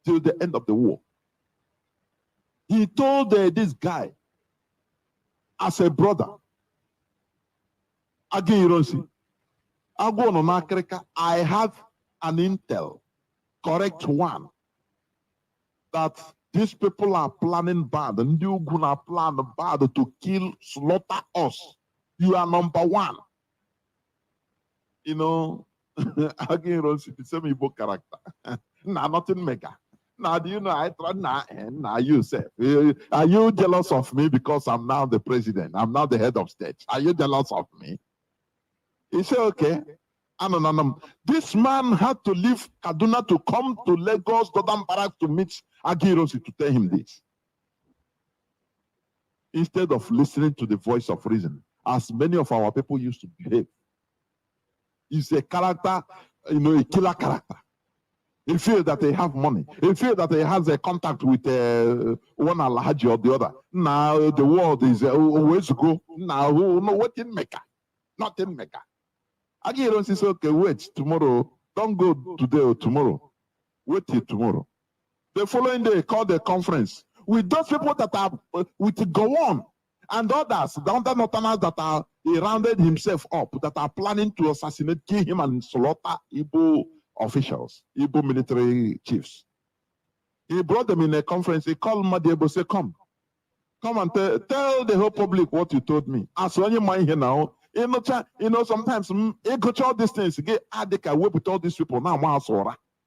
till the end of the war. He told this guy, as a brother, I have an intel, correct one, that these people are planning bad, and you're gonna plan bad to kill, slaughter us. You are number one. You know, again, the same Igbo character. Nah, nothing mega. Now, do you know, I thought, nah, you say, are you jealous of me because I'm now the president? I'm now the head of state. Are you jealous of me? He said, okay. This man had to leave Kaduna to come to Lagos, Northern Barracks to meet Agirosi to tell him this. Instead of listening to the voice of reason, as many of our people used to behave. He's a character, you know, a killer character. He feels that they have money. He feels that he has a contact with one Alhaji or the other. Now the world is always go. Now, no, what in Mecca? Not in Mecca. Agiron says, okay, wait, tomorrow. Don't go today or tomorrow. Wait till tomorrow. The following day, call the conference with those people that are with Gowon and others, the other Northerners that are, he rounded himself up, that are planning to assassinate, kill him, and slaughter Igbo officials, Igbo military chiefs. He brought them in a conference. He called Madiebo, say, come and tell the whole public what you told me. As when you mind here now, you know, sometimes you go to all these things, get away with all these people. Now,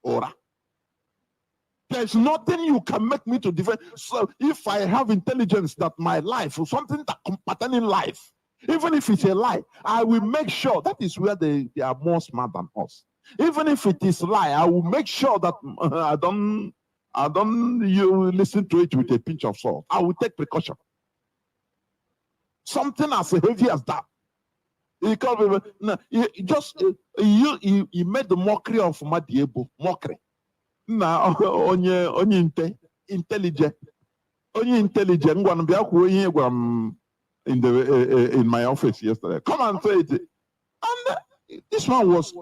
ora. There's nothing you can make me to defend. So if I have intelligence that my life or something that pertaining life, even if it's a lie, I will make sure that is where they are more smart than us. Even if it is a lie, I will make sure that I don't you listen to it with a pinch of salt. I will take precaution. Something as heavy as that. He called me, no, he made the mockery of Madiebo. Mockery. Now, onye intelligent. Onye intelligent. In my office yesterday. Come and say it. And this one was,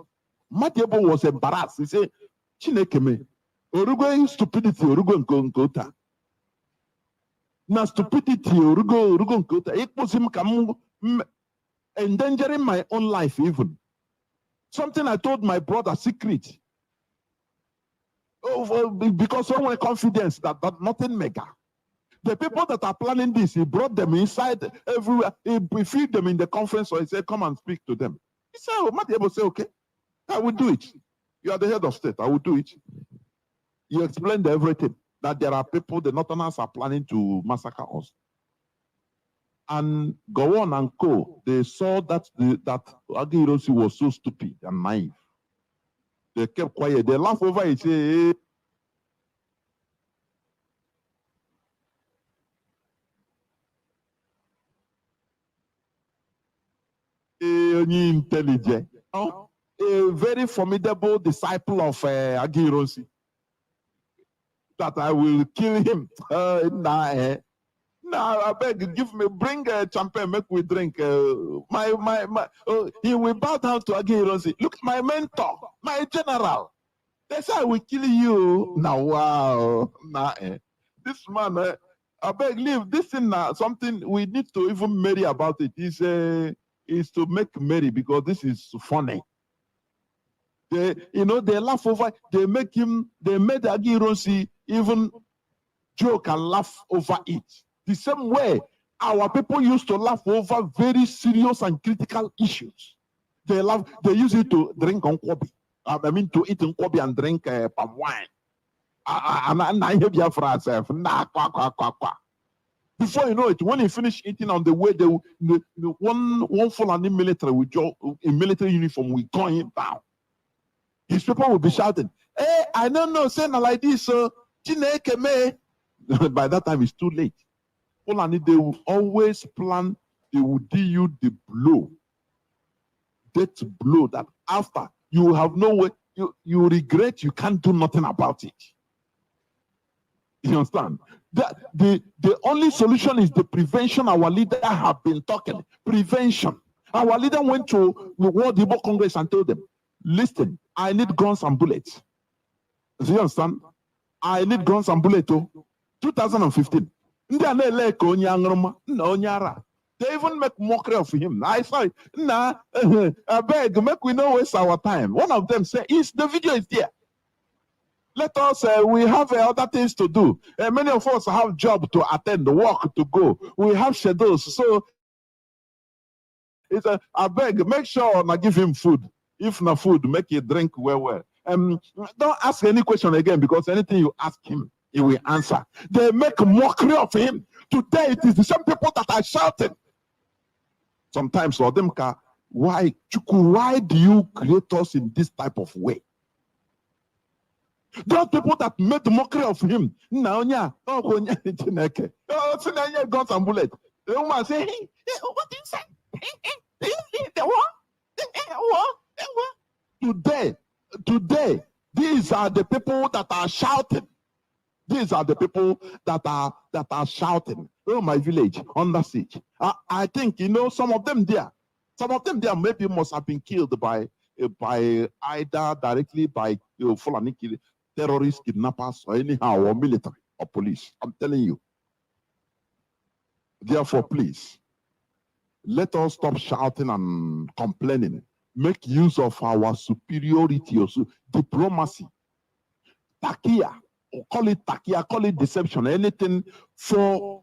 Madiebo was embarrassed. He said, Chinekeme, orugo stupidity, orugo nkota. Na stupidity, orugo nkota. It was him endangering my own life even. Something I told my brother, secret. Because someone confidence that nothing mega. The people that are planning this, he brought them inside everywhere. He briefed them in the conference, or he said, come and speak to them. He said, oh, Madiebo say, okay, I will do it. You are the head of state, I will do it. You explained everything, that there are people, the Northerners are planning to massacre us. And Gowon and Co., they saw that Agirosi was so stupid and naive. They kept quiet. They laughed over it. Say, intelligent. A very formidable disciple of Agirosi. That I will kill him. Now, I beg, bring a champagne, make we drink. He will bow down to Agirosi. Look, my mentor, my general. They say I will kill you. Now, wow. This man, I beg, leave this thing now. Something we need to even marry about it is to make merry, because this is funny. They laugh over. They made Agirosi even joke and laugh over it. The same way our people used to laugh over very serious and critical issues. They use it to drink nkwobi. I mean, to eat nkwobi and drink palm wine. Before you know it, when he finished eating on the way, one Fulani military in military uniform will gun him down. His people will be shouting, hey, I don't know, saying like this, by that time it's too late. Fulani, they will always plan, they will deal you the blow. That blow that after you have no way, you regret, you can't do nothing about it. You understand? The only solution is the prevention. Our leader have been talking. Prevention. Our leader went to the World Igbo Congress and told them, listen, I need guns and bullets. Do you understand? I need guns and bullets. 2015. They even make mockery of him. I saw it. Nah, I beg, make we not waste our time. One of them said, the video is there. Let us, we have other things to do. Many of us have job to attend, work to go. We have schedules. So, I beg, make sure I give him food. If not food, make it drink well. Don't ask any question again, because anything you ask him, he will answer. They make mockery of him. Today, it is the same people that are shouting. Sometimes, for them, why do you create us in this type of way? Those people that made mockery of him. Guns and bullets. The woman say, hey, what do you say? Today, these are the people that are shouting. These are the people that are shouting. Oh, my village under siege. I think some of them there maybe must have been killed by either directly by Fulani terrorists, kidnappers, or anyhow, or military or police. I'm telling you. Therefore, please, let us stop shouting and complaining. Make use of our superiority, also diplomacy, takia, or call it takia, call it deception, anything for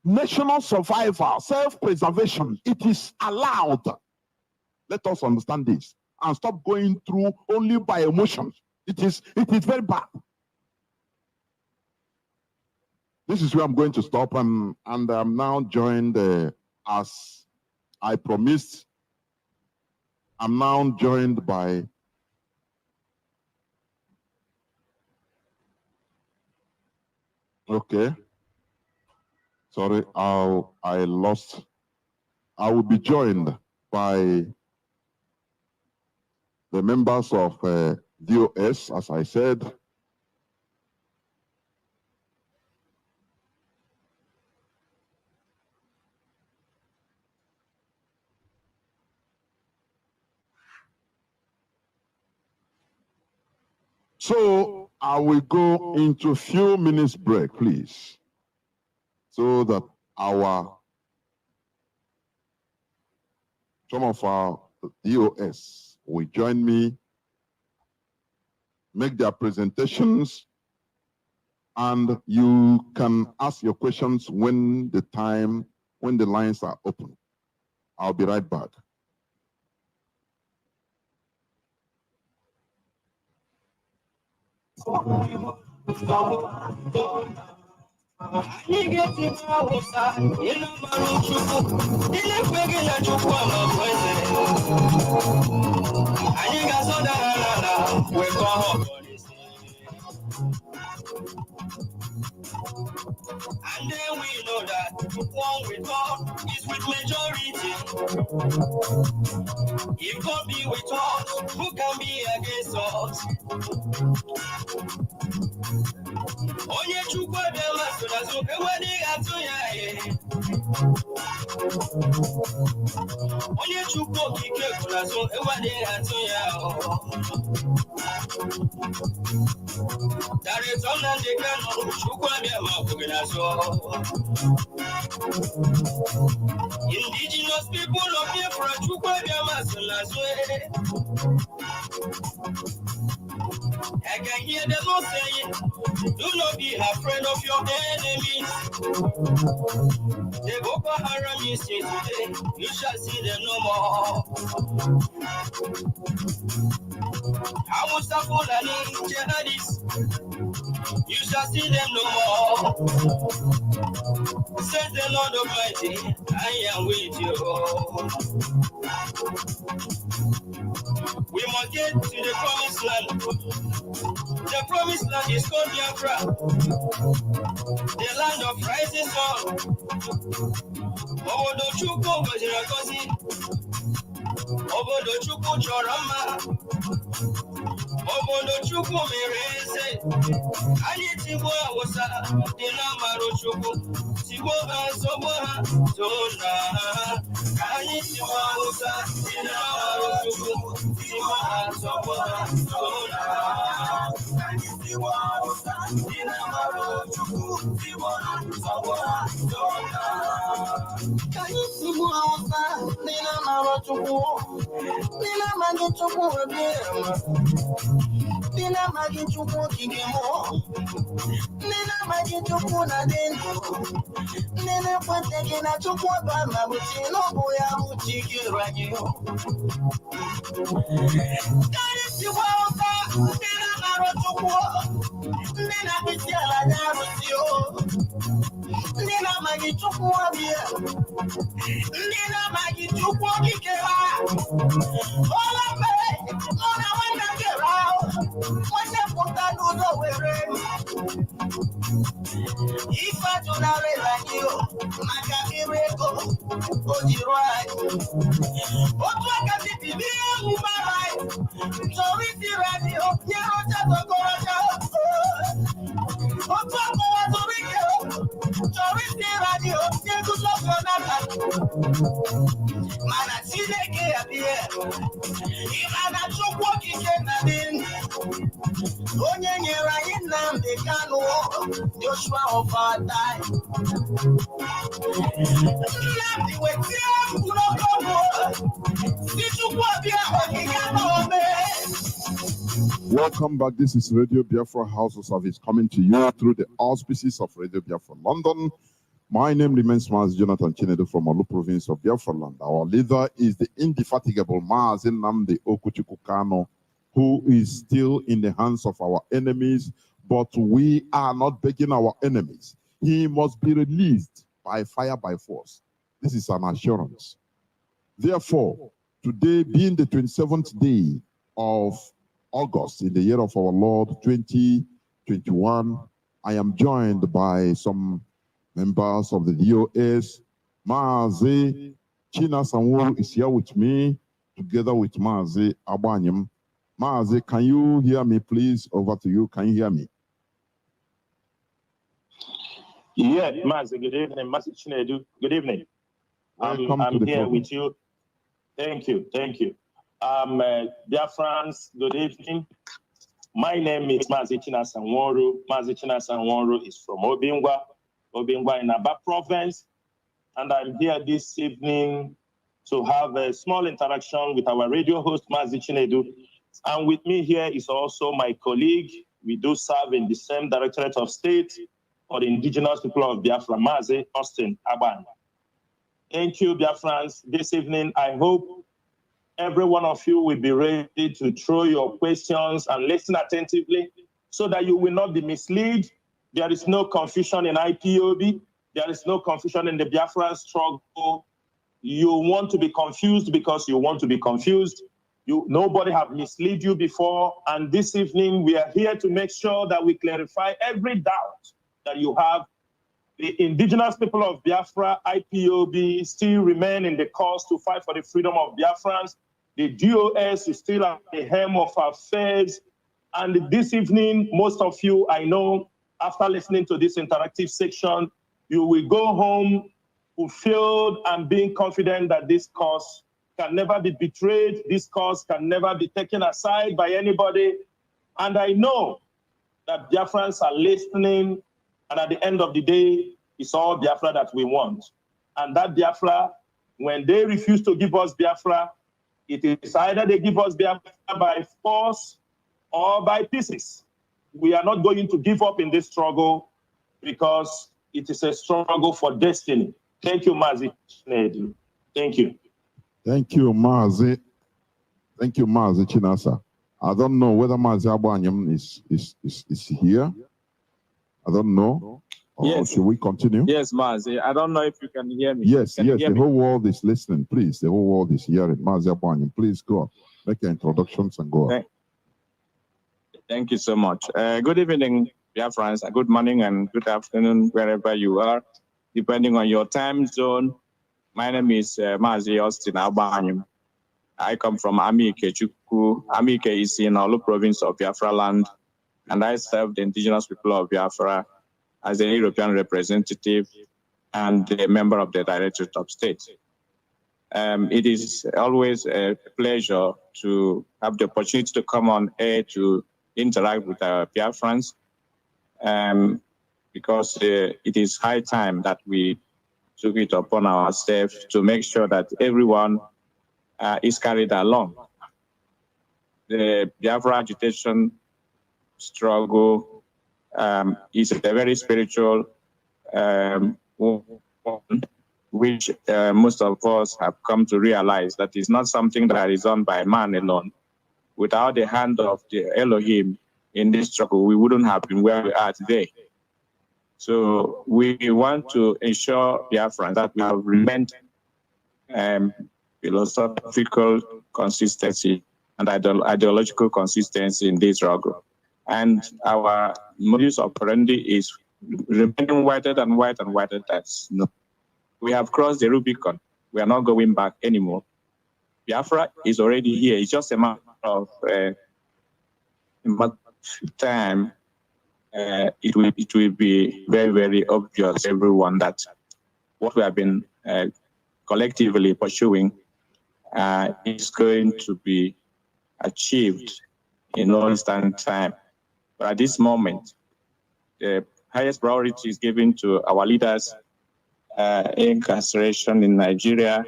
national survival, self-preservation. It is allowed. Let us understand this and stop going through only by emotions. It is very bad. This is where I'm going to stop, and I'm now joined as I promised. I'm now joined by sorry, I lost. I will be joined by the members of DOS, as I said. So I will go into a few minutes break, please, so that some of our DOS will join me, make their presentations, and you can ask your questions when the lines are open. I'll be right back. And then we know that one with God is with majority. If God be with us, who can be against us? Onye chukwu abịala so ewedị atụ ya Onye chukwu okike kwuru so ewedị atụ ya Director Nnamdi Kanu chukwu abịala so Indigenous people of Biafra chukwu abịala so I can hear them all saying, do not be afraid of your enemies. The Boko Haram is here today, you shall see them no more. I will stop Fulani jihadists, you shall see them no more. Says the Lord Almighty, I am with you. We must get to the promised land. The promised land is called Biafra, the land of rising sun. Obodo Chukwu gọziri agọzi, obodo Chukwu chọrọ mma, obodo Chukwu mere eze. Anyị tigbuo awụsa dị n'amarụ Chukwu, tigbuo ha zọgbuo ha zona ha. Anyị tigbuo awụsa dị n'amarụ Chukwu, tigbuo ha zọgbuo ha zona ha. Anyị tigbuo awụsa Joshua of our time. Welcome back. This is Radio Biafra House of Service coming to you through the auspices of Radio Biafra London. My name remains Mazi Jonathan Chinedu from Olu province of Biafra land. Our leader is the indefatigable Mazi Nnamdi Kanu, who is still in the hands of our enemies, but we are not begging our enemies. He must be released by fire, by force. This is an assurance. Therefore, today being the 27th day of August in the year of our Lord 2021, I am joined by some members of the DOS. Mazi Chinasanwo is here with me, together with Mazi Abanyam. Mazi, can you hear me, please? Over to you. Can you hear me? Yeah, Mazi, good evening. Mazi Chinedu, good evening. I'm here with you. Thank you, thank you. Dear friends, good evening. My name is Mazi Chinasanwo. Mazi Chinasanwo is from Obingwa in Aba province. And I'm here this evening to have a small interaction with our radio host, Mazi Chinedu. And with me here is also my colleague. We do serve in the same Directorate of State for the indigenous people of Biafra, Mazi Austin Aban. Thank you, Biafrans. This evening, I hope every one of you will be ready to throw your questions and listen attentively so that you will not be misled. There is no confusion in IPOB. There is no confusion in the Biafran struggle. You want to be confused because you want to be confused. Nobody have misled you before. And this evening, we are here to make sure that we clarify every doubt that you have. The indigenous people of Biafra, IPOB, still remain in the cause to fight for the freedom of Biafrans. The DOS is still at the helm of affairs. And this evening, most of you, I know, after listening to this interactive section, you will go home fulfilled and being confident that this cause can never be betrayed. This cause can never be taken aside by anybody. And I know that Biafrans are listening. And at the end of the day, it's all Biafra that we want. And that Biafra, when they refuse to give us Biafra, it is either they give us Biafra by force or by pieces. We are not going to give up in this struggle because it is a struggle for destiny. Thank you, Mazi. Thank you. Thank you, Mazi. Thank you, Mazi Chinasa. I don't know whether Mazi Abanyam is here. I don't know. Yes. Should we continue? Yes, Mazi. I don't know if you can hear me. Yes, the whole world is listening. Please, the whole world is hearing. Mazi Abanyam, please go on. Make your introductions and go on. Thank you so much. Good evening, dear friends. Good morning and good afternoon, wherever you are, depending on your time zone. My name is Mazi Austin Abanyam. I come from Amike Chukwu. Amike is in Olu province of Biafra land, and I serve the indigenous people of Biafra as a European representative and a member of the Directorate of State. It is always a pleasure to have the opportunity to come on air to interact with our Biafrans. because it is high time that we took it upon ourselves to make sure that everyone is carried along. The Biafra agitation struggle is a very spiritual one, which most of us have come to realize that it's not something that is done by man alone. Without the hand of the Elohim in this struggle, we wouldn't have been where we are today. So we want to ensure Biafrans that we have remained philosophical consistency and ideological consistency in this struggle. And our modus operandi is remaining wider and wider and wider. That's no. We have crossed the Rubicon. We are not going back anymore. Biafra is already here. It's just a matter of time. It will be very, very obvious to everyone that what we have been collectively pursuing is going to be achieved in no instant time. But at this moment, the highest priority is given to our leaders' incarceration in Nigeria.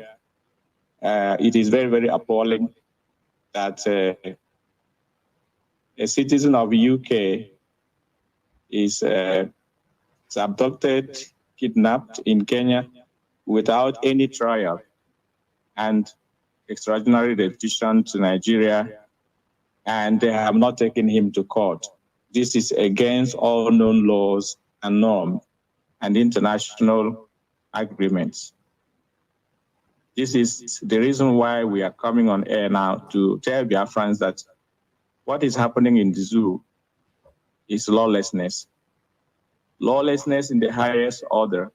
It is very, very appalling that a citizen of the UK is abducted, kidnapped in Kenya without any trial and extraordinary detention to Nigeria, and they have not taken him to court. This is against all known laws and norms and international agreements. This is the reason why we are coming on air now to tell Biafrans that what is happening in the zoo is lawlessness. Lawlessness in the highest order,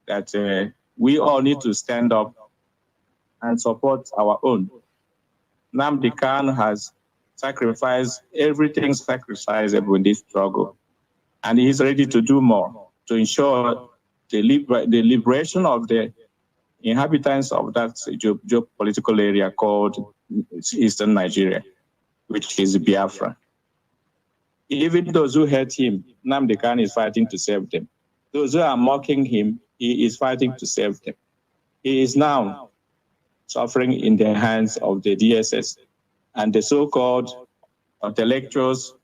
that we all need to stand up and support our own. Nnamdi Kanu has sacrificed everything sacrificable in this struggle, and he is ready to do more to ensure the liberation of the inhabitants of that geopolitical area called Eastern Nigeria, which is Biafra. Even those who hate him, Nnamdi Kanu is fighting to save them. Those who are mocking him, he is fighting to save them. He is now suffering in the hands of the DSS and the so-called intellectuals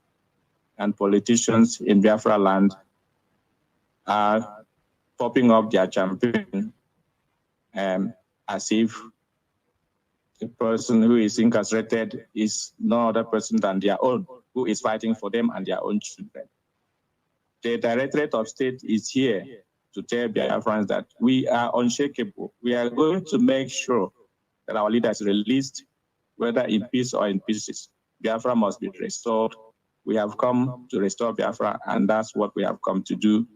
and politicians in Biafra land are popping up their champion as if the person who is incarcerated is no other person than their own, who is fighting for them and their own children. The Directorate of State is here to tell Biafrans that we are unshakable. We are going to make sure that our leader is released, whether in peace or in pieces. Biafra must be restored. We have come to restore Biafra, and that's what we have come to do.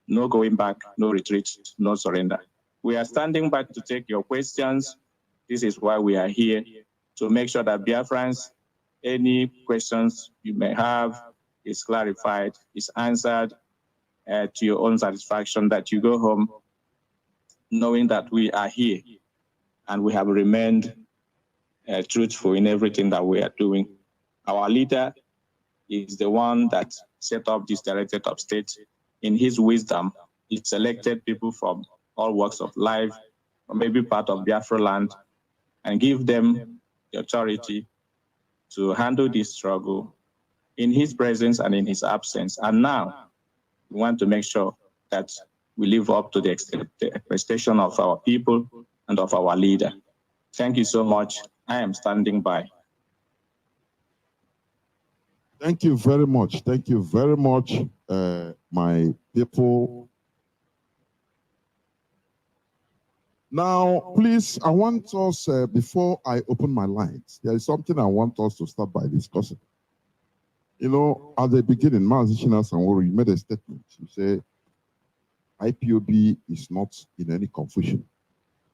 No going back, no retreat, no surrender. We are standing back to take your questions. This is why we are here, to make sure that Biafrans, any questions you may have is clarified, is answered to your own satisfaction, that you go home knowing that we are here and we have remained truthful in everything that we are doing. Our leader is the one that set up this Directorate of State. In his wisdom, he selected people from all walks of life, from every part of Biafra land, and give them the authority to handle this struggle in his presence and in his absence. And now we want to make sure that we live up to the expectation of our people and of our leader. Thank you so much. I am standing by. Thank you very much. Thank you very much, my people. Now, please, I want us, before I open my lines, there is something I want us to start by discussing. You know, at the beginning, Mazi you made a statement. You say IPOB is not in any confusion,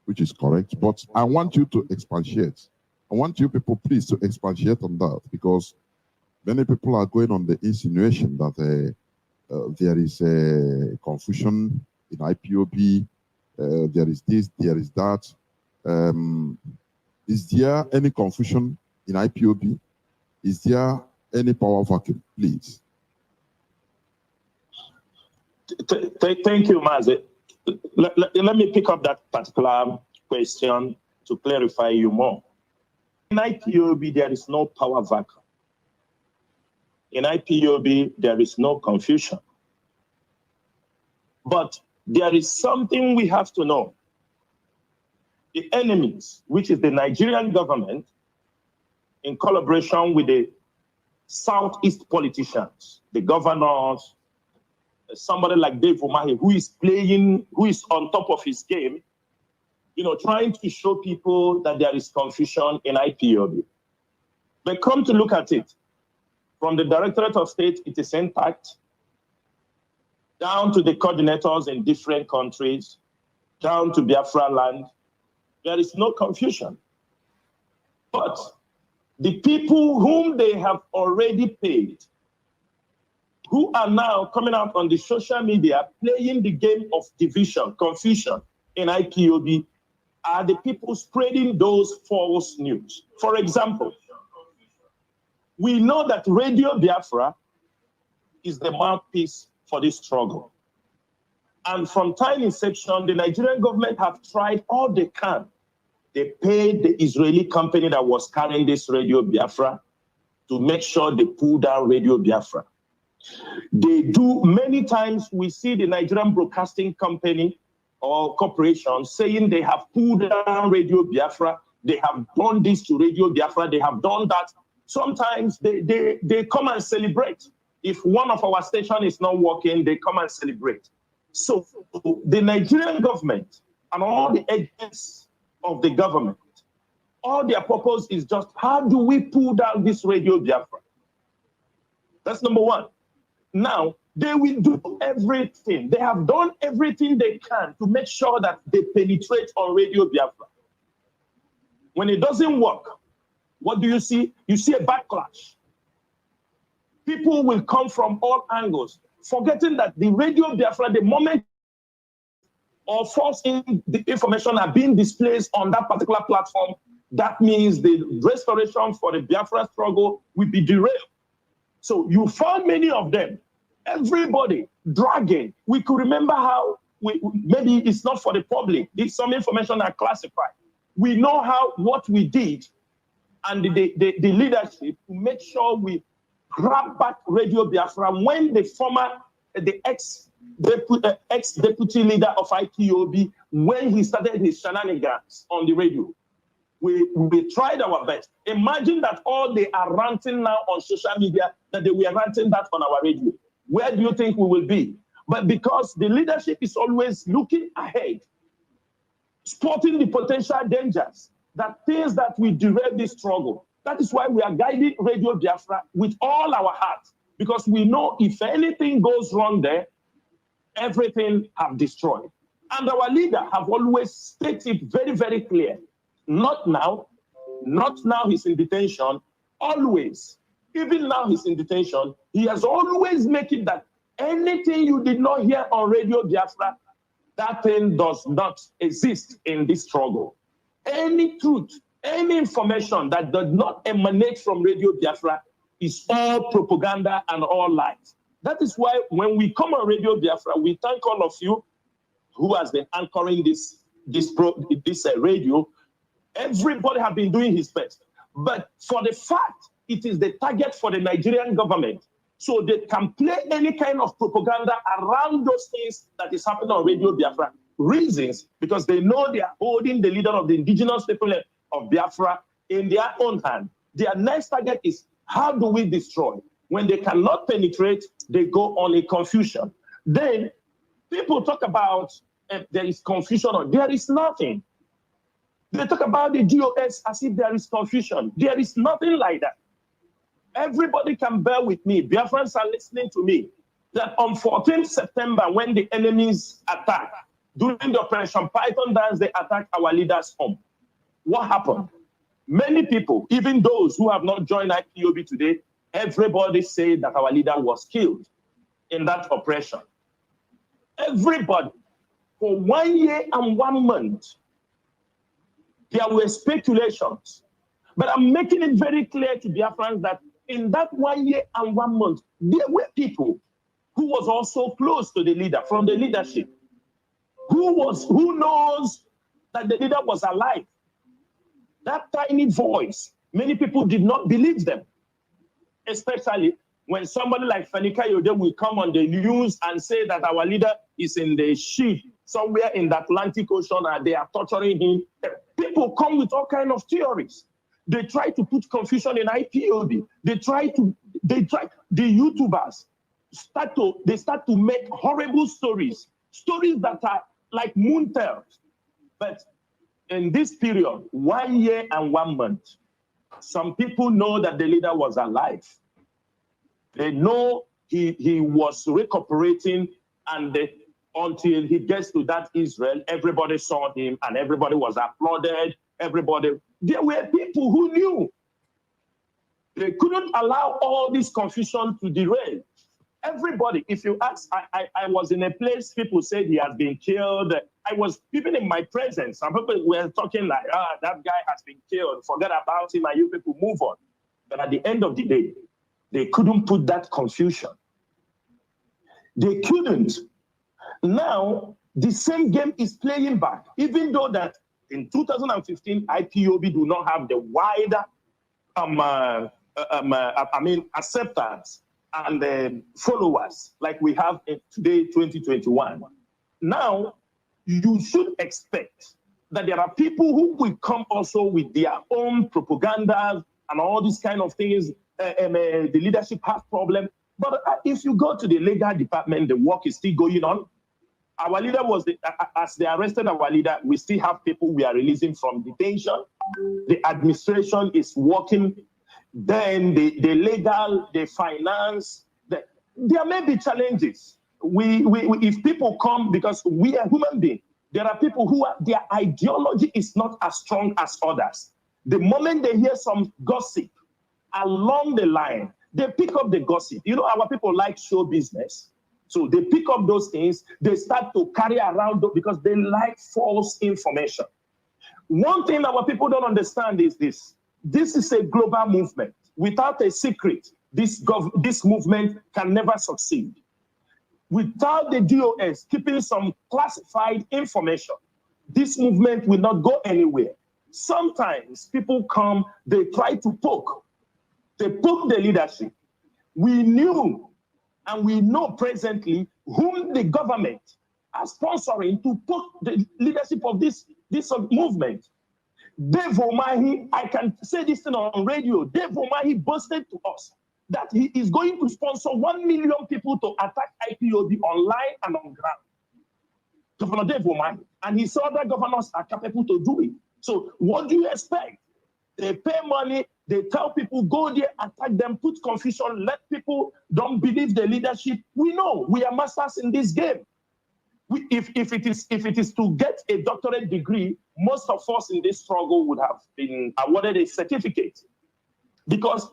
which is correct. But I want you to expatiate. I want you people, please, to expatiate on that, because many people are going on the insinuation that there is a confusion in IPOB. There is this, there is that. Is there any confusion in IPOB? Is there any power vacuum, please? Thank you, Mazi. Let me pick up that particular question to clarify you more. In IPOB, there is no power vacuum. In IPOB, there is no confusion. But there is something we have to know. The enemies, which is the Nigerian government, in collaboration with the Southeast politicians, the governors, somebody like Dave Umahi, who is on top of his game, trying to show people that there is confusion in IPOB. But come to look at it, from the Directorate of State, it is intact, down to the coordinators in different countries, down to Biafra land, there is no confusion. But the people whom they have already paid, who are now coming out on the social media playing the game of division, confusion in IPOB, are the people spreading those false news. For example, we know that Radio Biafra is the mouthpiece for this struggle. And from time inception, the Nigerian government have tried all they can. They paid the Israeli company that was carrying this Radio Biafra to make sure they pull down Radio Biafra. They do, many times we see the Nigerian Broadcasting Company or corporation saying they have pulled down Radio Biafra, they have done this to Radio Biafra, they have done that. Sometimes they come and celebrate. If one of our stations is not working, they come and celebrate. So the Nigerian government and all the agents of the government, all their purpose is just, how do we pull down this Radio Biafra? That's number one. Now, they will do everything. They have done everything they can to make sure that they penetrate on Radio Biafra. When it doesn't work, what do you see? You see a backlash. People will come from all angles, forgetting that the Radio Biafra, the moment or false information are being displayed on that particular platform, that means the restoration for the Biafra struggle will be derailed. So you found many of them, everybody dragging. We could remember how, maybe it's not for the public, some information are classified. We know what we did and the leadership to make sure we grab back Radio Biafra when the ex-deputy leader of IPOB, when he started his shenanigans on the radio. We tried our best. Imagine that all they are ranting now on social media, that they were ranting that on our radio. Where do you think we will be? But because the leadership is always looking ahead, spotting the potential dangers, that things that will derail this struggle. That is why we are guiding Radio Biafra with all our heart, because we know if anything goes wrong there, everything have destroyed. And our leader have always stated very, very clear, not now he's in detention, always. Even now he's in detention, he has always made it that anything you did not hear on Radio Biafra, that thing does not exist in this struggle. Any truth, any information that does not emanate from Radio Biafra is all propaganda and all lies. That is why when we come on Radio Biafra, we thank all of you who has been anchoring this radio. Everybody have been doing his best. But for the fact it is the target for the Nigerian government, so they can play any kind of propaganda around those things that is happening on Radio Biafra. Reasons, because they know they are holding the leader of the indigenous people of Biafra in their own hand. Their next target is, how do we destroy? When they cannot penetrate, they go on a confusion. Then people talk about there is confusion or there is nothing. They talk about the DOS as if there is confusion. There is nothing like that. Everybody can bear with me. Biafrans are listening to me. That on 14th September, when the enemies attack, during the Operation Python Dance, they attacked our leader's home. What happened? Many people, even those who have not joined IPOB today, everybody said that our leader was killed in that operation. Everybody. For 1 year and 1 month, there were speculations. But I'm making it very clear to Biafrans that in that 1 year and 1 month, there were people who was also close to the leader from the leadership, who knows that the leader was alive. That tiny voice, many people did not believe them, especially when somebody like Fani Kayode will come on the news and say that our leader is in the ship somewhere in the Atlantic Ocean and they are torturing him. People come with all kinds of theories. They try to put confusion in IPOB. The YouTubers start to make horrible stories that are like moon tales. But in this period, 1 year and 1 month, some people know that the leader was alive. They know he was recuperating, and until he gets to that Israel, everybody saw him and everybody was applauded. There were people who knew. They couldn't allow all this confusion to derail. Everybody, if you ask, I was in a place, people said he has been killed. I was, even in my presence, some people were talking like, that guy has been killed, forget about him, and you people move on. But at the end of the day, they couldn't put that confusion. They couldn't. Now, the same game is playing back, even though that in 2015, IPOB do not have the wider acceptance and followers like we have in today, 2021. Now, you should expect that there are people who will come also with their own propaganda and all these kind of things. The leadership has problem. But if you go to the legal department, the work is still going on. Our leader was, as they arrested our leader, we still have people we are releasing from detention. The administration is working. Then the legal, the finance, there may be challenges. If people come, because we are human beings, there are people who their ideology is not as strong as others. The moment they hear some gossip along the line, they pick up the gossip. You know, our people like show business. So they pick up those things, they start to carry around because they like false information. One thing our people don't understand is this. This is a global movement. Without a secret, this movement can never succeed. Without the DOS keeping some classified information, this movement will not go anywhere. Sometimes people come, they try to poke. They poke the leadership. We knew and we know presently whom the government are sponsoring to poke the leadership of this movement. Dave Omahi, I can say this thing on radio, Dave Omahi boasted to us that he is going to sponsor 1 million people to attack IPOB online and on ground. Governor Dave Omahi. And he saw that governors are capable to do it. So what do you expect? They pay money, they tell people, go there, attack them, put confusion, let people don't believe the leadership. We know we are masters in this game. If it is to get a doctorate degree, most of us in this struggle would have been awarded a certificate. Because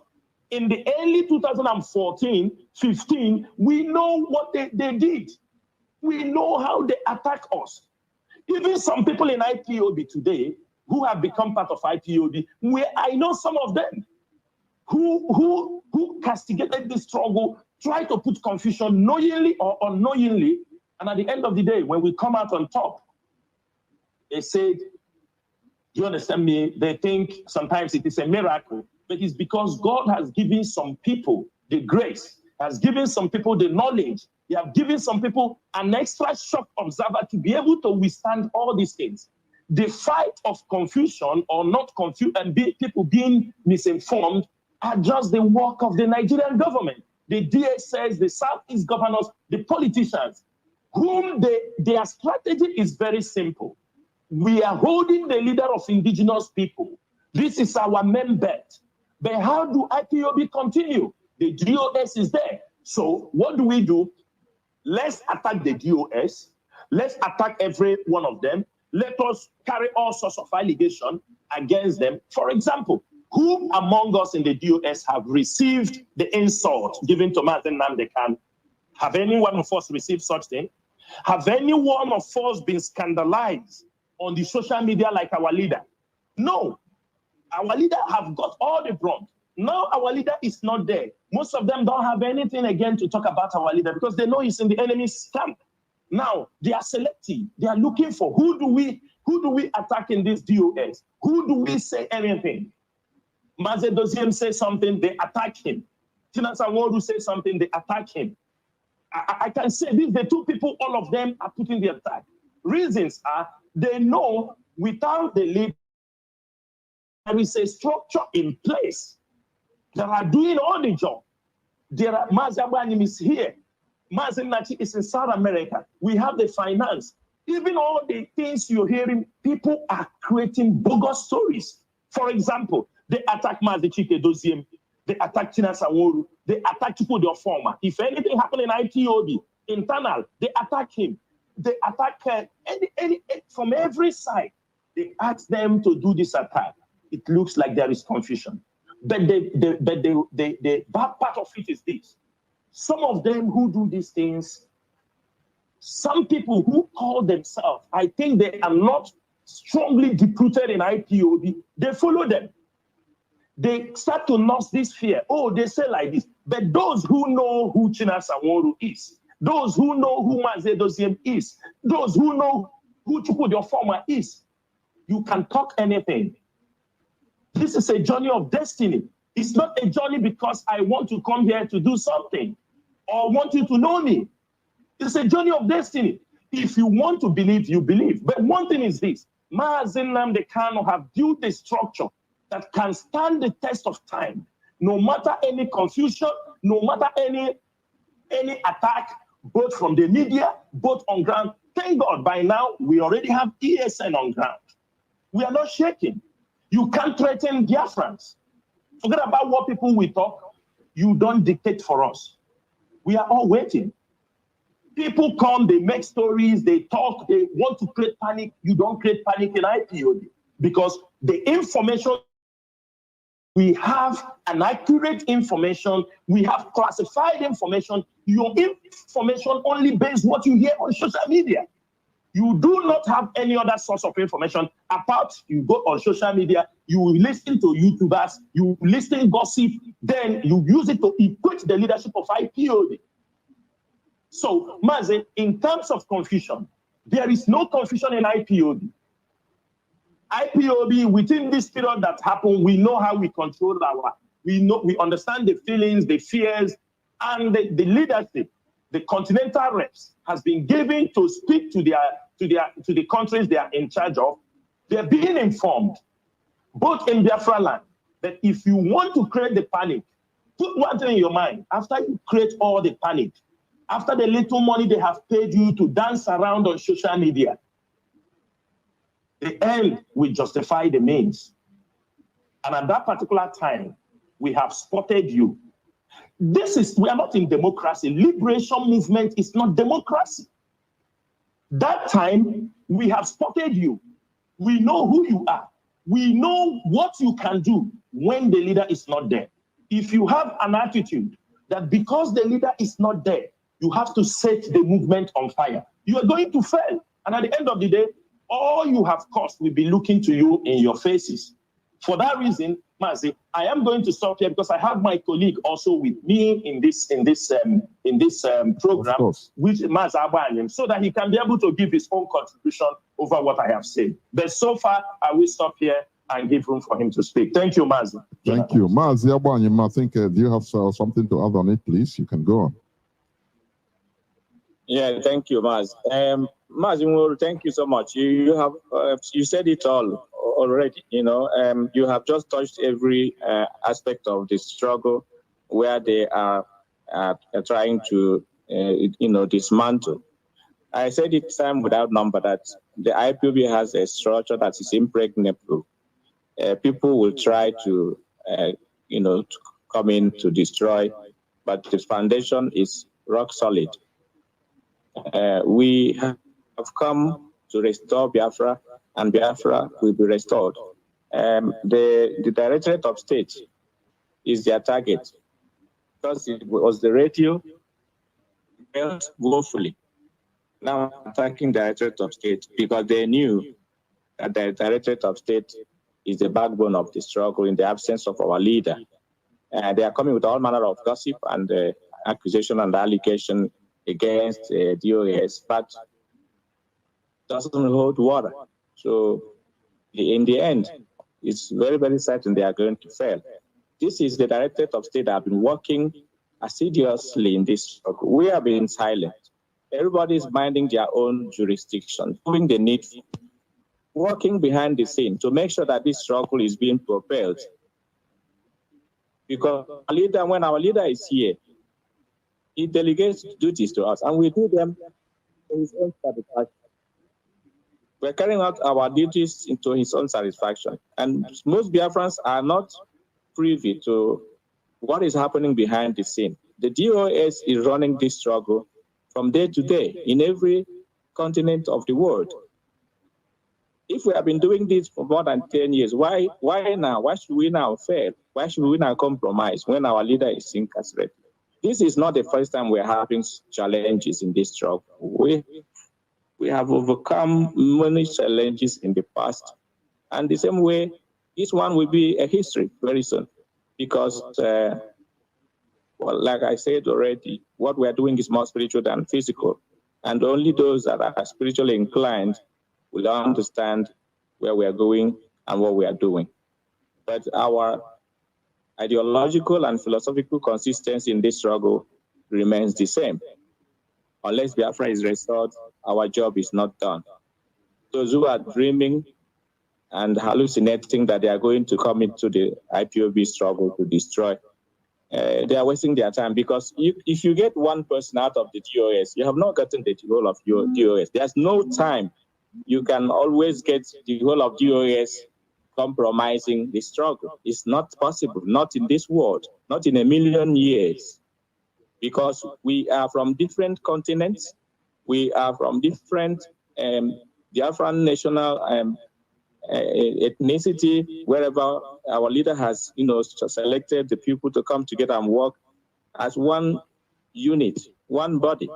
in the early 2014, 15, we know what they did. We know how they attack us. Even some people in IPOB today who have become part of IPOB, I know some of them who castigated this struggle, try to put confusion knowingly or unknowingly, and at the end of the day, when we come out on top, they said, you understand me? They think sometimes it is a miracle, but it's because God has given some people the grace, has given some people the knowledge, He has given some people an extra shock observer to be able to withstand all these things. The fight of confusion or not confused and people being misinformed are just the work of the Nigerian government, the DSS, the Southeast governors, the politicians, whom their strategy is very simple. We are holding the leader of indigenous people. This is our main bet. But how do IPOB continue? The DOS is there. So what do? Let's attack the DOS. Let's attack every one of them. Let us carry all sorts of allegations against them. For example, who among us in the DOS have received the insult given to Mazi Nnamdi Kanu? Have any one of us received such thing? Have any one of us been scandalized on the social media like our leader? No. Our leader have got all the brunt. Now our leader is not there. Most of them don't have anything again to talk about our leader because they know he's in the enemy's camp. Now they are selecting. They are looking for who do we attack in this DOS? Who do we say anything? Mazi Doziem say something, they attack him. Tina Sanwo-Olu say something, they attack him. I can say these the two people, all of them are putting the attack. Reasons are they know without the leader, there is a structure in place that are doing all the job. There are Mazi Abanim is here. Mazi Nachi is in South America. We have the finance. Even all the things you're hearing, people are creating bogus stories. For example, they attack Mazi Chike Doziem, they attack Tina Sanwo-Olu, they attack Chukwudi Oforma. If anything happen in IPOB, internal, they attack him. They attack any from every side. They ask them to do this attack. It looks like there is confusion. But the bad part of it is this. Some of them who do these things, some people who call themselves, I think they are not strongly deep-rooted in IPOB, they follow them. They start to nurse this fear. Oh, they say like this. But those who know who Tina Sanwo-Olu is, those who know who Mazi Doziem is, those who know who Chukwudi Oforma is, you can talk anything. This is a journey of destiny. It's not a journey because I want to come here to do something or want you to know me. It's a journey of destiny. If you want to believe, you believe. But one thing is this, Mazi Nnamdi Kanu have built a structure that can stand the test of time, no matter any confusion, no matter any attack, both from the media, both on ground. Thank God, by now, we already have ESN on ground. We are not shaking. You can't threaten Biafrans. Forget about what people will talk. You don't dictate for us. We are all waiting. People come, they make stories, they talk, they want to create panic. You don't create panic in IPOB because the information, we have an accurate information, we have classified information. Your information only based what you hear on social media. You do not have any other source of information apart you go on social media, you listen to YouTubers, you listen gossip, then you use it to equate the leadership of IPOB. So, Mazi, in terms of confusion, there is no confusion in IPOB. IPOB, within this period that happened, we know how we control we understand the feelings, the fears, and the leadership, the continental reps has been given to speak to the countries they are in charge of. They're being informed, both in Biafra land, that if you want to create the panic, put one thing in your mind. After you create all the panic, after the little money they have paid you to dance around on social media, the end will justify the means. And at that particular time, we have spotted you. We are not in democracy. Liberation movement is not democracy. That time, we have spotted you. We know who you are. We know what you can do when the leader is not there. If you have an attitude that because the leader is not there, you have to set the movement on fire, you are going to fail. And at the end of the day, all you have caused will be looking to you in your faces. For that reason, Mazi, I am going to stop here because I have my colleague also with me in this program, which is Mazi Abanim, so that he can be able to give his own contribution over what I have said. But so far, I will stop here and give room for him to speak. Thank you, Mazi. Thank you. Mazi Abanim, I think, do you have something to add on it, please? You can go on. Yeah, thank you, Mazi. Mazi, thank you so much. You have you said it all already. You have just touched every aspect of the struggle where they are trying to dismantle. I said it time without number that the IPOB has a structure that is impregnable. People will try to to come in to destroy, but the foundation is rock solid. We have come to restore Biafra, and Biafra will be restored. The Directorate of State is their target because it was the radio failed woefully. Now attacking the Directorate of State because they knew that the Directorate of State is the backbone of the struggle in the absence of our leader. They are coming with all manner of gossip and accusation and allegation against DOS, but doesn't hold water. So in the end, it's very, very certain they are going to fail. This is the Directorate of State that have been working assiduously in this struggle. We have been silent. Everybody is minding their own jurisdiction, doing the needful, working behind the scene to make sure that this struggle is being propelled. Because when our leader is here, he delegates duties to us, and we do them in his own satisfaction. We're carrying out our duties into his own satisfaction. And most Biafrans are not privy to what is happening behind the scene. The DOS is running this struggle from day to day in every continent of the world. If we have been doing this for more than 10 years, why now? Why should we now fail? Why should we now compromise when our leader is incarcerated? This is not the first time we're having challenges in this struggle. We have overcome many challenges in the past. And the same way, this one will be a history very soon. Because, well, like I said already, what we are doing is more spiritual than physical. And only those that are spiritually inclined will understand where we are going and what we are doing. But our ideological and philosophical consistency in this struggle remains the same. Unless Biafra is restored, our job is not done. Those who are dreaming and hallucinating that they are going to come into the IPOB struggle to destroy, they are wasting their time, because if you get one person out of the DOS, you have not gotten the whole of your DOS. There's no time. You can always get the whole of DOS compromising the struggle. It's not possible, not in this world, not in a million years, because we are from different continents. We are from different Biafran national ethnicity, wherever our leader has, selected the people to come together and work as one unit, one body,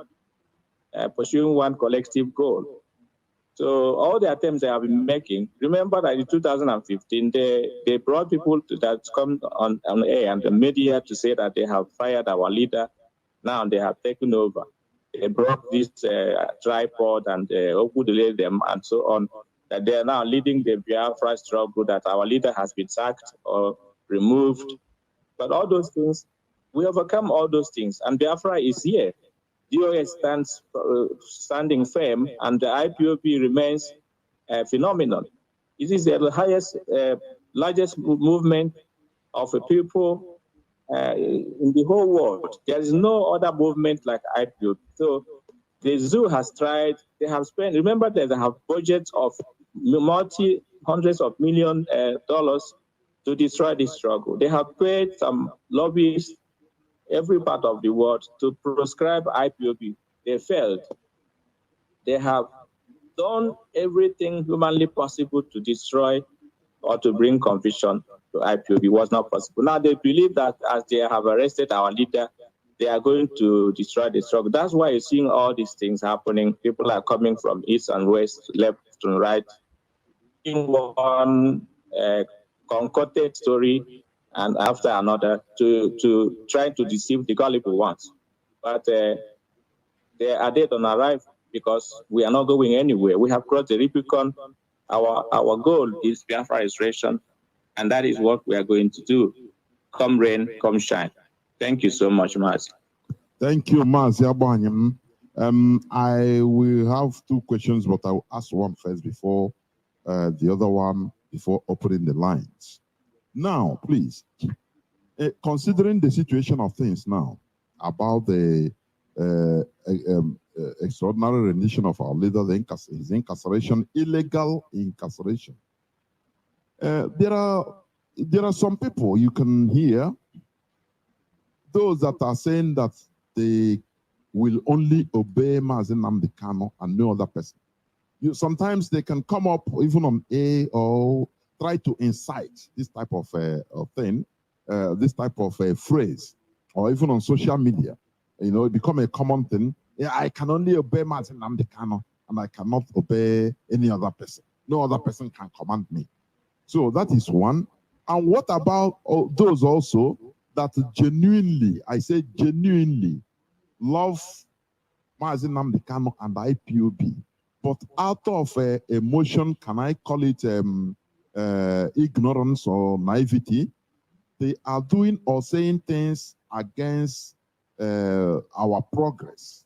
pursuing one collective goal. So all the attempts they have been making, remember that in 2015, they brought people that come on air and the media to say that they have fired our leader. Now they have taken over. They broke this tripod and delayed them and so on, that they are now leading the Biafra struggle, that our leader has been sacked or removed. But all those things, we overcome all those things, and Biafra is here. DOS stands standing firm, and the IPOB remains phenomenal. It is the highest, largest movement of a people in the whole world. There is no other movement like IPOB. So the zoo has tried, they have spent, remember that they have budgets of hundreds of millions dollars to destroy this struggle. They have paid some lobbyists every part of the world to proscribe IPOB. They failed. They have done everything humanly possible to destroy or to bring confusion to IPOB. It was not possible. Now they believe that as they have arrested our leader, they are going to destroy the struggle. That's why you're seeing all these things happening. People are coming from east and west, left and right, in one concocted story and after another to try to deceive the gullible ones. But they are dead on arrival, because we are not going anywhere. We have crossed the Rubicon. Our goal is Biafra restoration, and that is what we are going to do. Come rain, come shine. Thank you so much, Mazi. Thank you, Mazi Abanyam. I will have two questions, but I will ask one first before the other one, before opening the lines. Now, please, considering the situation of things now about the extraordinary rendition of our leader, his incarceration, illegal incarceration, there are some people you can hear, those that are saying that they will only obey Mazi Nnamdi Kanu and no other person. Sometimes they can come up even on A or try to incite this type of thing, this type of phrase, or even on social media. It become a common thing. Yeah, I can only obey Mazi Nnamdi Kanu and I cannot obey any other person. No other person can command me. So that is one. And what about those also that genuinely, I say genuinely, love Mazi Nnamdi Kanu and IPOB, but out of emotion, can I call it ignorance or naivety, they are doing or saying things against our progress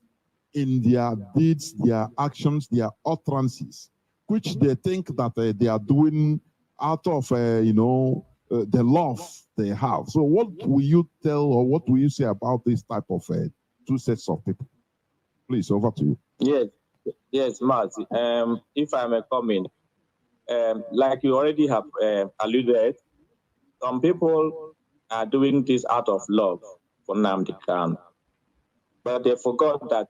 in their deeds, their actions, their utterances, which they think that they are doing out of, the love they have. So what will you tell or what will you say about this type of two sets of people? Please, over to you. Yes, Mazi. If I may comment, like you already have alluded, some people are doing this out of love for Nnamdi Kanu. But they forgot that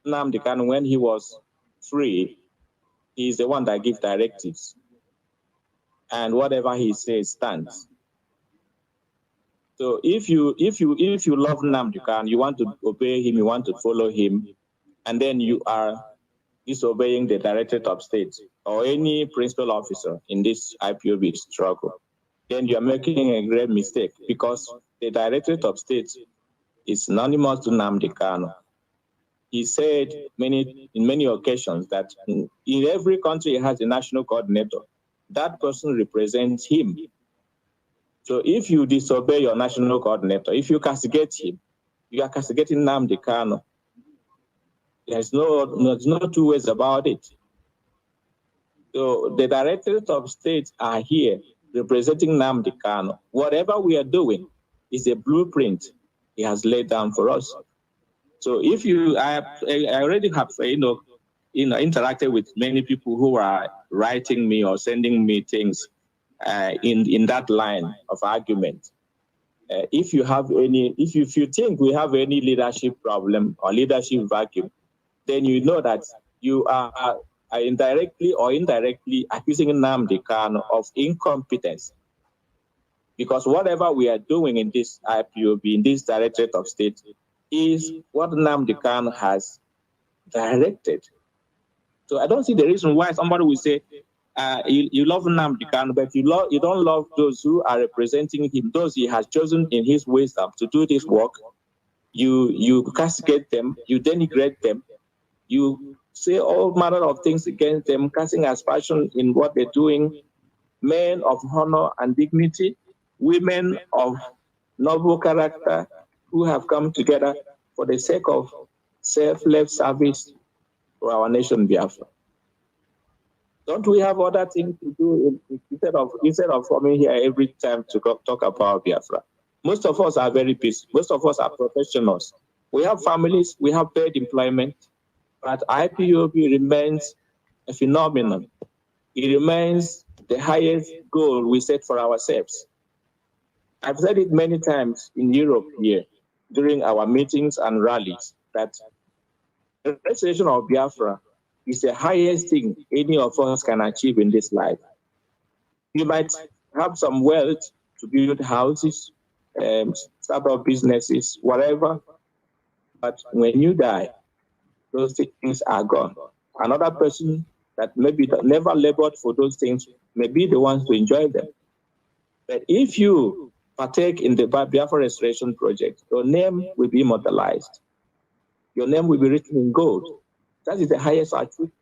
Nnamdi Kanu, when he was free, he's the one that gives directives. And whatever he says stands. So if you love Nnamdi Kanu, you want to obey him, you want to follow him, and then you are disobeying the Directorate of State or any principal officer in this IPOB struggle, then you are making a great mistake, because the Directorate of State is synonymous to Nnamdi Kanu. He said in many occasions that in every country it has a national coordinator. That person represents him. So if you disobey your national coordinator, if you castigate him, you are castigating Nnamdi Kanu. There's no two ways about it. So the Directorate of State are here representing Nnamdi Kanu. Whatever we are doing is a blueprint he has laid down for us. So if I already have interacted with many people who are writing me or sending me things in that line of argument. If you think we have any leadership problem or leadership vacuum, then you know that you are indirectly or indirectly accusing Nnamdi Kanu of incompetence. Because whatever we are doing in this IPOB, in this Directorate of State, is what Nnamdi Kanu has directed. So I don't see the reason why somebody will say, you love Nnamdi Kanu, but you don't love those who are representing him, those he has chosen in his wisdom to do this work. You castigate them, you denigrate them, you say all manner of things against them, casting aspersion in what they're doing. Men of honor and dignity, women of noble character who have come together for the sake of selfless service for our nation, Biafra. Don't we have other things to do instead of coming here every time to talk about Biafra? Most of us are very busy. Most of us are professionals. We have families, we have paid employment, but IPOB remains a phenomenon. It remains the highest goal we set for ourselves. I've said it many times in Europe here during our meetings and rallies that the restoration of Biafra is the highest thing any of us can achieve in this life. You might have some wealth to build houses, start up businesses, whatever, but when you die, those things are gone. Another person that maybe never labored for those things may be the ones to enjoy them. But if you partake in the Biafra Restoration Project, your name will be immortalized. Your name will be written in gold. That is the highest achievement.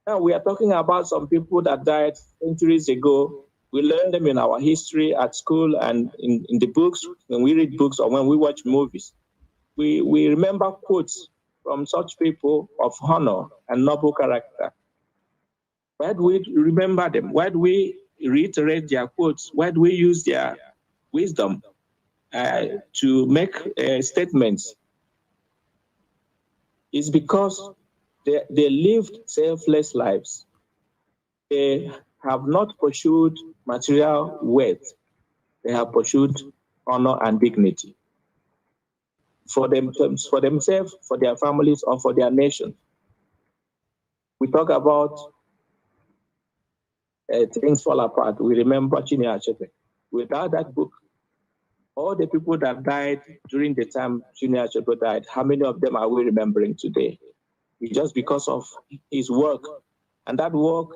Now we are talking about some people that died centuries ago. We learn them in our history at school and in the books, when we read books or when we watch movies. We remember quotes from such people of honor and noble character. Why do we remember them? Why do we reiterate their quotes? Why do we use their wisdom to make statements? It's because they lived selfless lives. They have not pursued material wealth. They have pursued honor and dignity for themselves, for their families, or for their nation. We talk about things fall apart. We remember Chinua Achebe. Without that book, all the people that died during the time Chinua Achebe died, how many of them are we remembering today? It's just because of his work. And that work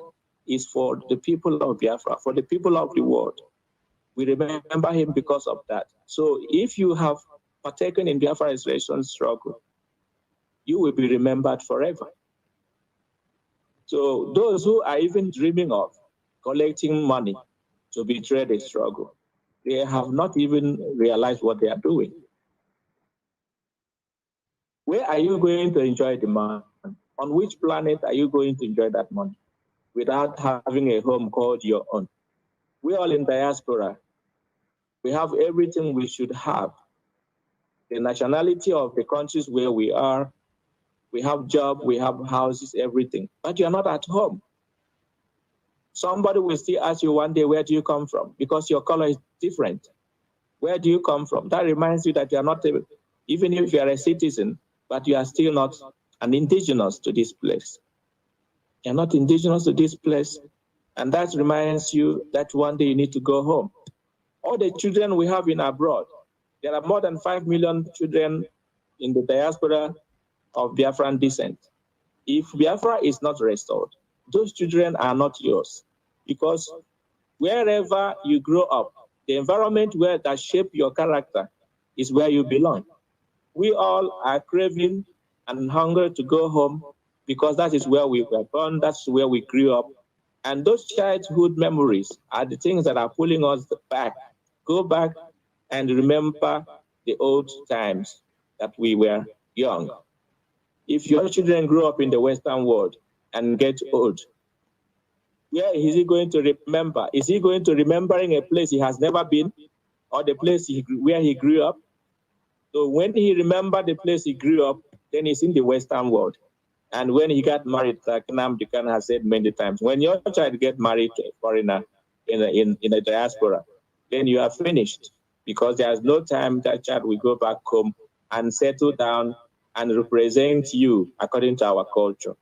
is for the people of Biafra, for the people of the world. We remember him because of that. So if you have partaken in Biafra restoration struggle, you will be remembered forever. So those who are even dreaming of collecting money to betray the struggle, they have not even realized what they are doing. Where are you going to enjoy the money? On which planet are you going to enjoy that money without having a home called your own? We're all in diaspora. We have everything we should have. The nationality of the countries where we are, we have job, we have houses, everything, but you're not at home. Somebody will still ask you one day, where do you come from? Because your color is different. Where do you come from? That reminds you that you are not, even if you are a citizen, but you are still not an indigenous to this place. You're not indigenous to this place. And that reminds you that one day you need to go home. All the children we have in abroad, there are more than 5 million children in the diaspora of Biafran descent. If Biafra is not restored, those children are not yours. Because wherever you grow up, the environment that shape your character is where you belong. We all are craving and hungry to go home because that is where we were born, that's where we grew up. And those childhood memories are the things that are pulling us back. Go back and remember the old times that we were young. If your children grow up in the Western world and get old, where is he going to remember? Is he going to remembering a place he has never been or the place where he grew up? So when he remembered the place he grew up, then he's in the Western world. And when he got married, like Nnamdi has said many times, when your child gets married to a foreigner in a diaspora, then you are finished because there's no time that child will go back home and settle down and represent you according to our culture.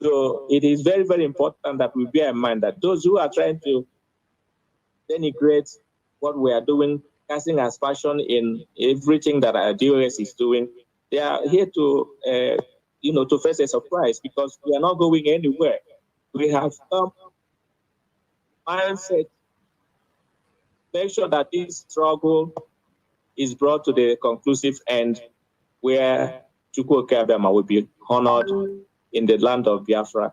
So it is very, very important that we bear in mind that those who are trying to denigrate what we are doing, casting aspersion in everything that our DOS is doing, they are here to, to face a surprise because we are not going anywhere. We have some mindset. Make sure that this struggle is brought to the conclusive end where Chukwu Okabema will be honored in the land of Biafra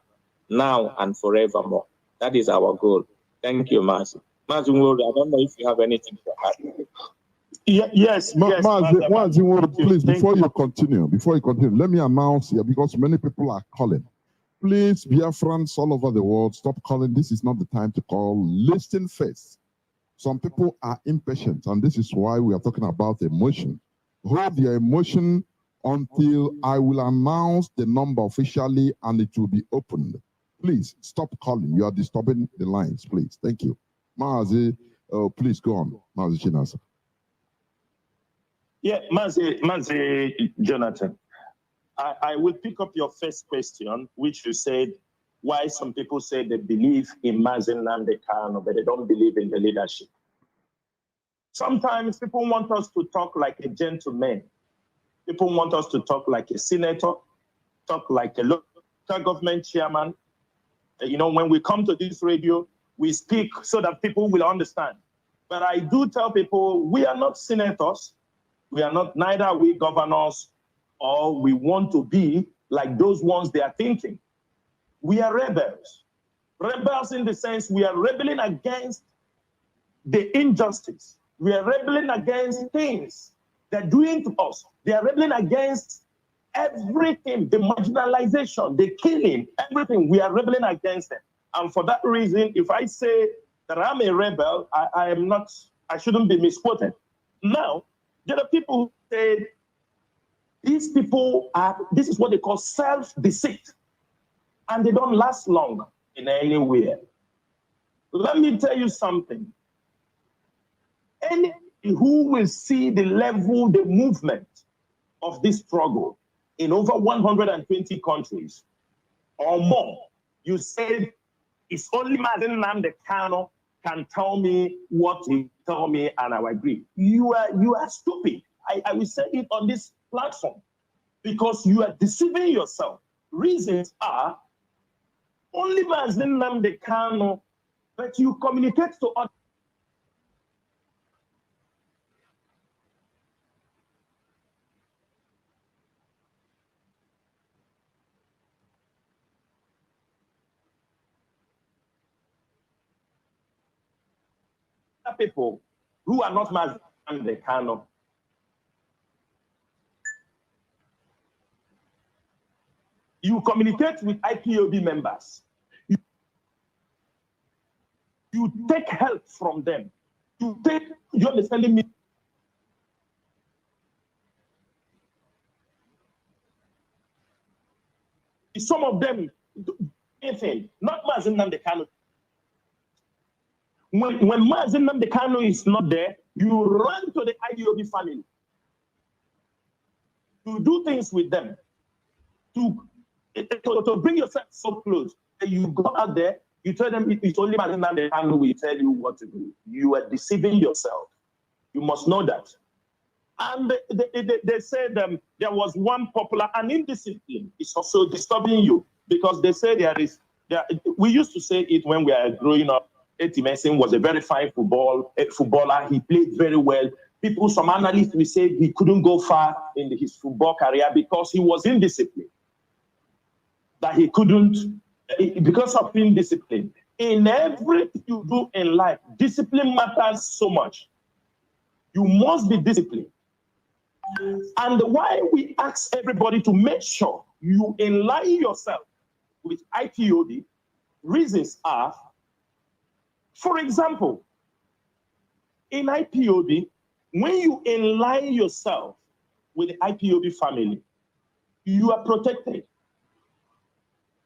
now and forevermore. That is our goal. Thank you, Mazi. Mazi, I don't know if you have anything to add. Yes. Mazi, please, before you continue, let me announce here, because many people are calling. Please, Biafrans all over the world, stop calling. This is not the time to call. Listen first. Some people are impatient, and this is why we are talking about emotion. Hold your emotion until I will announce the number officially and it will be opened. Please stop calling. You are disturbing the lines, please. Thank you. Mazi, please go on. Mazi Chinasa. Yeah, Mazi Jonathan. I will pick up your first question, which you said, why some people say they believe in Mazi Nnamdi Kanu, but they don't believe in the leadership. Sometimes people want us to talk like a gentleman. People want us to talk like a senator, talk like a local government chairman. When we come to this radio, we speak so that people will understand. But I do tell people we are not senators. We are not, neither are we governors, or we want to be like those ones they are thinking. We are rebels. Rebels in the sense we are rebelling against the injustice. We are rebelling against things they're doing to us. They are rebelling against everything, the marginalization, the killing, everything. We are rebelling against them. And for that reason, if I say that I'm a rebel, I shouldn't be misquoted. Now, there are people who say these people this is what they call self-deceit. And they don't last long in anywhere. Let me tell you something. Any who will see the level, the movement of this struggle in over 120 countries or more, you said it's only Mazi Nnamdi Kanu can tell me what he told me, and I agree. You are stupid. I will say it on this platform because you are deceiving yourself. Reasons are only Mazi Nnamdi Kanu, but you communicate to others. people who are not Mazi Nnamdi Kanu. You communicate with IPOB members. You take help from them. You understanding me? Some of them, anything, not Mazi Nnamdi Kanu. When Mazi Nnamdi Kanu is not there, you run to the IPOB family. You do things with them to bring yourself so close. You go out there, you tell them it's only Mazi Nnamdi Kanu will tell you what to do. You are deceiving yourself. You must know that. And they said there was one popular and indiscipline. It's also disturbing you because they say we used to say it when we were growing up. Eti Mensing was a very fine footballer. He played very well. Some analysts will say he couldn't go far in his football career because he was indisciplined. That he couldn't, because of indiscipline. In everything you do in life, discipline matters so much. You must be disciplined. And why we ask everybody to make sure you enlighten yourself with IPOB, reasons are, for example, in IPOB, when you enlighten yourself with the IPOB family, you are protected.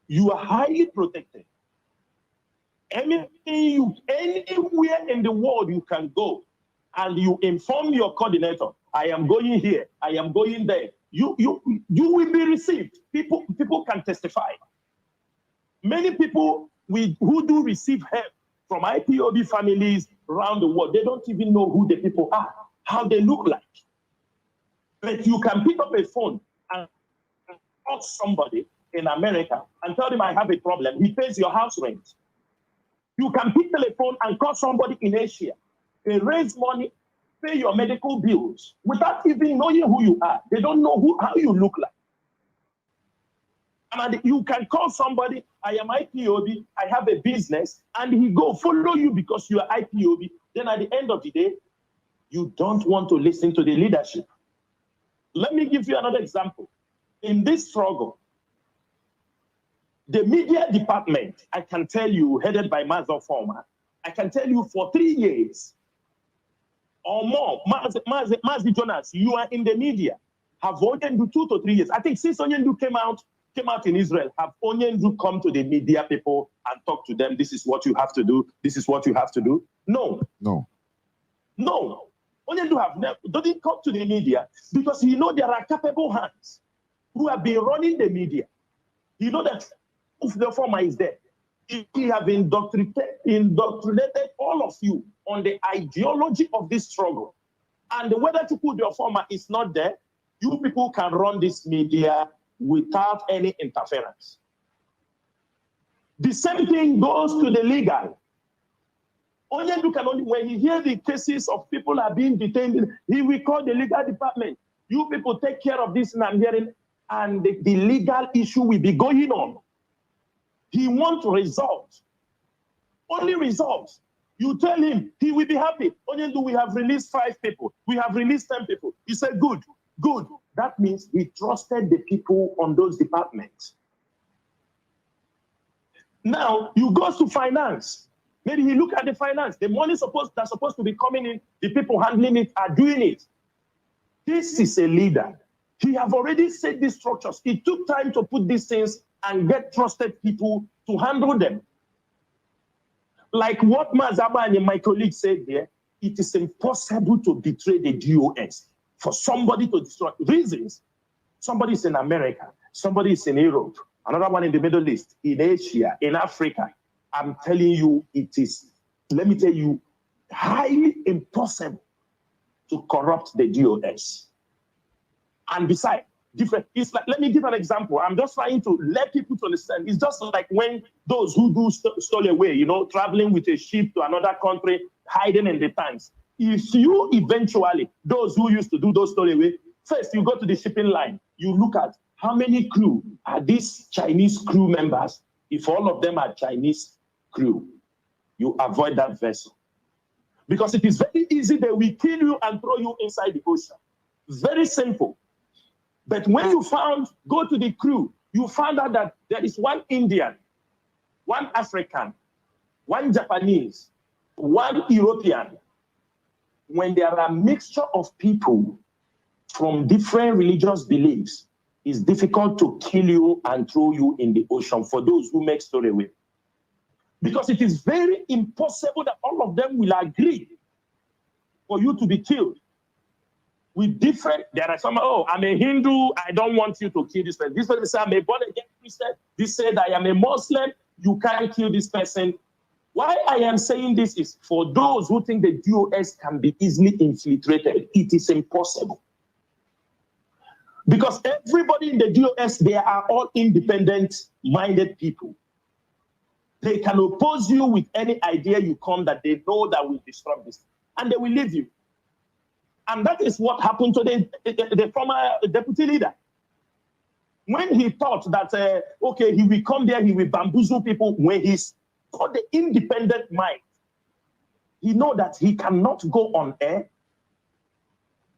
You are highly protected. Anywhere in the world you can go and you inform your coordinator, I am going here, I am going there. You will be received. People can testify. Many people who do receive help from IPOB families around the world, they don't even know who the people are, how they look like. But you can pick up a phone and call somebody in America and tell them I have a problem. He pays your house rent. You can pick the telephone and call somebody in Asia. They raise money, pay your medical bills without even knowing who you are. They don't know how you look like. And you can call somebody, I am IPOB, I have a business, and he go follow you because you are IPOB. Then at the end of the day, you don't want to listen to the leadership. Let me give you another example. In this struggle, the media department, I can tell you, headed by Mazi Former, I can tell you for 3 years or more, Mazi Jonas, you are in the media, have Onyendu 2 to 3 years. I think since Onyendu came out in Israel, have Onyendu come to the media people and talk to them, this is what you have to do, this is what you have to do? No. Onyendu doesn't come to the media because he knows there are capable hands who have been running the media. You know that if the former is there, he have indoctrinated all of you on the ideology of this struggle. And whether to put your former is not there, you people can run this media without any interference. The same thing goes to the legal. Onyendu can only, when he hears the cases of people are being detained, he will call the legal department. You people take care of this, and I'm hearing, and the legal issue will be going on. He wants results. Only results. You tell him, he will be happy. Onyendu, we have released 5 people. We have released 10 people. He said, good. That means he trusted the people on those departments. Now, you go to finance. Maybe he look at the finance. The money that's supposed to be coming in, the people handling it are doing it. This is a leader. He have already set these structures. It took time to put these things and get trusted people to handle them. Like what Mazaba and my colleague said there, it is impossible to betray the DOS. For somebody to destroy reasons. Somebody is in America, somebody is in Europe, another one in the Middle East, in Asia, in Africa. I'm telling you, it is, let me tell you, highly impossible to corrupt the DOS. And besides, it's like, let me give an example. I'm just trying to let people to understand. It's just like when those who do stole away, traveling with a ship to another country, hiding in the tanks. If you eventually, those who used to do those stole away, first you go to the shipping line, you look at how many crew are these Chinese crew members. If all of them are Chinese crew, you avoid that vessel. Because it is very easy, they will kill you and throw you inside the ocean. Very simple. But when you go to the crew, you found out that there is one Indian, one African, one Japanese, one European. When there are a mixture of people from different religious beliefs, it's difficult to kill you and throw you in the ocean for those who make story with. Because it is very impossible that all of them will agree for you to be killed. With different, there are some, oh, I'm a Hindu, I don't want you to kill this person. This person say, I'm a born-again Christian. This said, I am a Muslim, you can't kill this person. Why I am saying this is for those who think the DOS can be easily infiltrated, it is impossible. Because everybody in the DOS, they are all independent-minded people. They can oppose you with any idea you come that they know that will disrupt this, and they will leave you. And that is what happened to the former deputy leader. When he thought that, okay, he will come there, he will bamboozle people, when he's got the independent mind, he know that he cannot go on air,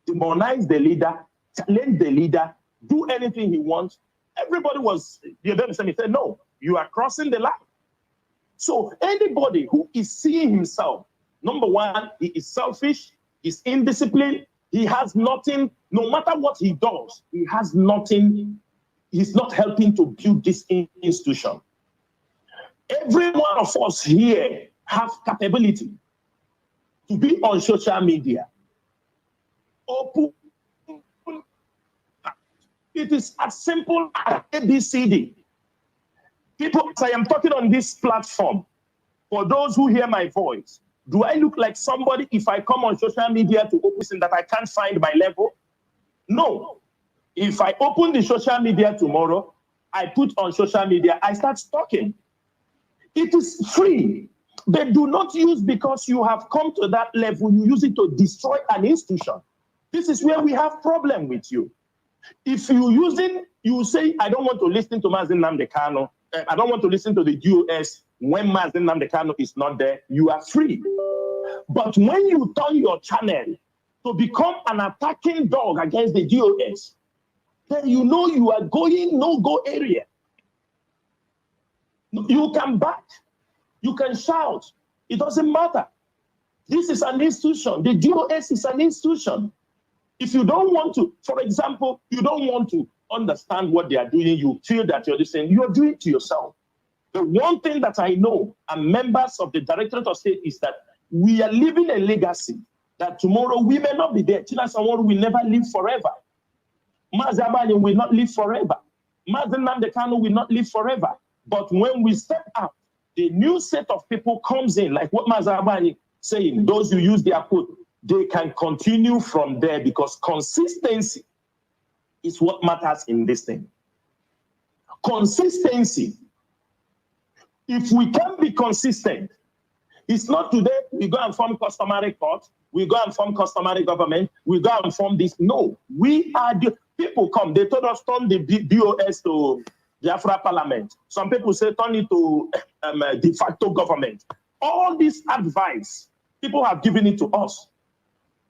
demonize the leader, challenge the leader, do anything he wants. Everybody was, he said, no, you are crossing the line. So anybody who is seeing himself, number one, he is selfish, he's indisciplined, he has nothing, no matter what he does, he has nothing, he's not helping to build this institution. Every one of us here have capability to be on social media. Open. It is as simple as ABCD. People, as I am talking on this platform, for those who hear my voice, do I look like somebody if I come on social media to open that I can't find my level? No. If I open the social media tomorrow, I put on social media, I start talking. It is free. But do not use because you have come to that level, you use it to destroy an institution. This is where we have problem with you. If you say, I don't want to listen to Mazi Nnamdi Kanu, I don't want to listen to the DOS when Mazi Nnamdi Kanu is not there, you are free. But when you turn your channel to become an attacking dog against the DOS, then you know you are going no-go area. You can back, you can shout, it doesn't matter. This is an institution. The DOS is an institution. If you don't want to, for example, you don't want to understand what they are doing, you feel that you're listening, you're doing it to yourself. The one thing that I know, and members of the Directorate of State, is that we are leaving a legacy that tomorrow we may not be there. Tina Sanwo will never live forever. Mazi Abani will not live forever. Mazi Nnamdi Kanu will not live forever. But when we step out, the new set of people comes in, like what Mazi Abani saying, those who use their quote, they can continue from there because consistency is what matters in this thing. Consistency. If we can be consistent, it's not today we go and form customary court, we go and form customary government, we go and form this. No, we are the people come. They told us turn the DOS to Biafra parliament. Some people say turn it to de facto government. All this advice, people have given it to us.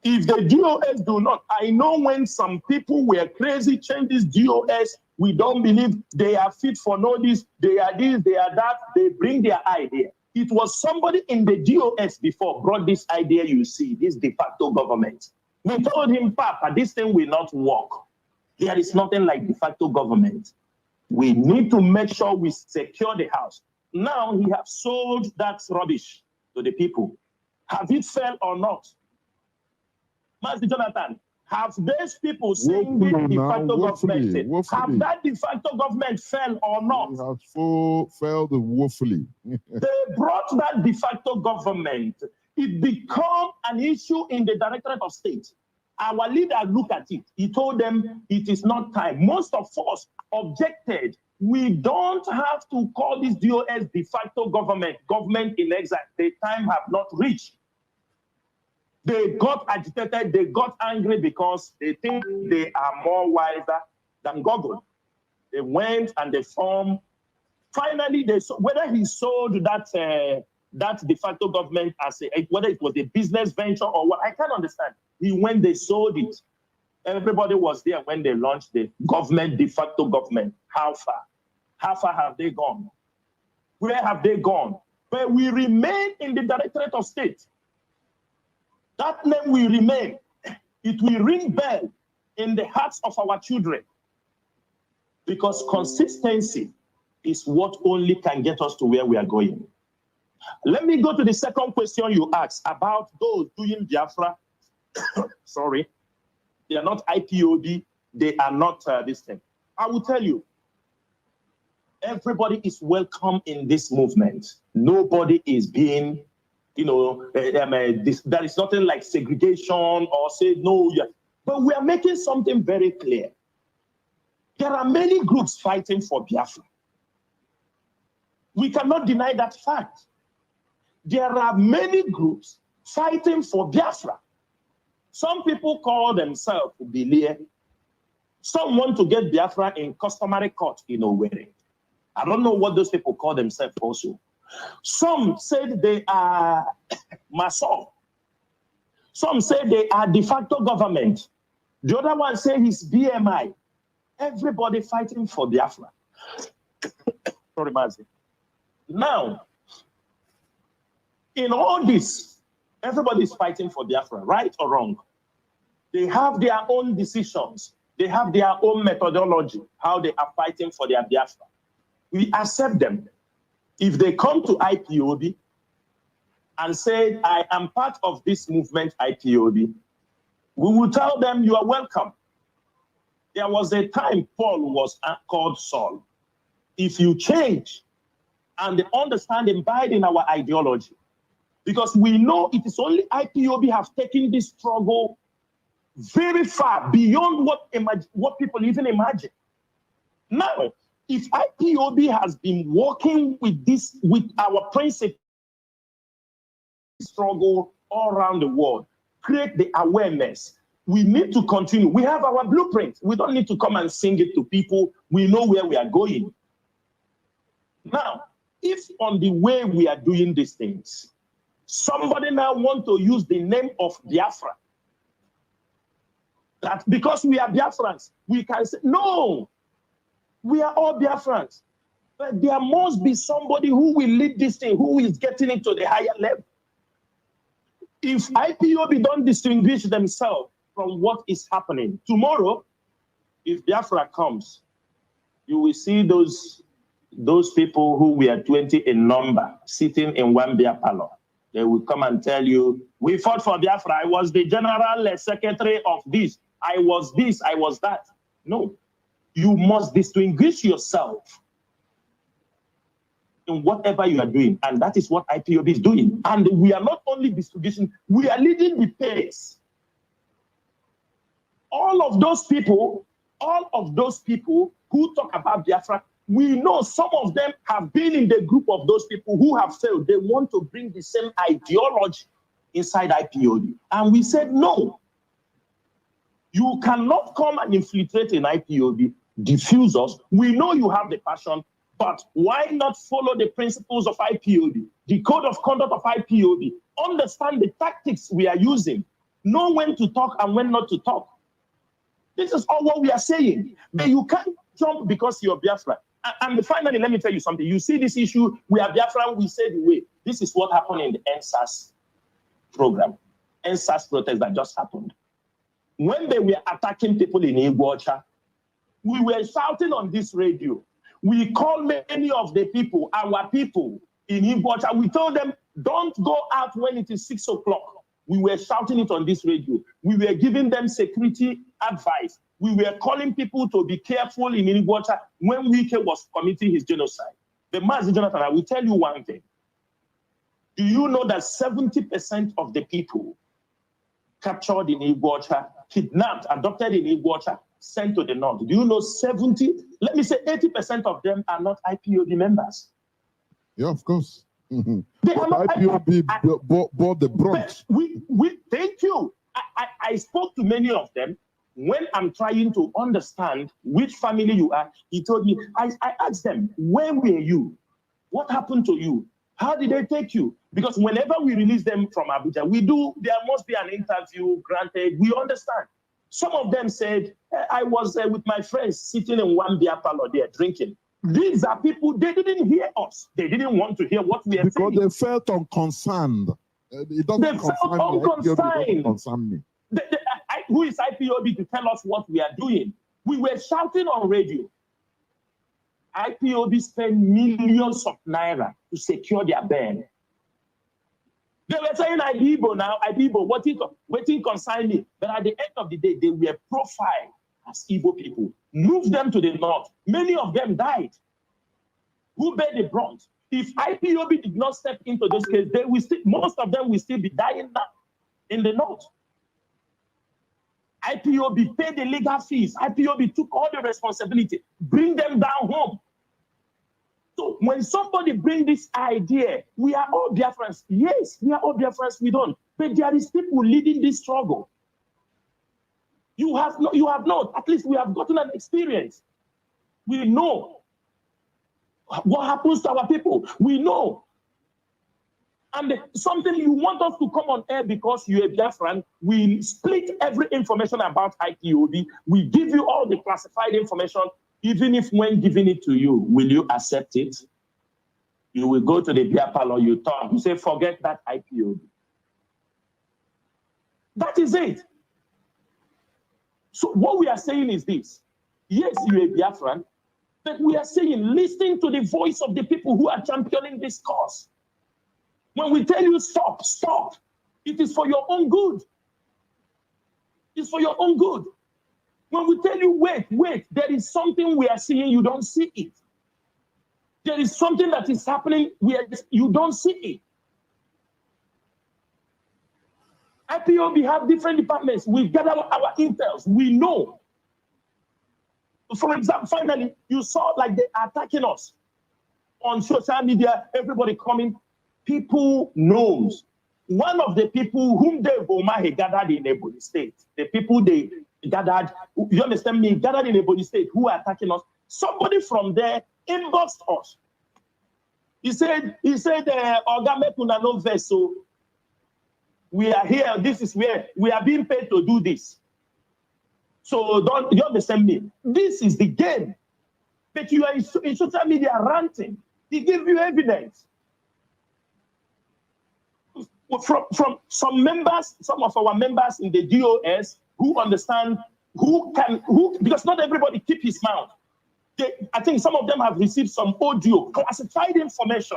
If the DOS do not, I know when some people were crazy, change this DOS, we don't believe they are fit for no this, they are this, they are that, they bring their idea. It was somebody in the DOS before brought this idea, you see, this de facto government. We told him, Papa, this thing will not work. There is nothing like de facto government. We need to make sure we secure the house. Now he has sold that rubbish to the people. Have it failed or not? Master Jonathan, have those people saying this de facto government, have that de facto government failed or not? It has failed woefully. They brought that de facto government. It became an issue in the Directorate of State. Our leader looked at it. He told them it is not time. Most of us objected. We don't have to call this DOS de facto government in exile. The time have not reached. They got agitated, they got angry because they think they are more wiser than Google. They went and they formed. Finally, whether he sold that that de facto government as whether it was a business venture or what, I can't understand. When they sold it, everybody was there when they launched the government, de facto government. How far? How far have they gone? Where have they gone? But we remain in the Directorate of State. That name will remain. It will ring bell in the hearts of our children. Because consistency is what only can get us to where we are going. Let me go to the second question you asked about those doing Biafra. Sorry, they are not IPOB, they are not this thing. I will tell you, everybody is welcome in this movement. Nobody is being, there is nothing like segregation or say no. But we are making something very clear. There are many groups fighting for Biafra. We cannot deny that fact. There are many groups fighting for Biafra. Some people call themselves Bilie. Some want to get Biafra in customary court in Owerri. I don't know what those people call themselves also. Some said they are Mason. Some say they are de facto government. The other one say he's BMI. Everybody fighting for Biafra. Sorry, Mazi. Now, in all this, everybody's fighting for Biafra, right or wrong? They have their own decisions. They have their own methodology, how they are fighting for their Biafra. We accept them. If they come to IPOB and say, I am part of this movement, IPOB, we will tell them you are welcome. There was a time Paul was called Saul. If you change and understand and abide in our ideology, because we know it is only IPOB have taken this struggle very far beyond what people even imagine. Now, if IPOB has been working with our principle struggle all around the world, create the awareness. We need to continue. We have our blueprint. We don't need to come and sing it to people. We know where we are going. Now, if on the way we are doing these things, somebody now want to use the name of Biafra, that because we are Biafrans, we can say, no, we are all Biafrans. But there must be somebody who will lead this thing, who is getting it to the higher level. If IPOB don't distinguish themselves from what is happening, tomorrow, if Biafra comes, you will see those people who were 20 in number sitting in one beer parlor. They will come and tell you, we fought for Biafra. I was the general secretary of this. I was this, I was that. No, you must distinguish yourself in whatever you are doing. And that is what IPOB is doing. And we are not only distribution, we are leading the pace. All of those people who talk about Biafra, we know some of them have been in the group of those people who have failed. They want to bring the same ideology inside IPOB. And we said, no. You cannot come and infiltrate in IPOB, diffuse us. We know you have the passion, but why not follow the principles of IPOB, the code of conduct of IPOB, understand the tactics we are using, know when to talk and when not to talk. This is all what we are saying. But you can't jump because you're Biafra. And finally, let me tell you something. You see this issue, we are Biafra, we say the way. This is what happened in the NSAS program, NSAS protest that just happened. When they were attacking people in Iguacha, we were shouting on this radio. We called many of the people, our people in Iguacha. We told them, don't go out when it is 6 o'clock. We were shouting it on this radio. We were giving them security advice. We were calling people to be careful in Iguacha when Wike was committing his genocide. The Mazi Jonathan, I will tell you one thing. Do you know that 70% of the people captured in Iguacha, kidnapped, adopted in Iguacha, sent to the north? Do you know 80% of them are not IPOB members? Yeah, of course. They are not IPOB bought the brunt. We thank you. I spoke to many of them. When I'm trying to understand which family you are, he told me, I asked them, where were you? What happened to you? How did they take you? Because whenever we release them from Abuja, there must be an interview granted. We understand. Some of them said, I was with my friends sitting in one beer parlor there drinking. These are people, they didn't hear us. They didn't want to hear what we are saying. Because they felt unconcerned. It doesn't concern me. Who is IPOB to tell us what we are doing? We were shouting on radio. IPOB spent millions of naira to secure their bail. They were saying Ibo now, Ibo, waiting concern me. But at the end of the day, they were profiled as Igbo people. Moved them to the north. Many of them died. Who bear the brunt? If IPOB did not step into this case, most of them will still be dying now in the north. IPOB paid the legal fees. IPOB took all the responsibility. Bring them down home. So when somebody brings this idea, we are all Biafrans. Yes, we are all Biafrans. We don't. But there is people leading this struggle. You have not. At least we have gotten an experience. We know what happens to our people. We know. And something you want us to come on air because you're a Biafran, we split every information about IPOB. We give you all the classified information. Even if when giving it to you, will you accept it? You will go to the beer parlor, you talk, you say, forget that IPOB. That is it. So what we are saying is this. Yes, you're a Biafran, but we are saying, listen to the voice of the people who are championing this cause. When we tell you stop, stop. It is for your own good. It's for your own good. When we tell you, wait, there is something we are seeing, you don't see it. There is something that is happening where you don't see it. IPOB have different departments. We gather our intels. We know. For example, finally, you saw like they are attacking us on social media, everybody coming. People knows. One of the people whom they gathered in Ebony State, the people they gathered, you understand me, gathered in Ebony State who are attacking us, somebody from there inboxed us. He said, Ogamekuna no vessel. We are here, this is where we are being paid to do this. So you understand me? This is the game. But you are in social media ranting. He give you evidence. From some members, some of our members in the DOS who understand, because not everybody keep his mouth. I think some of them have received some audio, classified information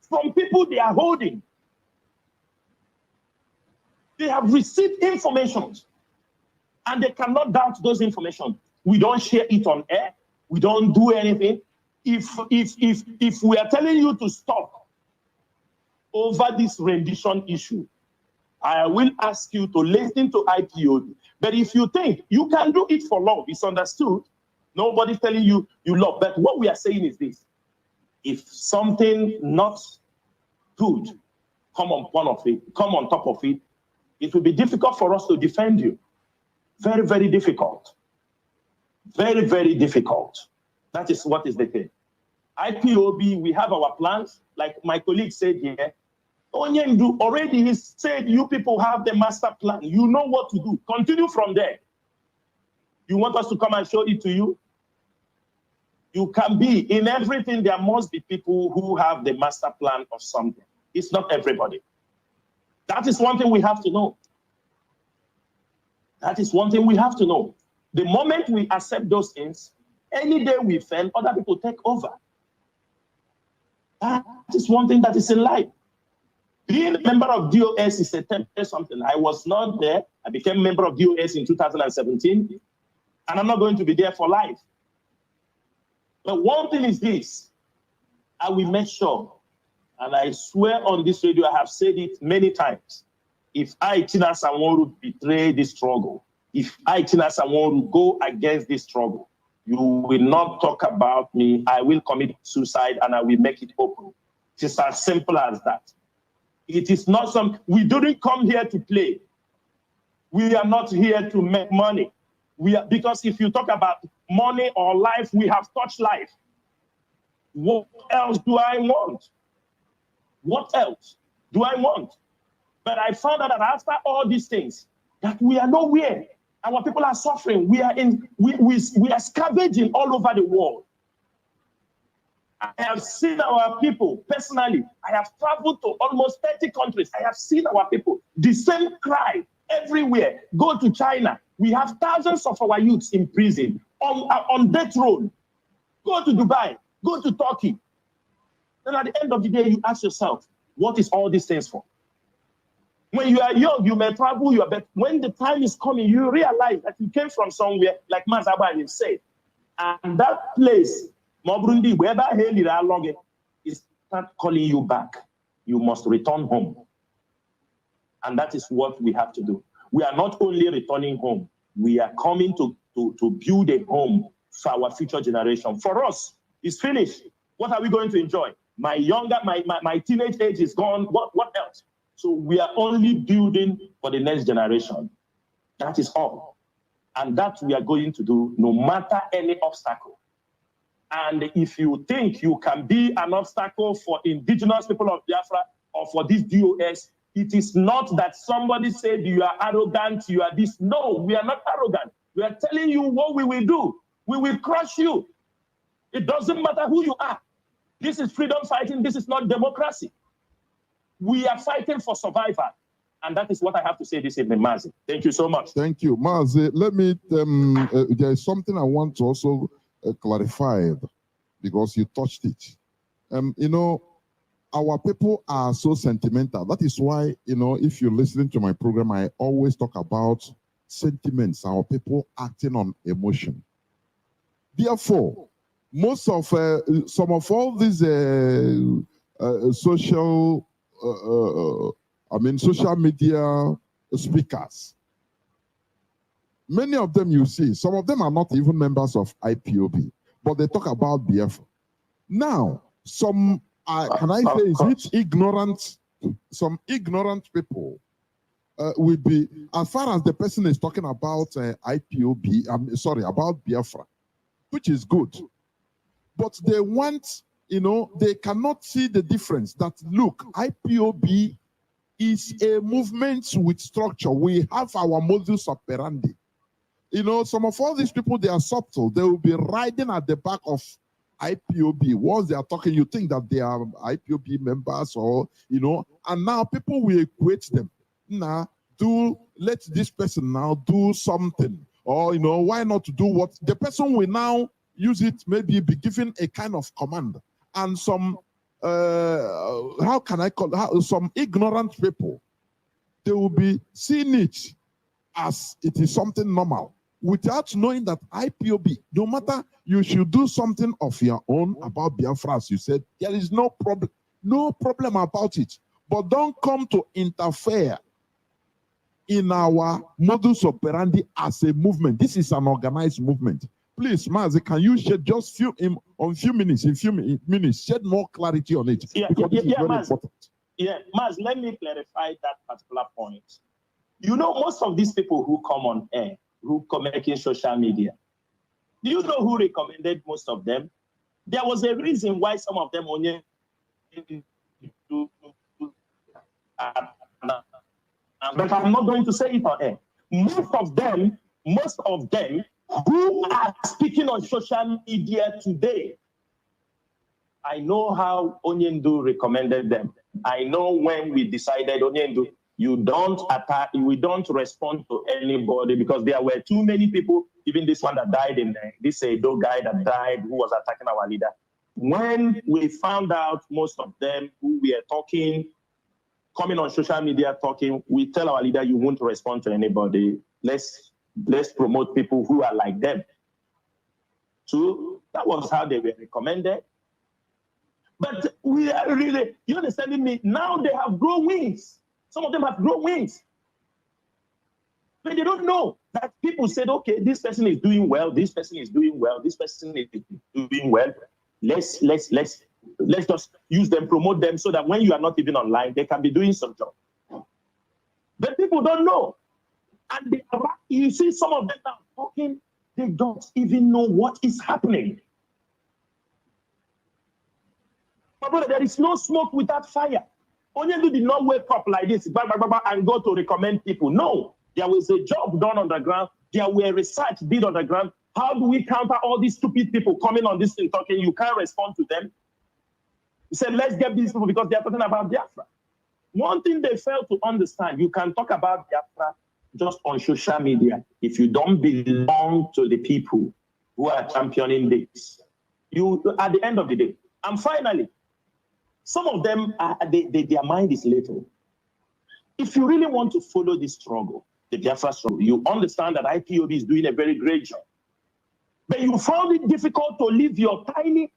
from people they are holding. They have received information and they cannot doubt those information. We don't share it on air. We don't do anything. If we are telling you to stop over this rendition issue, I will ask you to listen to IPOB. But if you think you can do it for love, it's understood. Nobody's telling you love. But what we are saying is this. If something not good come on top of it, it will be difficult for us to defend you. Very, very difficult. Very, very difficult. That is what is the thing. IPOB, we have our plans. Like my colleague said here, Onyendu already he said you people have the master plan. You know what to do. Continue from there. You want us to come and show it to you? You can be. In everything, there must be people who have the master plan of something. It's not everybody. That is one thing we have to know. That is one thing we have to know. The moment we accept those things, any day we fail, other people take over. That is one thing that is in life. Being a member of DOS is a temporary something. I was not there. I became a member of DOS in 2017, and I'm not going to be there for life. But one thing is this, I will make sure, and I swear on this radio, I have said it many times, if I, Tina Sanworu, betray this struggle, if I, Tina Sanworu, go against this struggle, you will not talk about me. I will commit suicide and I will make it open. It is as simple as that. It is not we didn't come here to play. We are not here to make money. Because if you talk about money or life, we have touched life. What else do I want? What else do I want? But I found out that after all these things, that we are nowhere. Our people are suffering. We are scavenging all over the world. I have seen our people personally. I have traveled to almost 30 countries. I have seen our people. The same cry everywhere. Go to China. We have thousands of our youths in prison, on death row. Go to Dubai. Go to Turkey. Then at the end of the day, you ask yourself, what is all these things for? When you are young, you may travel, but when the time is coming, you realize that you came from somewhere, like Mazaba said, and that place, Mobrundi, wherever is start calling you back. You must return home. And that is what we have to do. We are not only returning home, we are coming to build a home for our future generation. For us, it's finished. What are we going to enjoy? My teenage age is gone. What else? So we are only building for the next generation. That is all. And that we are going to do no matter any obstacle. And if you think you can be an obstacle for indigenous people of Biafra or for this DOS, it is not that somebody said you are arrogant, you are this. No, we are not arrogant. We are telling you what we will do. We will crush you. It doesn't matter who you are. This is freedom fighting. This is not democracy. We are fighting for survival. And that is what I have to say this evening, Mazi. Thank you so much. Thank you. Mazi, let me, there is something I want to also clarify, because you touched it. You know, our people are so sentimental. That is why, you know, if you're listening to my program, I always talk about sentiments, our people acting on emotion. Therefore, most of, some of all these social media speakers, many of them you see, some of them are not even members of IPOB, but they talk about Biafra. Now, some, can I say, is it ignorant? Some ignorant people will be, as far as the person is talking about IPOB, about Biafra, which is good. But they want, you know, they cannot see the difference that, look, IPOB is a movement with structure. We have our modus operandi. You know, some of all these people, they are subtle. They will be riding at the back of IPOB. Once they are talking, you think that they are IPOB members, or, you know, and now people will equate them. Now, let this person now do something. Or, you know, why not do what the person will now use it, maybe be given a kind of command. And some, how can I call it? Some ignorant people, they will be seeing it as it is something normal, without knowing that IPOB, no matter, you should do something of your own about Biafra, as you said, there is no problem about it. But don't come to interfere in our modus operandi as a movement. This is an organized movement. Please, Mazi, can you shed just few minutes, shed more clarity on it? Yeah, because this is very Maz, important. Yeah, Maz, let me clarify that particular point. You know, most of these people who come on air, who come making social media, do you know who recommended most of them? There was a reason why some of them only but I'm not going to say it on air. Most of them who are speaking on social media today, I know how Onyendu recommended them. I know when we decided, Onyendu, you don't attack, we don't respond to anybody, because there were too many people, even this one that died in there, this Edo guy that died who was attacking our leader. When we found out most of them who were talking, coming on social media talking, we tell our leader, you won't respond to anybody. Let's promote people who are like them. So that was how they were recommended. But we are really, you understanding me? Now they have grown wings. Some of them have grown wings. But they don't know that people said, okay, this person is doing well, this person is doing well, this person is doing well. Let's just use them, promote them, so that when you are not even online, they can be doing some job. But people don't know. And you see some of them now talking, they don't even know what is happening. My brother, there is no smoke without fire. Onyendu did not wake up like this, and go to recommend people. No, there was a job done on the ground. There were research did on the ground. How do we counter all these stupid people coming on this thing talking? You can't respond to them. He said, let's get these people because they are talking about Biafra. One thing they fail to understand, you can talk about Biafra just on social media if you don't belong to the people who are championing this. You, at the end of the day, and finally, some of them, their mind is little. If you really want to follow this struggle, the Biafra struggle, you understand that IPOB is doing a very great job. But you found it difficult to leave your tiny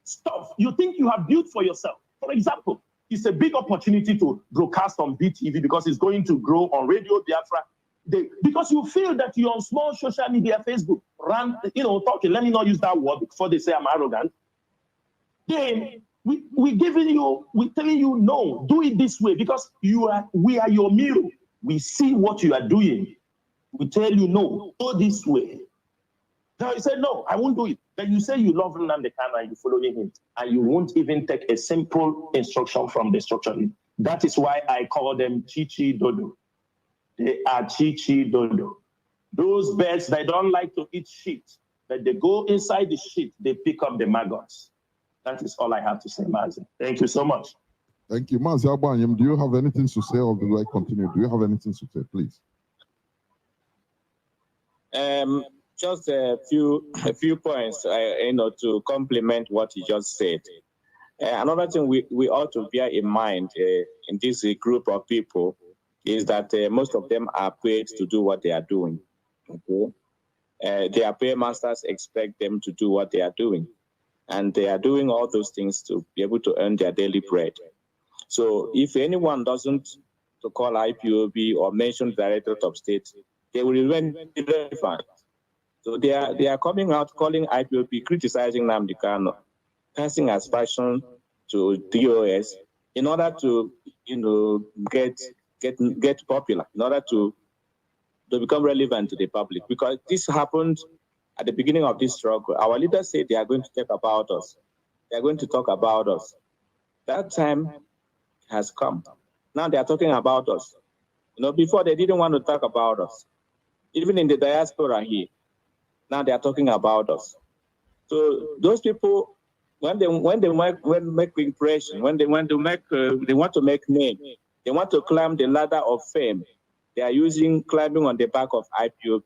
stuff you think you have built for yourself. For example, it's a big opportunity to broadcast on BTV because it's going to grow on Radio Biafra. Because you feel that you're on small social media, Facebook, talking, let me not use that word before they say I'm arrogant. Then we're telling you, no, do it this way because we are your mirror. We see what you are doing. We tell you, no, go this way. Now you say, no, I won't do it. Then you say you love Nnamdi Kanu and you're following him, and you won't even take a simple instruction from the structure. That is why I call them Chichi Dodo. They are Chichi Dodo. Those birds, they don't like to eat shit, but they go inside the shit, they pick up the maggots. That is all I have to say, Mazi. Thank you so much. Thank you. Mazi Abanyam, do you have anything to say or do I continue? Do you have anything to say, please? Just a few points, to complement what he just said. Another thing we ought to bear in mind in this group of people is that most of them are paid to do what they are doing. Okay, their paymasters expect them to do what they are doing, and they are doing all those things to be able to earn their daily bread. So if anyone doesn't to call IPOB or mention the Directorate of State, they will remain irrelevant. So they are coming out calling IPOB, criticizing Nnamdi Kanu, casting aspersion to DOS in order to get popular, in order to become relevant to the public. Because this happened at the beginning of this struggle. Our leaders said they are going to talk about us. They are going to talk about us. That time has come. Now they are talking about us. Before they didn't want to talk about us. Even in the diaspora here. Now they are talking about us. So those people, when they make impression, when they want to make name, they want to climb the ladder of fame. They are climbing on the back of IPOB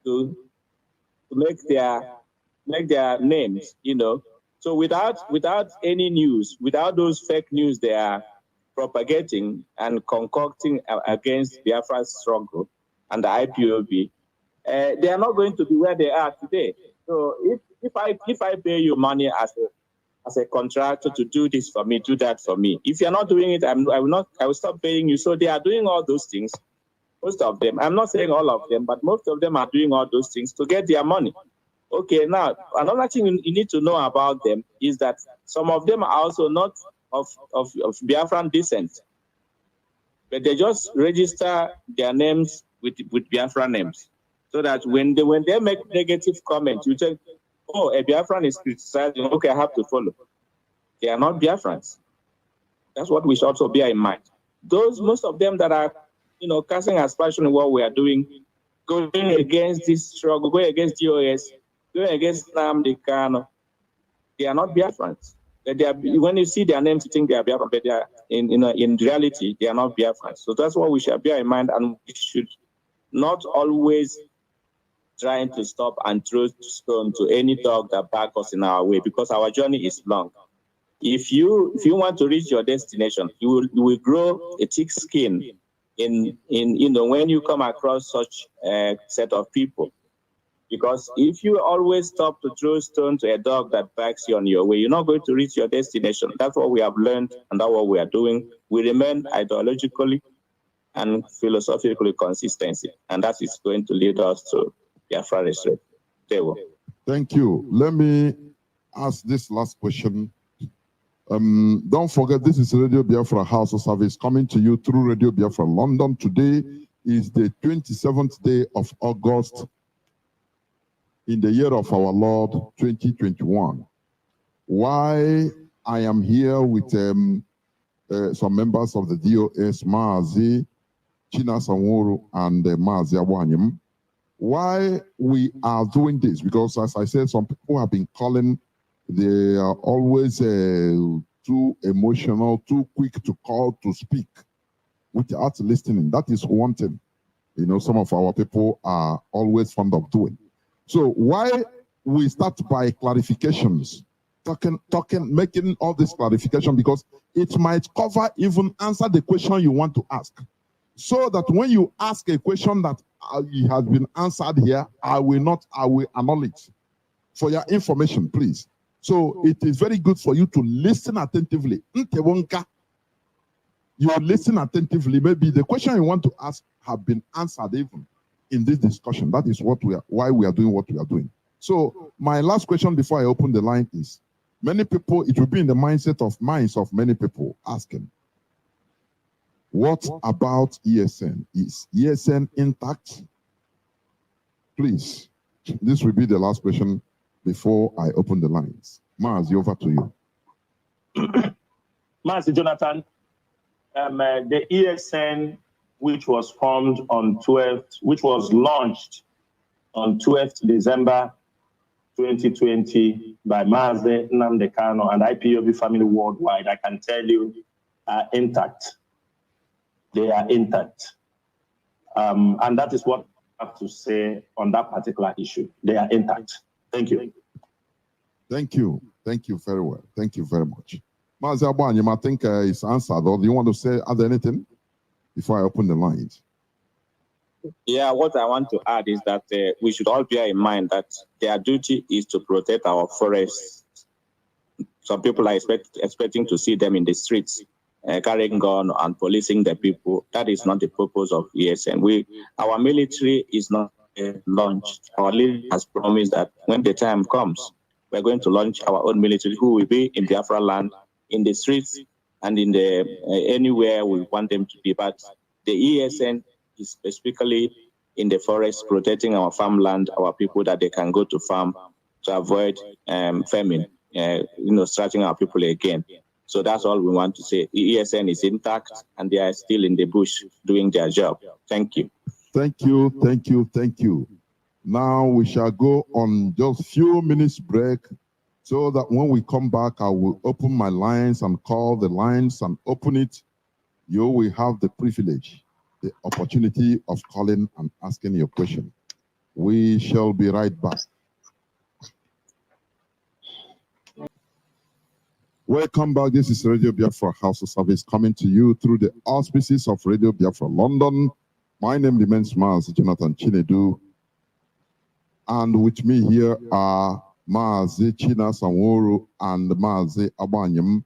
to make their names. So without any news, without those fake news they are propagating and concocting against Biafra's struggle and the IPOB. They are not going to be where they are today. So if I pay you money as a contractor to do this for me, do that for me. If you're not doing it, I will stop paying you. So they are doing all those things. Most of them. I'm not saying all of them, but most of them are doing all those things to get their money. Okay, now another thing you need to know about them is that some of them are also not of Biafran descent, but they just register their names with Biafran names. So that when they make negative comments, you say, oh, a Biafran is criticizing, okay, I have to follow. They are not Biafrans. That's what we should also bear in mind. Most of them that are, casting aspersion in what we are doing, going against this struggle, going against DOS, going against Nnamdi Kanu, they are not Biafrans. When you see their names, you think they are Biafrans, but they are, in reality, they are not Biafrans. So that's what we should bear in mind, and we should not always trying to stop and throw stone to any dog that backs us in our way, because our journey is long. If you want to reach your destination, you will grow a thick skin when you come across such a set of people. Because if you always stop to throw stone to a dog that backs you on your way, you're not going to reach your destination. That's what we have learned, and that's what we are doing. We remain ideologically and philosophically consistent, and that is going to lead us to Biafra restoration. Thank you. Let me ask this last question. Don't forget, this is Radio Biafra House of Service coming to you through Radio Biafra London. Today is the 27th day of August in the year of our Lord 2021. Why I am here with some members of the DOS, Mazi, China Sanwuru, and Mazi Awanyim. Why we are doing this? Because as I said, some people have been calling, they are always too emotional, too quick to call, to speak without listening. That is one thing, you know, some of our people are always fond of doing. So why we start by clarifications, making all this clarification, because it might cover, even answer the question you want to ask. So that when you ask a question that has been answered here, I will acknowledge for your information, please. So it is very good for you to listen attentively. You listen attentively. Maybe the question you want to ask have been answered even in this discussion. That is why we are doing what we are doing. So my last question before I open the line is, many people, it will be in the minds of many people asking, what about ESN? Is ESN intact? Please, this will be the last question before I open the lines. Mazi, over to you. Mazi Jonathan, the ESN, which was formed on 12th, which was launched on 12th December 2020 by Mazi, Nnamdi Kanu, and IPOB family worldwide, I can tell you, are intact. They are intact. And that is what I have to say on that particular issue. They are intact. Thank you. Thank you. Thank you very well. Thank you very much. Mazi Abanyim, I think it's answered. Or do you want to add anything before I open the lines? Yeah, what I want to add is that we should all bear in mind that their duty is to protect our forests. Some people are expecting to see them in the streets, carrying gun and policing the people. That is not the purpose of ESN. Our military is not launched. Our leader has promised that when the time comes, we're going to launch our own military, who will be in Biafra land, in the streets, and in the anywhere we want them to be. But the ESN is specifically in the forest, protecting our farmland, our people, that they can go to farm to avoid famine, starting our people again. So that's all we want to say. The ESN is intact, and they are still in the bush doing their job. Thank you. Thank you, thank you, thank you. Now we shall go on just a few minutes break, so that when we come back, I will open my lines and call the lines and open it. You will have the privilege, the opportunity of calling and asking your question. We shall be right back. Welcome back. This is Radio Biafra House of Service, coming to you through the auspices of Radio Biafra London. My name remains Mazi Jonathan Chinedu. And with me here are Mazi China Sanwuru and Mazi Abanyim,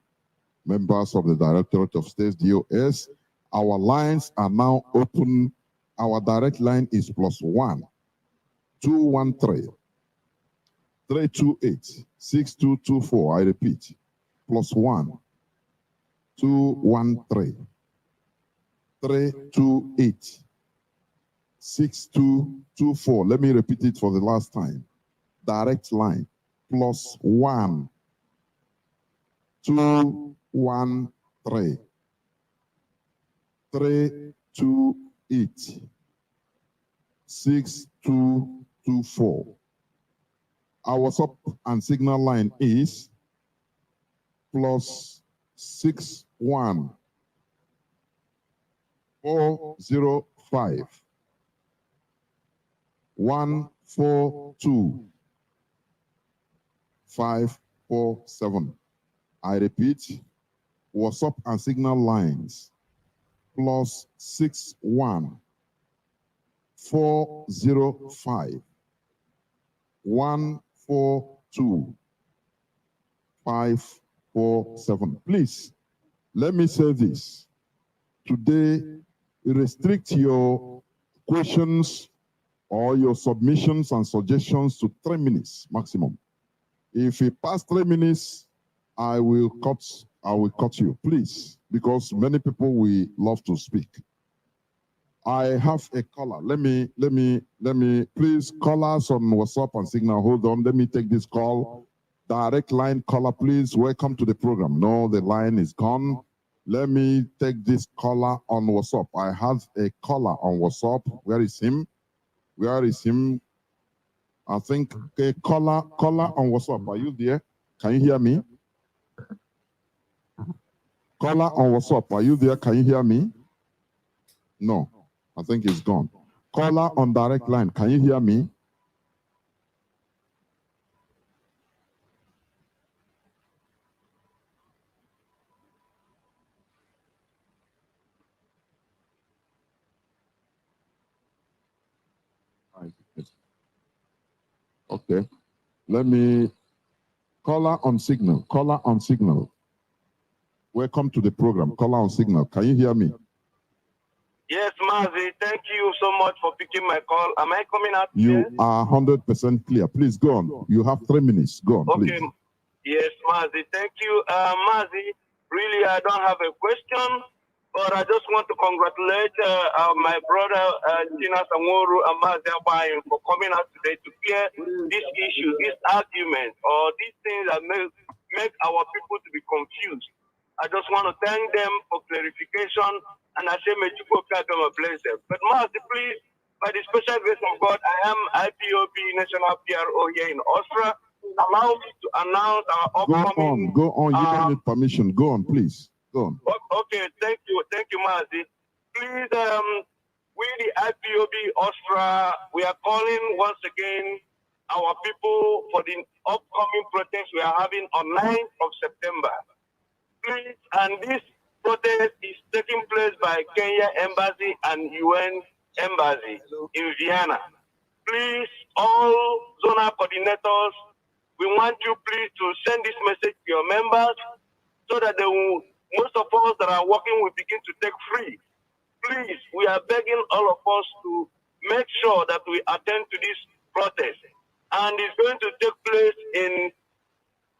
members of the Directorate of State DOS. Our lines are now open. Our direct line is +1 213 328 6224. I repeat, +1 213 328 6224. Let me repeat it for the last time. Direct line +1 213 328 6224. Our WhatsApp and Signal line is +61 405 142 547. I repeat, WhatsApp and Signal lines +61 405 142 547. Please, let me say this. Today, restrict your questions or your submissions and suggestions to 3 minutes maximum. If it pass 3 minutes, I will cut you, please, because many people will love to speak. I have a caller. Let me, please, call us on WhatsApp and Signal. Hold on, let me take this call. direct line caller, please. Welcome to the program. No, the line is gone. Let me take this caller on WhatsApp. I have a caller on WhatsApp. Where is him? Where is him? I think a caller on WhatsApp. Are you there? Can you hear me? Caller on WhatsApp. Are you there? Can you hear me? No, I think it's gone. Caller on direct line. Can you hear me? Okay. Let me caller on signal. Caller on signal. Welcome to the program. Caller on signal. Can you hear me? Yes, Mazi. Thank you so much for picking my call. Am I coming out? You are 100% clear. Please go on. You have 3 minutes. Go on, okay. Please. Yes, Mazi. Thank you. Mazi, really, I don't have a question, but I just want to congratulate my brother, Tina Samoru and Mazi Abayin for coming out today to clear this issue, this argument, or these things that make our people to be confused. I just want to thank them for clarification, and I say, may you bless them. But Mazi, please, by the special grace of God, I am IPOB National PRO here in Austria. Allow me to announce our upcoming... Go on. You don't need permission. Go on, please. Go on. Okay, thank you, Mazi. Please, we the IPOB Austria, we are calling once again our people for the upcoming protest we are having on 9th of September. Please, and this protest is taking place by Kenya Embassy and UN Embassy in Vienna. Please, all zonal coordinators, we want you please to send this message to your members so that they will, most of us that are working will begin to take free. Please, we are begging all of us to make sure that we attend to this protest. And it's going to take place in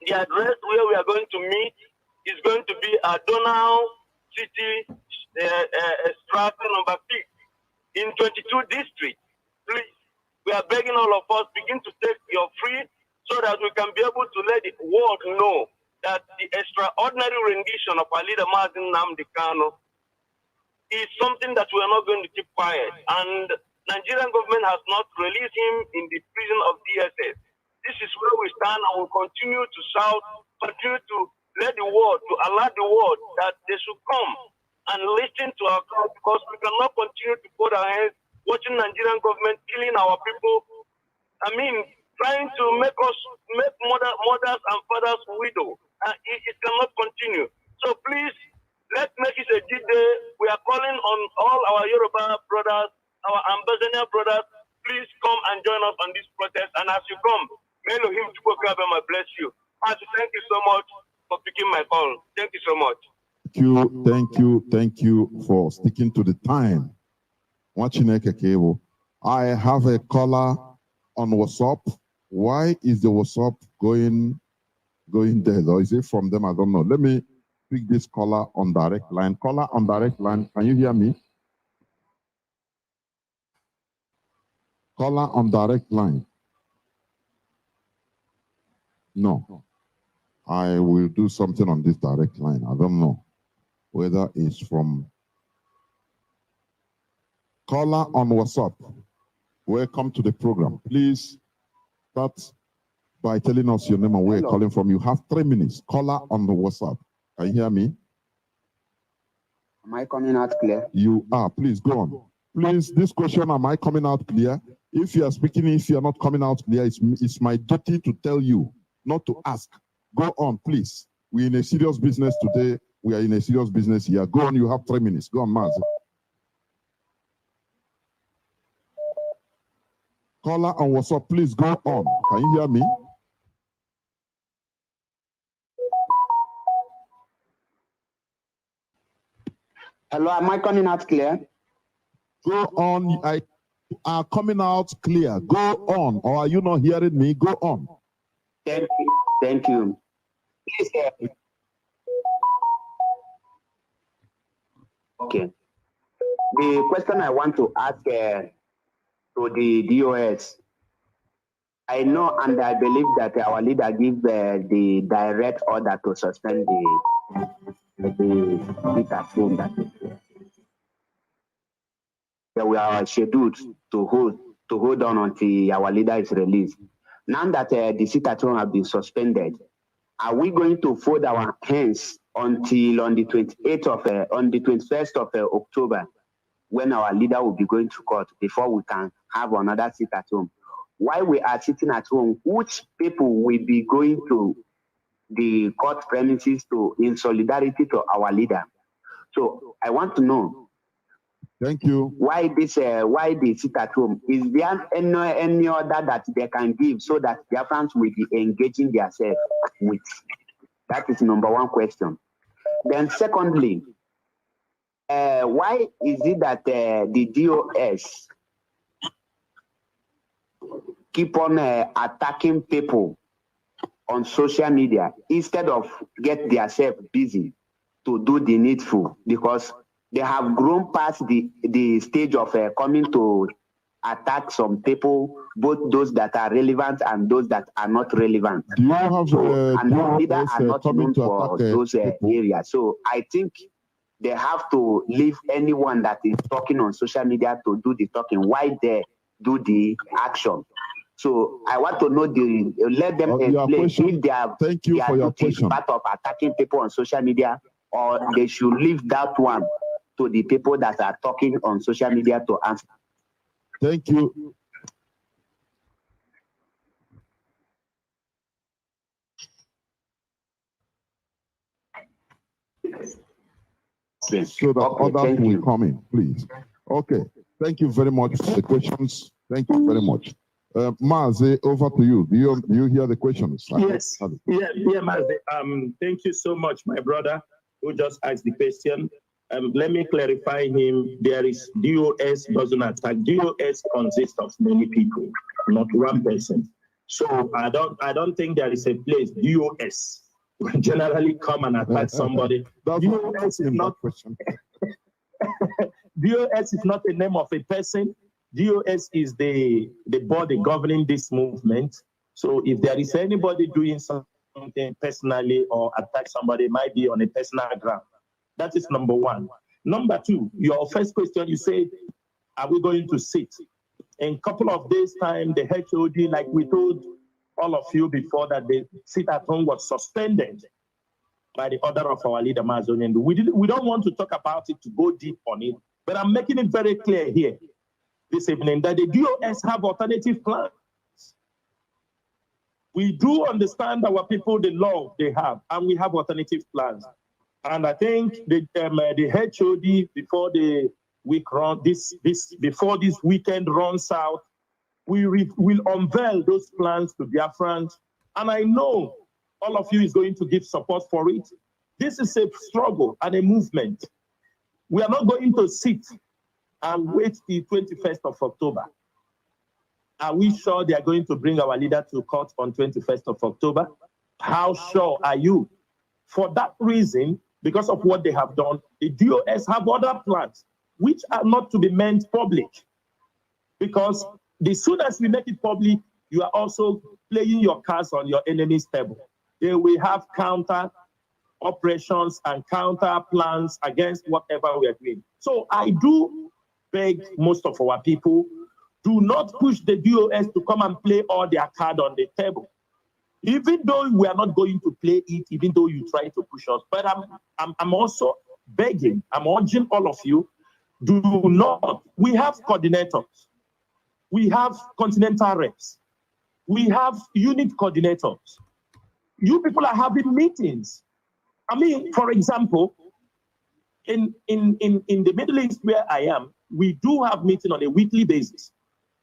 the address where we are going to meet. Is going to be at Donau City, Strata number 6 in 22 districts. Please, we are begging all of us, begin to take your free so that we can be able to let the world know that the extraordinary rendition of our leader, Mazi Nnamdi Kanu, is something that we are not going to keep quiet. And Nigerian government has not released him in the prison of DSS. This is where we stand and will continue to shout, continue to let the world, to alert the world that they should come and listen to our call, because we cannot continue to put our hands watching Nigerian government killing our people. I mean, trying to make mothers and fathers widow. It cannot continue. So please, let's make it a good day. We are calling on all our Yoruba brothers, our Ambazonian brothers, please come and join us on this protest. And as you come, may Elohim bless you. Thank you so much for picking my call. Thank you so much. Thank you for sticking to the time. I have a caller on WhatsApp. Why is the WhatsApp going dead? Or is it from them? I don't know. Let me pick this caller on direct line. Caller on direct line. Can you hear me? Caller on direct line. No. I will do something on this direct line. I don't know whether it's from caller on WhatsApp. Welcome to the program. Please start by telling us your name and where you're calling from. You have 3 minutes. Caller on the WhatsApp. Can you hear me? Am I coming out clear? You are. Please go on. Please, this question, am I coming out clear? If you are speaking, if you are not coming out clear, it's my duty to tell you, not to ask. Go on, please. We're in a serious business today. We are in a serious business here. Go on, you have 3 minutes. Go on, Mazi. Caller on WhatsApp, please go on. Can you hear me? Hello, am I coming out clear? Go on. I are coming out clear. Go on. Or are you not hearing me? Go on. Thank you. Thank you. Please, okay. The question I want to ask to the DOS I know and I believe that our leader give the direct order to suspend the sit at home that we are scheduled to hold on until our leader is released. Now that the sit at home have been suspended, are we going to fold our hands until on the 21st of October, when our leader will be going to court before we can have another sit at home? While we are sitting at home, which people will be going to the court premises in solidarity to our leader? So I want to know. Thank you. Why they sit at home? Is there any order that they can give so that their friends will be engaging themselves with? That is number one question. Then secondly, why is it that the DOS keep on attacking people on social media instead of get themselves busy to do the needful? Because they have grown past the stage of coming to attack some people, both those that are relevant and those that are not relevant. Do you have and leaders are not known for those areas. So I think they have to leave anyone that is talking on social media to do the talking while they do the action. So I want to know let them explain if they are part of attacking people on social media, or they should leave that one to the people that are talking on social media to answer. Thank you. So that others will come in, please. Okay. Thank you very much for the questions. Thank you very much. Mazi, over to you. Do you hear the questions? Yes. Yeah, Mazi. Thank you so much, my brother, who just asked the question. Let me clarify him. There is DOS doesn't attack. DOS consists of many people, not one person. So I don't think there is a place DOS will generally come and attack somebody. DOS is not DOS is not the name of a person. DOS is the body governing this movement. So if there is anybody doing something personally or attack somebody, it might be on a personal ground. That is number one. Number two, your first question, you said, are we going to sit? In a couple of days' time, the HOD, like we told all of you before, that the sit at home was suspended by the order of our leader, Mazi. And we don't want to talk about it to go deep on it, but I'm making it very clear here this evening that the DOS have alternative plans. We do understand our people, the law they have, and we have alternative plans. And I think the HOD, before the week run, before this weekend runs out, we will unveil those plans to Biafrans. And I know all of you is going to give support for it. This is a struggle and a movement. We are not going to sit and wait till 21st of October. Are we sure they are going to bring our leader to court on 21st of October? How sure are you? For that reason, because of what they have done, the DOS have other plans which are not to be made public. Because the sooner as we make it public, you are also playing your cards on your enemy's table. They will have counter operations and counter plans against whatever we are doing. So I do beg most of our people, do not push the DOS to come and play all their cards on the table. Even though we are not going to play it, even though you try to push us, but I'm also begging, I'm urging all of you, do not. We have coordinators, we have continental reps, we have unit coordinators. You people are having meetings. I mean, for example, in the Middle East where I am, we do have meetings on a weekly basis.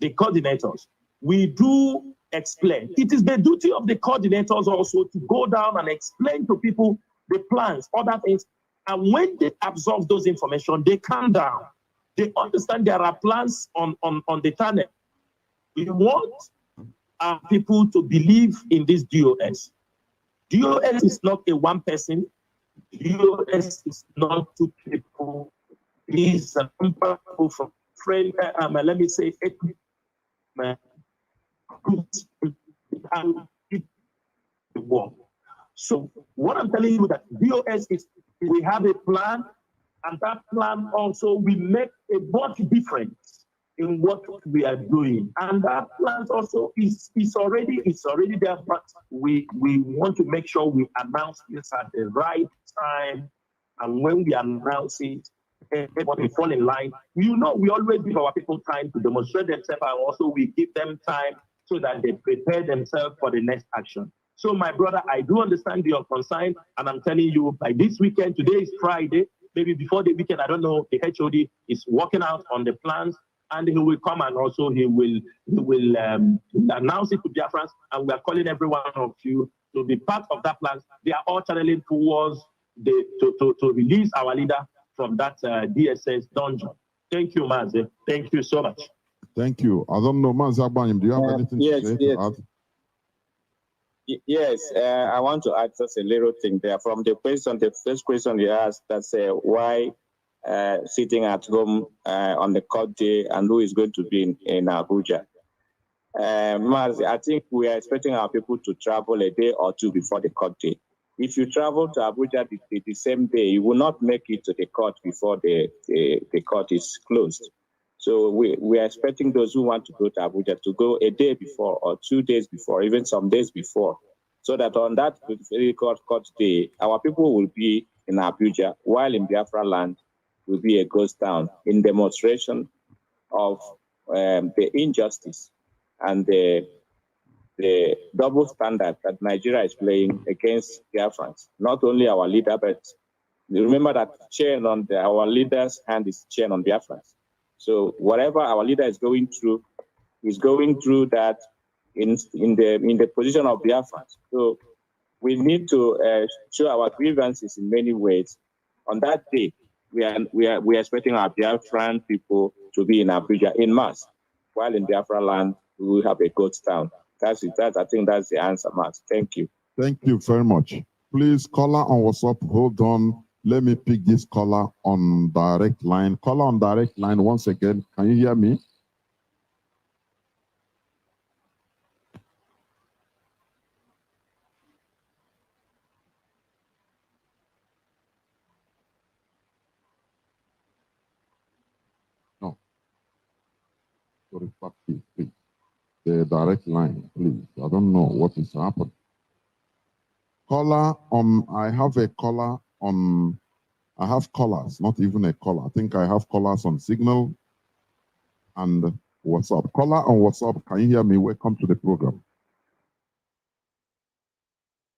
The coordinators, we do explain. It is the duty of the coordinators also to go down and explain to people the plans, other things. And when they absorb those information, they calm down. They understand there are plans on the tunnel. We want our people to believe in this DOS. DOS is not a one person. DOS is not two people. It is a number of friends, let me say, ethnic the war. So what I'm telling you that BOS is we have a plan, and that plan also will make a much difference in what we are doing. And that plan also is already there, but we want to make sure we announce this at the right time. And when we announce it, everybody fall in line. You know, we always give our people time to demonstrate themselves, and also we give them time so that they prepare themselves for the next action. So, my brother, I do understand your concern, and I'm telling you, by this weekend, today is Friday, maybe before the weekend, I don't know, the HOD is working out on the plans, and he will come and also he will announce it to Biafrans, and we are calling every one of you to be part of that plan. They are all channeling towards to release our leader from that DSS dungeon. Thank you, Mazi. Thank you so much. Thank you. I don't know, Mazi Agbanyem, do you have anything to say to add? Yes, I want to add just a little thing there. From the first question you asked, that's why sitting at home on the court day and who is going to be in Abuja. Mazi, I think we are expecting our people to travel a day or two before the court day. If you travel to Abuja the same day, you will not make it to the court before the court is closed. So we are expecting those who want to go to Abuja to go a day before or 2 days before, even some days before, so that on that court day, our people will be in Abuja, while in Biafra land will be a ghost town in demonstration of the injustice and the double standard that Nigeria is playing against Biafrans. Not only our leader, but remember that chain on our leader's hand is chain on Biafrans. So whatever our leader is going through that in the position of Biafrans. So we need to show our grievances in many ways. On that day, we are expecting our Biafran people to be in Abuja in mass, while in Biafra land we will have a ghost town. That's it. I think that's the answer, Matt. Thank you. Thank you very much. Please, caller on WhatsApp, hold on. Let me pick this caller on direct line. Caller on direct line once again. Can you hear me? No. Sorry, please. The direct line, please. I don't know what is happening. Caller on, I have a caller on, I have callers, not even a caller. I think I have callers on Signal and WhatsApp. Caller on WhatsApp, can you hear me? Welcome to the program.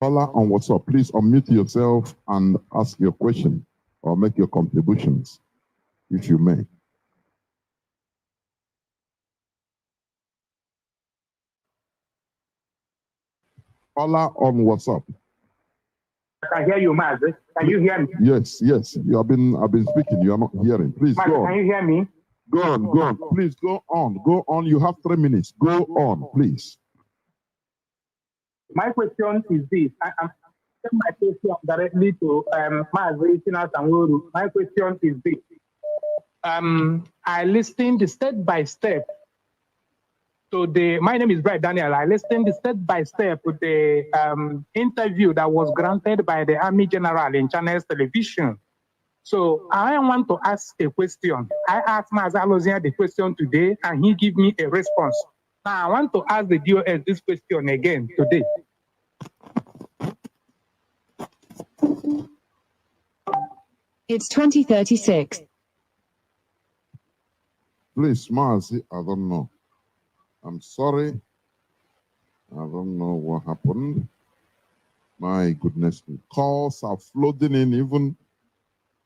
Caller on WhatsApp, please unmute yourself and ask your question or make your contributions, if you may. Caller on WhatsApp. I can hear you, Mazi. Can you hear me? Yes. I've been speaking. You are not hearing. Please Mazi, go on. can you hear me? Go on. Please go on. Go on. You have 3 minutes. Go on, please. My question is this. I'm asking my question directly to Mazi Sanworu. My question is this. I listened step by step to my name is Bright Daniel. I listened step by step to the interview that was granted by the Army General in Channels Television. So I want to ask a question. I asked Mazi Alozia the question today, and he gave me a response. Now I want to ask the DOS this question again today. It's 2036. Please, Mazi, I don't know. I'm sorry. I don't know what happened. My goodness me. Calls are flooding in, even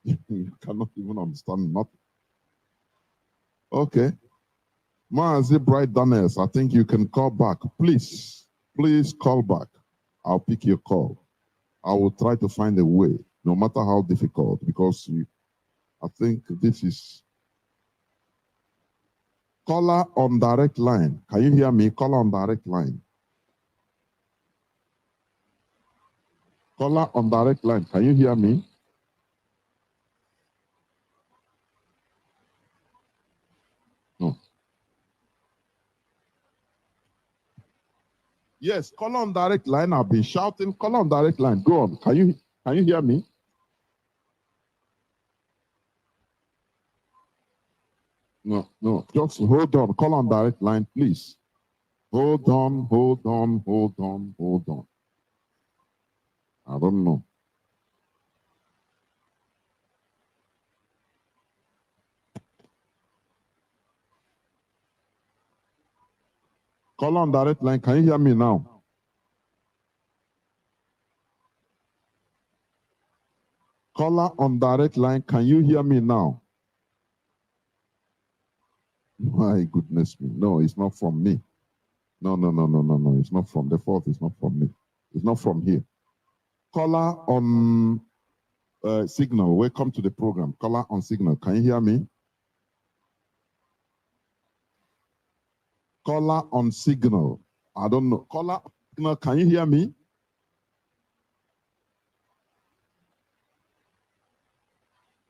you cannot even understand nothing. Okay. Mazi Bright Daniels, I think you can call back. Please call back. I'll pick your call. I will try to find a way, no matter how difficult, because I think this is caller on direct line. Can you hear me? Caller on direct line. Caller on direct line. Can you hear me? No. Yes, call on direct line. I've been shouting. Call on direct line. Go on. Can you hear me? No. Just hold on. Call on direct line, please. Hold on. I don't know. Call on direct line. Can you hear me now? Caller on direct line. Can you hear me now? My goodness me. No, it's not from me. No. It's not from the fourth. It's not from me. It's not from here. Caller on Signal. Welcome to the program. Caller on Signal. Can you hear me? Caller on Signal. I don't know. Caller on Signal. Can you hear me?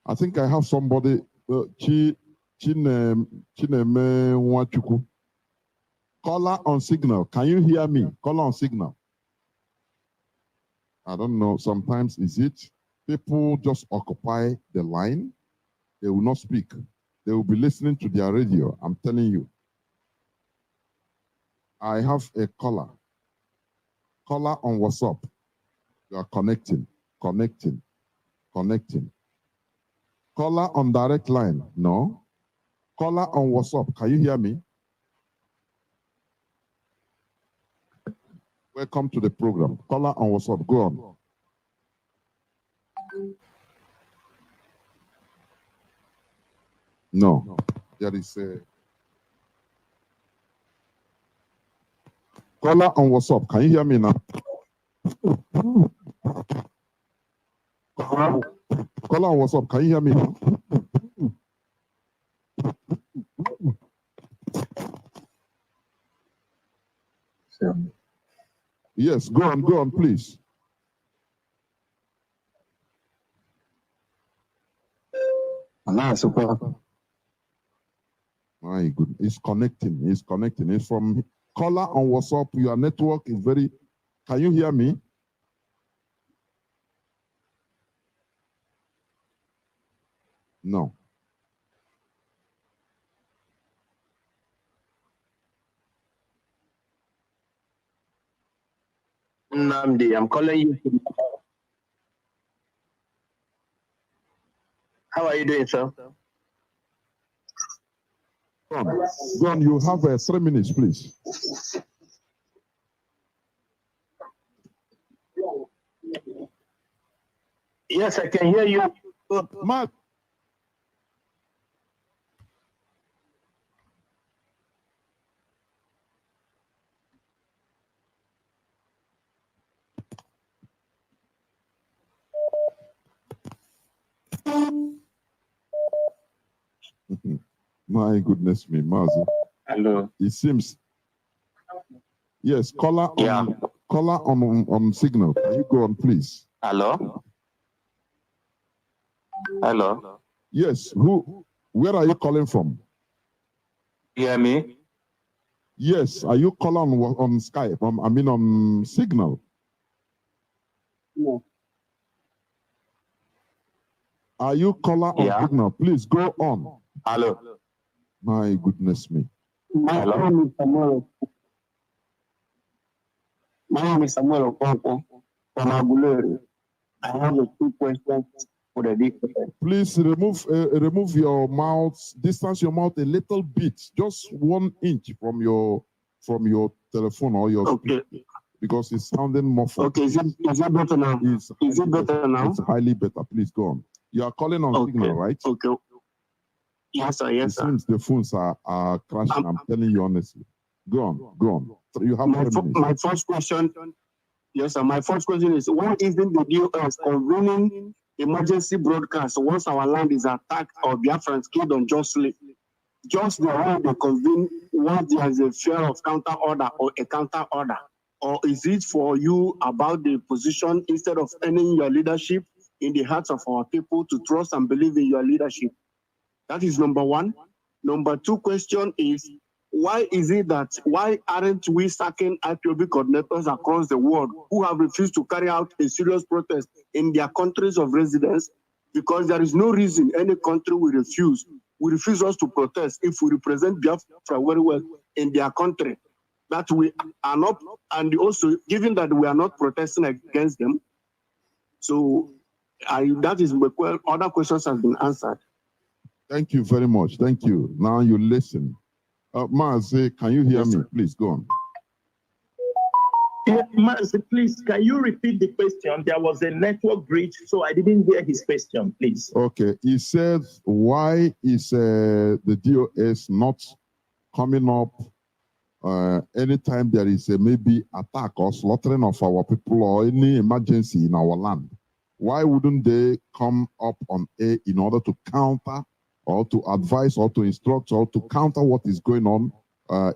I think I have somebody. Chineme Nwachuku. Caller on Signal. Can you hear me? Caller on Signal. I don't know. Sometimes is it people just occupy the line? They will not speak. They will be listening to their radio. I'm telling you. I have a caller. Caller on WhatsApp. You are connecting. Caller on direct line. No. Caller on WhatsApp. Can you hear me? Welcome to the program. Caller on WhatsApp. Go on. No. There is a caller on WhatsApp. Can you hear me now? Caller on WhatsApp. Can you hear me now? Yes, go on, please. My goodness, it's connecting. It's from caller on WhatsApp. Your network is very. Can you hear me? No. Nnamdi, I'm calling you. How are you doing, sir? John, you have 3 minutes, please. Yes, I can hear you. Mark. My goodness me, Mazi. Hello. It seems. Yes, caller on Signal. Can you go on, please? Hello. Hello. Yes. Where are you calling from? You hear me? Yes. Are you calling on Skype? On Signal. No. Are you caller on Signal? Please go on. Hello. My goodness me. My name is Samuel. My name is Samuel Okonkwo from Aguleri. I have 2 questions for the different. Please remove your mouth, distance your mouth a little bit, just 1 inch from your telephone or your speaker, because it's sounding muffled. Okay, is it better now? Is it better now? It's highly better. Please go on. You are calling on Signal, right? Okay. Yes, sir. Yes, sir. It seems the phones are crashing. I'm telling you honestly. Go on. You have 3 minutes. My first question. Yes, sir. My first question is: why isn't the DOS convening emergency broadcast once our land is attacked or Biafrans killed unjustly? Just the way they convene once there is a fear of counter order or a counter order, or is it for you about the position instead of earning your leadership in the hearts of our people to trust and believe in your leadership? That is number one. Number 2 question is, why is it that, why aren't we sacking IPOB coordinators across the world who have refused to carry out a serious protest in their countries of residence? Because there is no reason any country will refuse us to protest if we represent Biafra very well in their country. That we are not, and also given that we are not protesting against them. So that is my other questions have been answered. Thank you very much. Thank you. Now you listen. Mazi, can you hear me? Please go on. Yeah, Mazi, please, can you repeat the question? There was a network breach, so I didn't hear his question, please. Okay. He said, why is the DOS not coming up anytime there is a maybe attack or slaughtering of our people or any emergency in our land? Why wouldn't they come up on air in order to counter or to advise or to instruct or to counter what is going on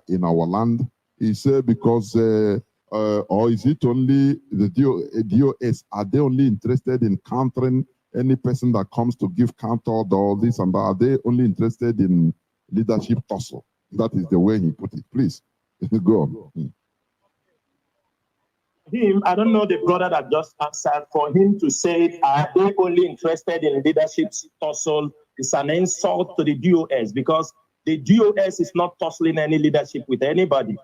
in our land? He said because, or is it only the DOS? Are they only interested in countering any person that comes to give counter or this and that? Are they only interested in leadership tussle? That is the way he put it. Please, go on. I don't know the brother that just answered. For him to say, are they only interested in leadership tussle? It's an insult to the DOS because the DOS is not tussling any leadership with anybody.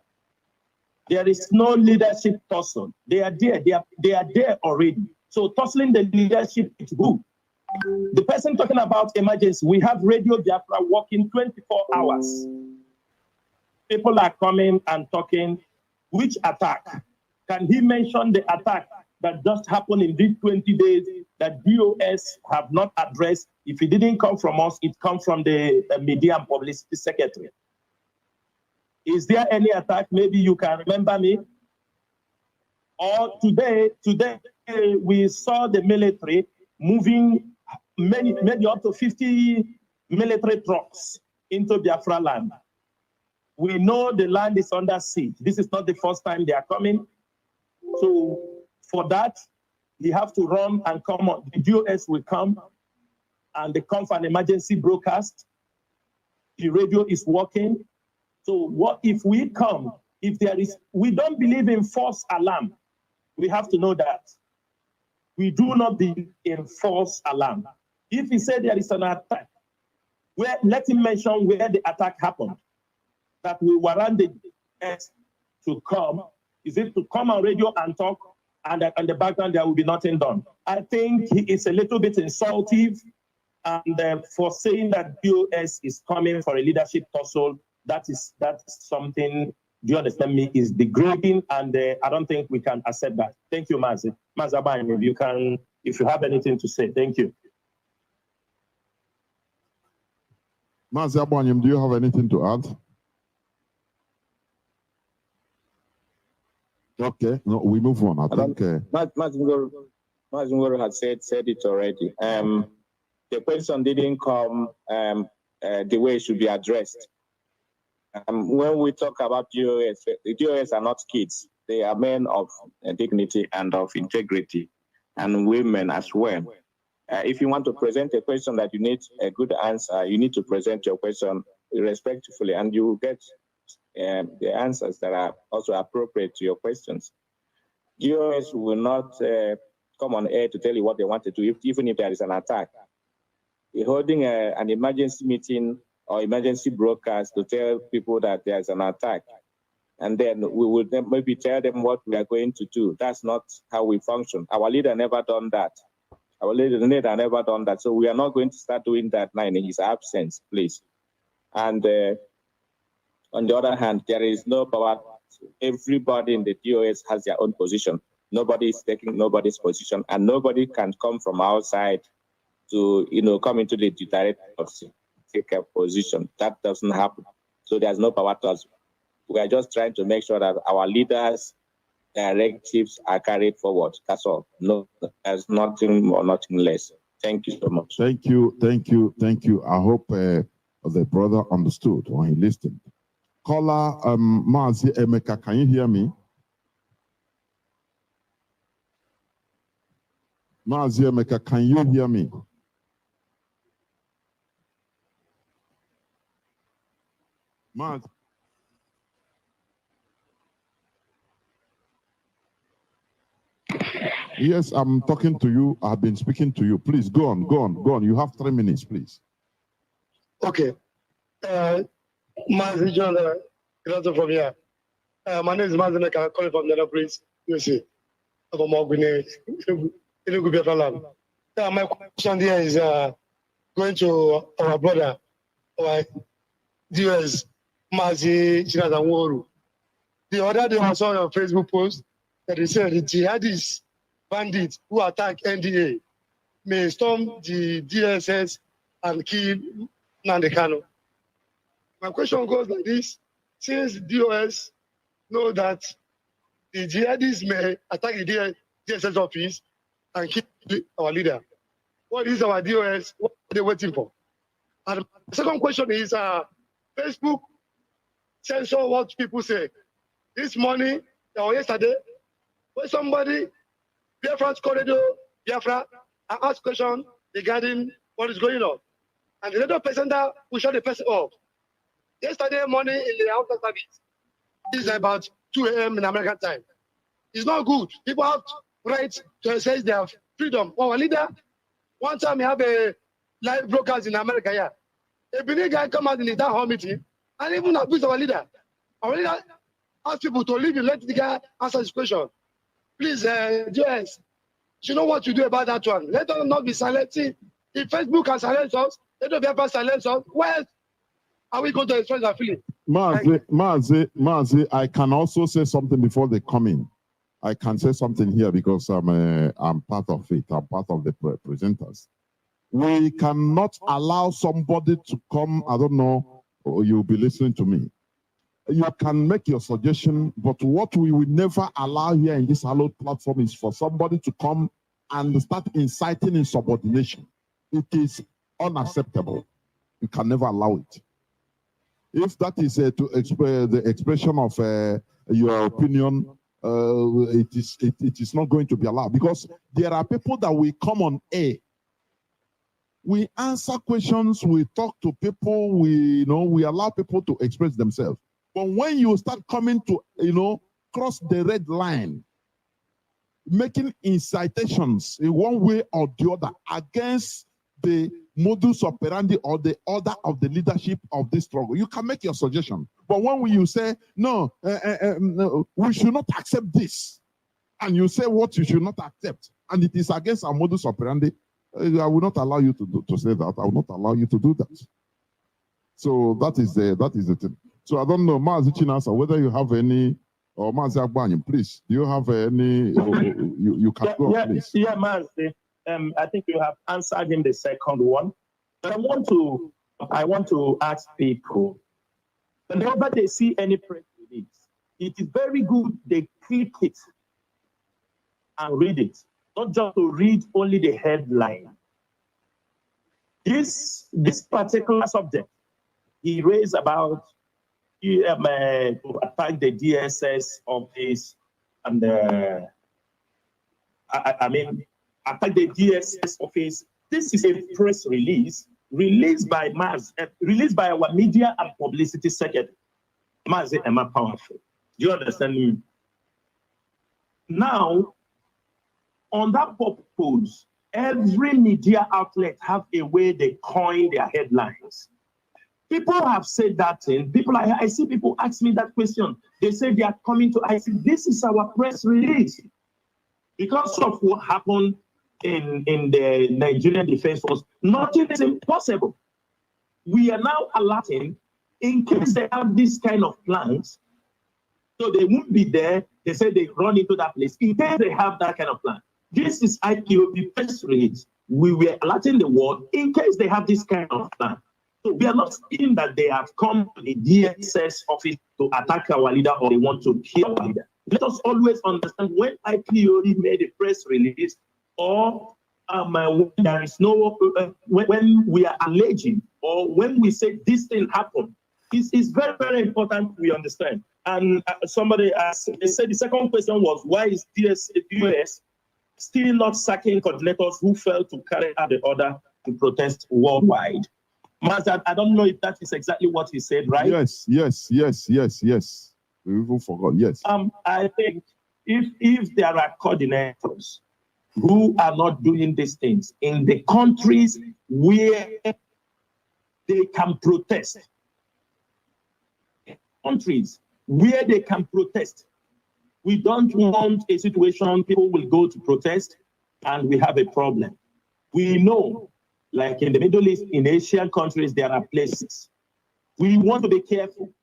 There is no leadership tussle. They are there. They are there already. So tussling the leadership is who? The person talking about emergency, we have Radio Biafra working 24 hours. People are coming and talking. Which attack? Can he mention the attack that just happened in these 20 days that DOS have not addressed? If it didn't come from us, it comes from the Media and Publicity Secretary. Is there any attack? Maybe you can remember me. Or today we saw the military moving maybe up to 50 military trucks into Biafra land. We know the land is under siege. This is not the first time they are coming. So for that, you have to run and come on. The DOS will come and they come for an emergency broadcast. The radio is working. So what if we come, if there is, we don't believe in false alarm. We have to know that. We do not believe in false alarm. If he said there is an attack, let him mention where the attack happened. That we warrant the DOS to come. Is it to come on radio and talk, and in the background there will be nothing done? I think he is a little bit insultive, and for saying that DOS is coming for a leadership tussle, that's something, do you understand me, is degrading, and I don't think we can accept that. Thank you, Mazi. Mazi, if you have anything to say, thank you. Mazi Abanyem, do you have anything to add? Okay, no, we move on. I think Mazunguru had said it already. The question didn't come the way it should be addressed. When we talk about DOS, the DOS are not kids. They are men of dignity and of integrity, and women as well. If you want to present a question that you need a good answer, you need to present your question respectfully, and you will get the answers that are also appropriate to your questions. DOS will not come on air to tell you what they want to do, even if there is an attack. We're holding an emergency meeting or emergency broadcast to tell people that there's an attack. And then we would maybe tell them what we are going to do. That's not how we function. Our leader never done that. Our leader never done that. So we are not going to start doing that now in his absence, please. And on the other hand, there is no power. Everybody in the DOS has their own position. Nobody is taking nobody's position, and nobody can come from outside to, come into the direct of take a position. That doesn't happen. So there's no power to us. We are just trying to make sure that our leaders' directives are carried forward. That's all. No, there's nothing more, nothing less. Thank you so much. Thank you. I hope the brother understood when he listened. Caller Mazi Emeka, can you hear me? Mazi Emeka, can you hear me? Mazi. Yes, I'm talking to you. I've been speaking to you. Please go on, go on, go on. You have 3 minutes, please. Okay. Mazi John, from here. My name is Mazi, I'm calling from the place, USA. From Ogwine, in Biafra land. My question here is going to our brother, our DS, Mazi Chinazanworu. The other day I saw on Facebook post that they said the jihadist bandits who attack NDA may storm the DSS and kill Nnamdi Kanu. My question goes like this: since DOS know that the jihadists may attack the DSS office and kill our leader, what is our DOS? What are they waiting for? And the second question is Facebook censor what people say. This morning or yesterday, when somebody, Biafra's corridor, Biafra, I asked question regarding what is going on. And the little person that we shut the person off. Yesterday morning in the outer service, this is about 2 a.m. in American time. It's not good. People have right to exercise their freedom. Our leader, one time we have a live broadcast in America here. A Benin guy come out in the town hall meeting and even abuse our leader. Our leader ask people to leave and let the guy answer his question. Please, JS, you know what to do about that one. Let us not be silencing. If Facebook can silence us, let us be silence us. Where are we going to express our feeling? Mazi, I can also say something before they come in. I can say something here because I'm part of it. I'm part of the presenters. We cannot allow somebody to come, I don't know, or you'll be listening to me. You can make your suggestion, but what we will never allow here in this hallowed platform is for somebody to come and start inciting insubordination. It is unacceptable. You can never allow it. If that is to express the expression of your opinion, it is not going to be allowed, because there are people that will come on air. We answer questions, we talk to people, we allow people to express themselves. But when you start coming to, cross the red line, making incitations in one way or the other against the modus operandi or the order of the leadership of this struggle, you can make your suggestion. But when you say, no, we should not accept this, and you say what you should not accept, and it is against our modus operandi, I will not allow you to say that. I will not allow you to do that. So that is the thing. So I don't know, Mazi Chinasa, whether you have any, or Mazi Agbanyi, please, do you have any, you can go, please. Yeah, Mazi, I think you have answered him the second one. But I want to ask people, whenever they see any press release, it is very good they click it and read it, not just to read only the headline. This particular subject he raised about to attack the DSS office and attack the DSS office. This is a press release released by our media and publicity secretary, Mazi Emma Powerful. Do you understand me? Now, on that purpose, every media outlet have a way they coin their headlines. People have said that thing. I see people ask me that question. They say they are coming to. I say this is our press release because of what happened in the Nigerian Defense Force. Nothing is impossible. We are now alerting in case they have this kind of plans, so they won't be there. They say they run into that place in case they have that kind of plan. This is IPOB press release. We were alerting the world in case they have this kind of plan. So we are not saying that they have come to the DSS office to attack our leader or they want to kill our leader. Let us always understand when IPOB made a press release or when there is no, when we are alleging or when we say this thing happened, it's very, very important we understand. And somebody asked, they said the second question was, why is DSS still not sacking coordinators who failed to carry out the order to protest worldwide? Master, I don't know if that is exactly what he said, right? Yes. We even forgot, yes. I think if there are coordinators who are not doing these things in the countries where they can protest. Countries where they can protest. We don't want a situation people will go to protest and we have a problem. We know, like in the Middle East, in Asian countries, there are places. We want to be careful.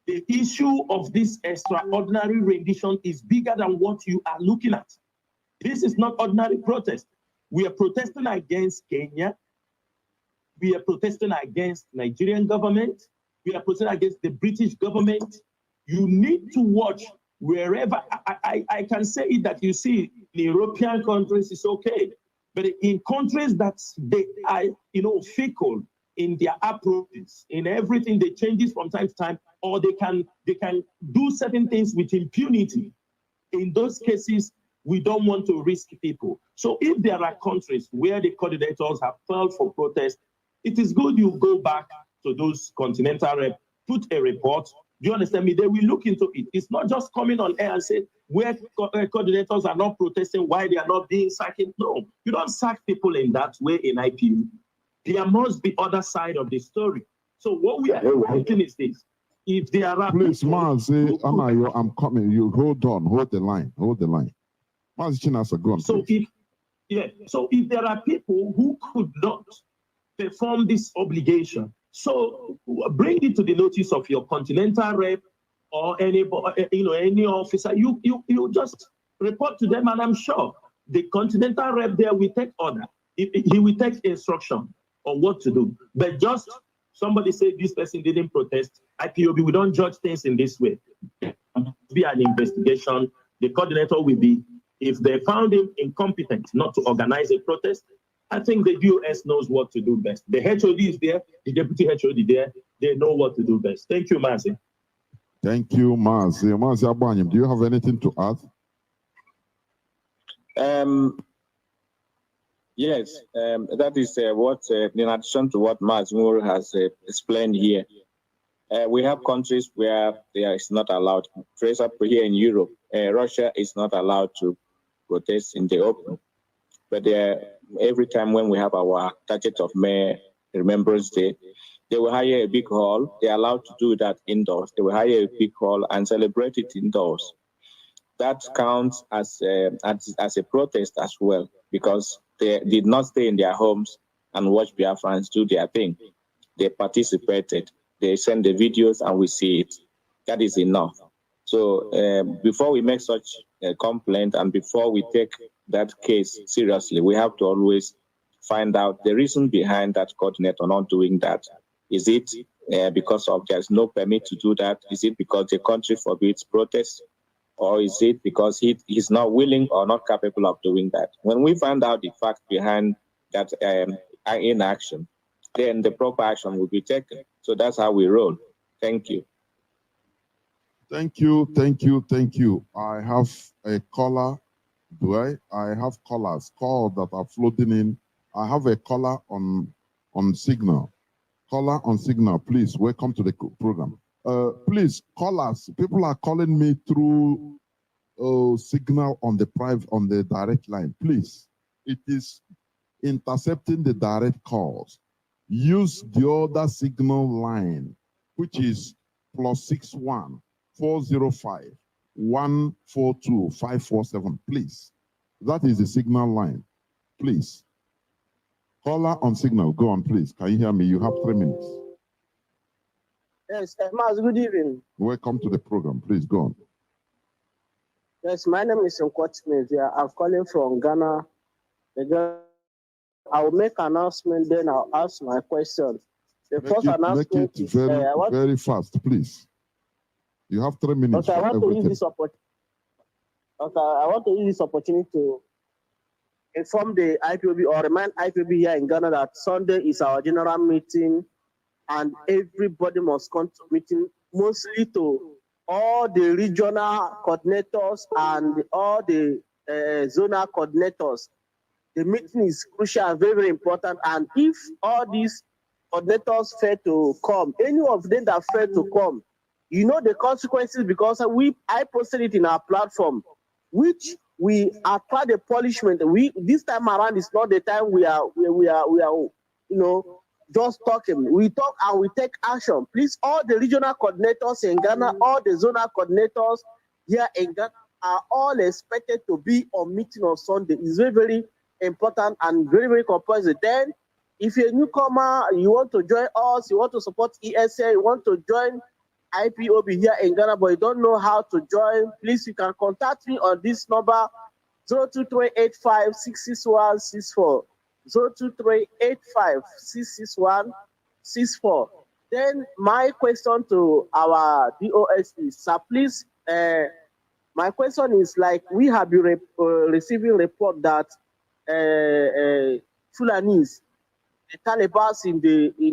The issue of this extraordinary rendition is bigger than what you are looking at. This is not ordinary protest. We are protesting against Kenya. We are protesting against Nigerian government. We are protesting against the British government. You need to watch wherever. I can say it that you see in European countries is okay, but in countries that they are, fickle in their approaches, in everything, they changes from time to time, or they can do certain things with impunity. In those cases, we don't want to risk people. So if there are countries where the coordinators have failed for protest, it is good you go back to those continental reps, put a report. Do you understand me? They will look into it. It's not just coming on air and say, where coordinators are not protesting, why they are not being sacked. No, you don't sack people in that way in IPU. There must be other side of the story. So what we are thinking is this. If there are please, Mazi, I'm coming. You hold on, hold the line. Mazi Chinasa, go on. So if there are people who could not perform this obligation, so bring it to the notice of your continental rep or any officer. You just report to them, and I'm sure the continental rep there will take order. He will take instruction on what to do. But just somebody say this person didn't protest. IPOB, we don't judge things in this way. There must be an investigation. The coordinator will be, if they found him incompetent not to organize a protest, I think the US knows what to do best. The HOD is there, the deputy HOD there, they know what to do best. Thank you, Mazi. Thank you, Mazi. Mazi Abanyim, do you have anything to add? Yes, that is what, in addition to what Mazi has explained here, we have countries where there is not allowed. For example, here in Europe, Russia is not allowed to protest in the open. But every time when we have our 30th of May Remembrance Day, they will hire a big hall. They're allowed to do that indoors. They will hire a big hall and celebrate it indoors. That counts as a protest as well, because they did not stay in their homes and watch Biafrans do their thing. They participated. They send the videos and we see it. That is enough. So before we make such a complaint and before we take that case seriously, we have to always find out the reason behind that coordinator not doing that. Is it because of there's no permit to do that? Is it because the country forbids protest? Or is it because he's not willing or not capable of doing that? When we find out the fact behind that inaction, then the proper action will be taken. So that's how we roll. Thank you. Thank you. I have a caller. I have callers that are floating in. I have a caller on signal. Caller on signal, please. Welcome to the program. Please call us. People are calling me through signal on the direct line. Please, it is intercepting the direct calls. Use the other signal line, which is +61 405 142 547. Please, that is the signal line. Please, caller on signal. Go on, please. Can you hear me? You have 3 minutes. Yes, Mazi, good evening. Welcome to the program. Please go on. Yes, my name is Nkwat. I'm calling from Ghana. I will make an announcement, then I'll ask my question. First announcement is very fast, please. You have 3 minutes. Okay, I want to use this opportunity to inform the IPOB or remind IPOB here in Ghana that Sunday is our general meeting, and everybody must come to meeting, mostly to all the regional coordinators and all the zonal coordinators. The meeting is crucial and very, very important. And if all these coordinators fail to come, any of them that fail to come, you know the consequences, because I posted it in our platform, which we apply the punishment. This time around is not the time we are just talking. We talk and we take action. Please, all the regional coordinators in Ghana, all the zonal coordinators here in Ghana are all expected to be on meeting on Sunday. It's very, very important and very, very compulsory. Then, if you're a newcomer, you want to join us, you want to support ESA, you want to join IPOB here in Ghana, but you don't know how to join, please, you can contact me on this number, 02385-66164. 02385-66164. Then my question to our DOS is, sir, please, my question is, like, we have been receiving report that Fulanis, the Taliban in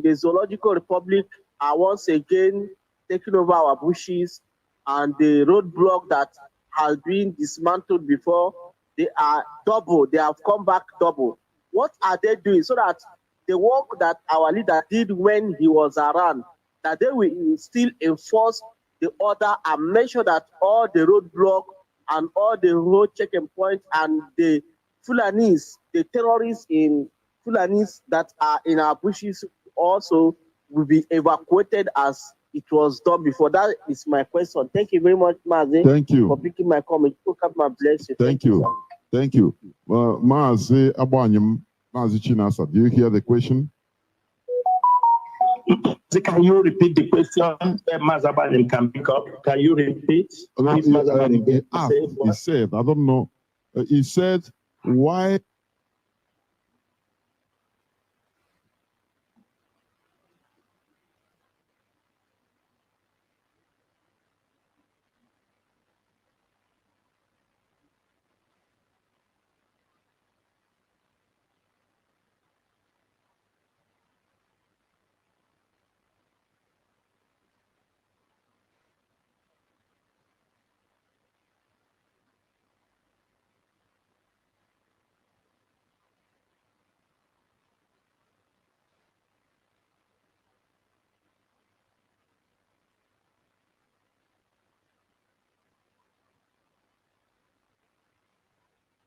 the Zoological Republic are once again taking over our bushes, and the roadblock that has been dismantled before, they are double. They have come back double. What are they doing so that the work that our leader did when he was around, that they will still enforce the order and make sure that all the roadblock and all the road checking points and the Fulanis, the terrorists in Fulanis that are in our bushes also will be evacuated as it was done before. That is my question. Thank you very much, Mazi. Thank you for picking my comment. Bless you. Thank you. Thank you. Mazi Abanyam, Mazi Chinasa, do you hear the question? Can you repeat the question? Mazi Abanyam can pick up. Can you repeat? He said, I don't know. He said, why?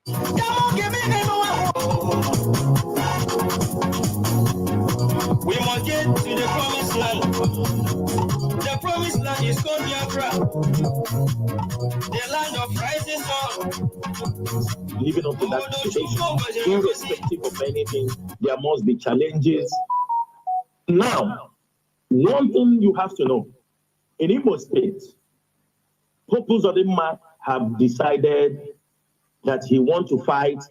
We must get to the promised land. The promised land is called Biafra, the land of rising sun. Living up to that situation, irrespective of anything, there must be challenges. Now, one thing you have to know, in Imo State, Popus Odema have decided that he wants to fight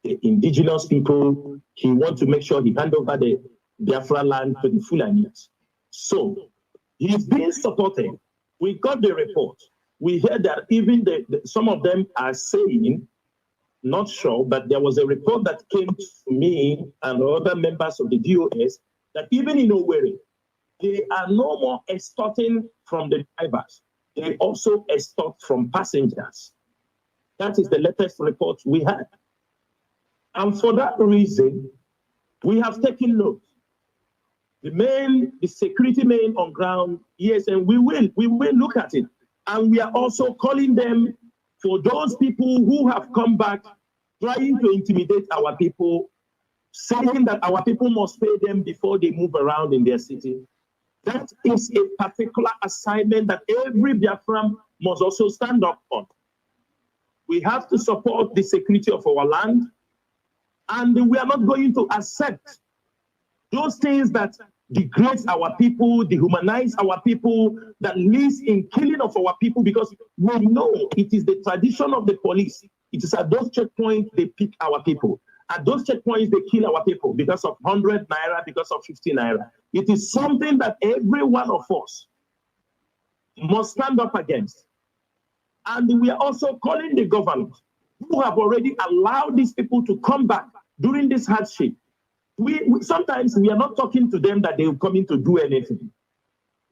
the indigenous people. He wants to make sure he hand over the Biafra land to the Fulanis. So he's being supported. We got the report. We heard that even some of them are saying, not sure, but there was a report that came to me and other members of the DOS that even in Owerri, they are no more extorting from the drivers. They also extort from passengers. That is the latest report we had. And for that reason, we have taken note. The security men on ground, yes, and we will look at it. And we are also calling them for those people who have come back trying to intimidate our people, saying that our people must pay them before they move around in their city. That is a particular assignment that every Biafran must also stand up on. We have to support the security of our land, and we are not going to accept those things that degrade our people, dehumanize our people, that leads in killing of our people, because we know it is the tradition of the police. It is at those checkpoints they pick our people. At those checkpoints they kill our people because of 100 naira, because of 50 naira. It is something that every one of us must stand up against. And we are also calling the government, who have already allowed these people to come back during this hardship. Sometimes we are not talking to them that they will come in to do anything.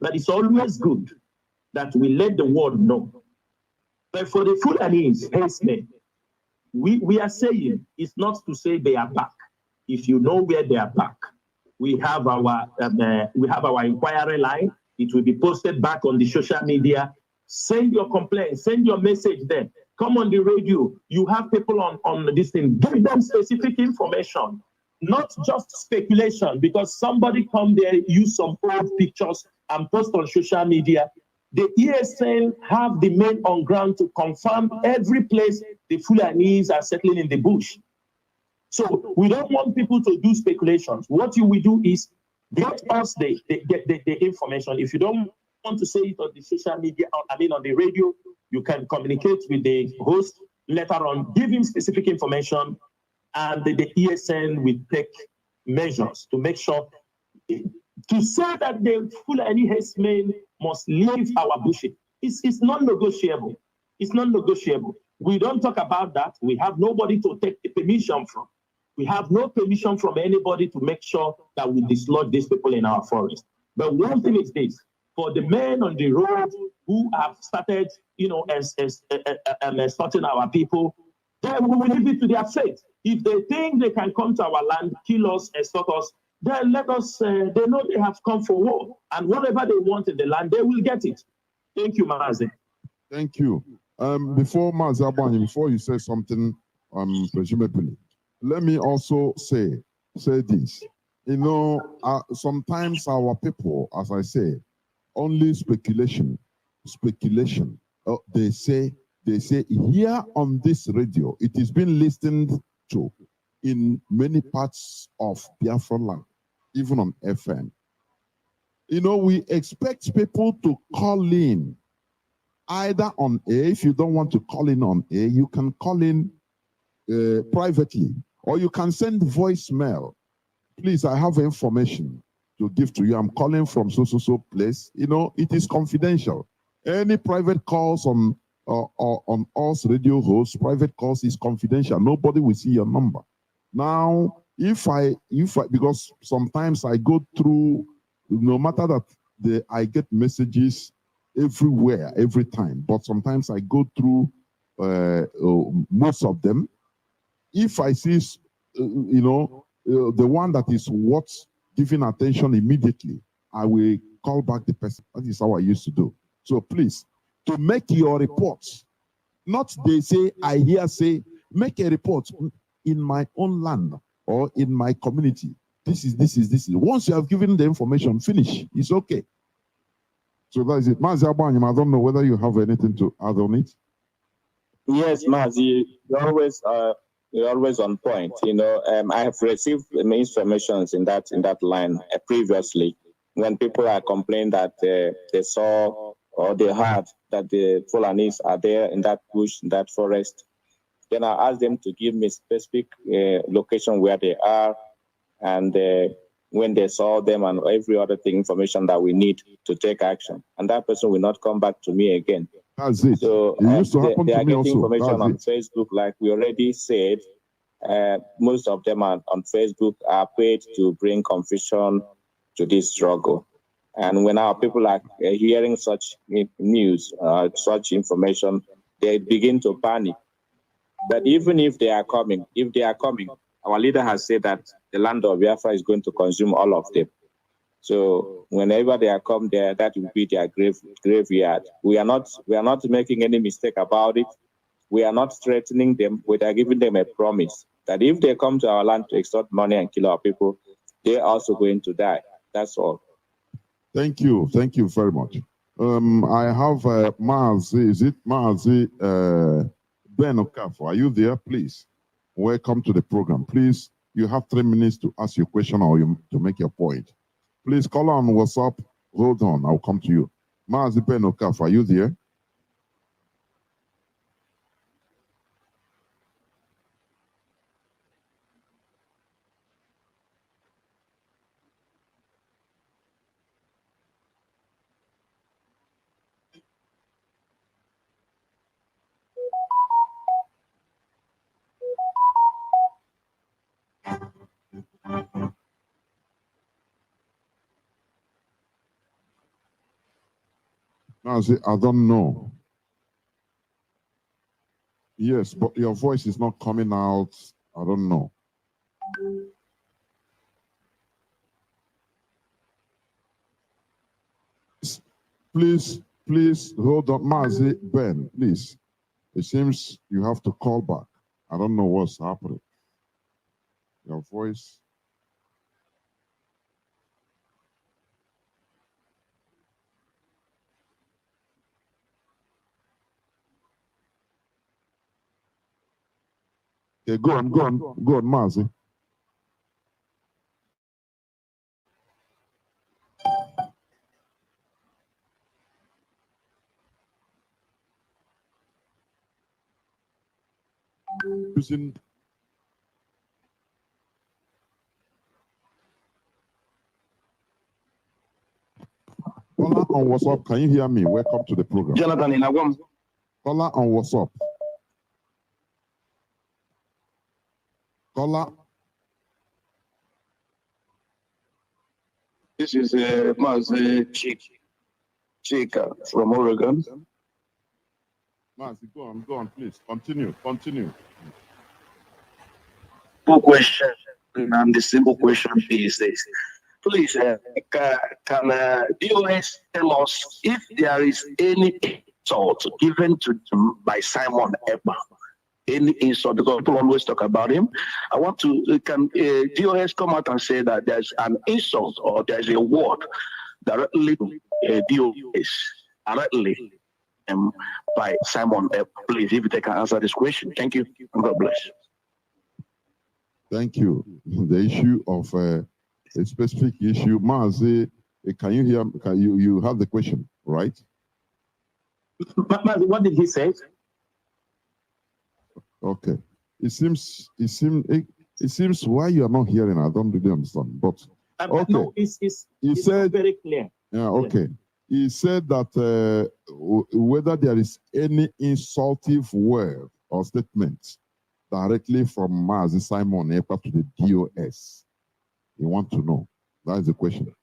But it's always good that we let the world know. But for the Fulanese, we are saying it's not to say they are back. If you know where they are back, we have our inquiry line. It will be posted back on the social media. Send your complaint, send your message there. come on the radio, you have people on this thing, give them specific information, not just speculation, because somebody come there, use some old pictures and post on social media. The ESN have the men on ground to confirm every place the Fulanis are settling in the bush. So we don't want people to do speculations. What you will do is get us the information. If you don't want to say it on the social media, on the radio, you can communicate with the host later on, give him specific information, and the ESN will take measures to make sure to say that the Fulani herdsmen must leave our bushes. It's non-negotiable. It's non-negotiable. We don't talk about that. We have nobody to take the permission from. We have no permission from anybody to make sure that we dislodge these people in our forest. But one thing is this: for the men on the road who have started, extorting our people, then we will leave it to their fate. If they think they can come to our land, kill us, extort us, then let us, they know they have come for war. And whatever they want in the land, they will get it. Thank you, Mazi. Thank you. Before Mazi Abani, before you say something, presumably, let me also say this. Sometimes our people, as I say, only speculation. They say here on this radio, it is being listened to in many parts of Biafra land, even on FM. We expect people to call in either on air. If you don't want to call in on air, you can call in privately, or you can send voicemail. Please, I have information to give to you. I'm calling from so place. It is confidential. Any private calls on us radio hosts, private calls is confidential. Nobody will see your number. Now, because sometimes I go through, no matter that I get messages everywhere, every time, but sometimes I go through most of them. If I see, the one that is worth giving attention immediately, I will call back the person. That is how I used to do. So please, to make your reports, not they say, I hear say, make a report in my own land or in my community. This is. Once you have given the information, finish. It's okay. So that is it. Mazi Abanyim, I don't know whether you have anything to add on it. Yes, Mazi, you're always on point. I have received information in that line previously when people are complaining that they saw or they heard that the Fulanis are there in that bush, in that forest. Then I asked them to give me specific location where they are and when they saw them and every other thing, information that we need to take action. And that person will not come back to me again. That's it. So it used to happen they to are me getting also. information on That's Facebook, like we already said. Most of them on Facebook are paid to bring confusion to this struggle. And when our people are hearing such news, such information, they begin to panic. But even if they are coming, our leader has said that the land of Biafra is going to consume all of them. So whenever they are come there, that will be their graveyard. We are not making any mistake about it. We are not threatening them. We are giving them a promise that if they come to our land to extort money and kill our people, they are also going to die. That's all. Thank you. Thank you very much. I have Mazi. Is it Mazi Ben Okafo? Are you there? Please. Welcome to the program. Please, you have 3 minutes to ask your question or to make your point. Please call on WhatsApp. Hold on, I'll come to you. Mazi Ben Okafo, are you there? I don't know. Yes, but your voice is not coming out. I don't know. Please hold on. Mazi Ben, please. It seems you have to call back. I don't know what's happening. Your voice. Okay, go on, Mazi. Using Caller on WhatsApp, can you hear me? Welcome to the program. Jonathan Inagwam. Caller on WhatsApp. Caller. This is Mazi Chika from Oregon. Mazi, go on, please. Continue. Simple question, and the simple question is this. Please, can DOS tell us if there is any insult given to them by Simon Ekpa? Any insult, because people always talk about him. I want to, can DOS come out and say that there's an insult or there's a word directly to DOS, directly by Simon Ekpa? Please, if they can answer this question. Thank you, and God bless. Thank you. The issue of a specific issue, Mazi, can you hear? You have the question, right? Mazi, what did he say? Okay. It seems why you are not hearing. I don't really understand. But okay, no, it's said very clear. Yeah. Okay. He said that whether there is any insultive word or statement directly from Mazi Simon Ekpa to the DOS. You want to know. That is the question.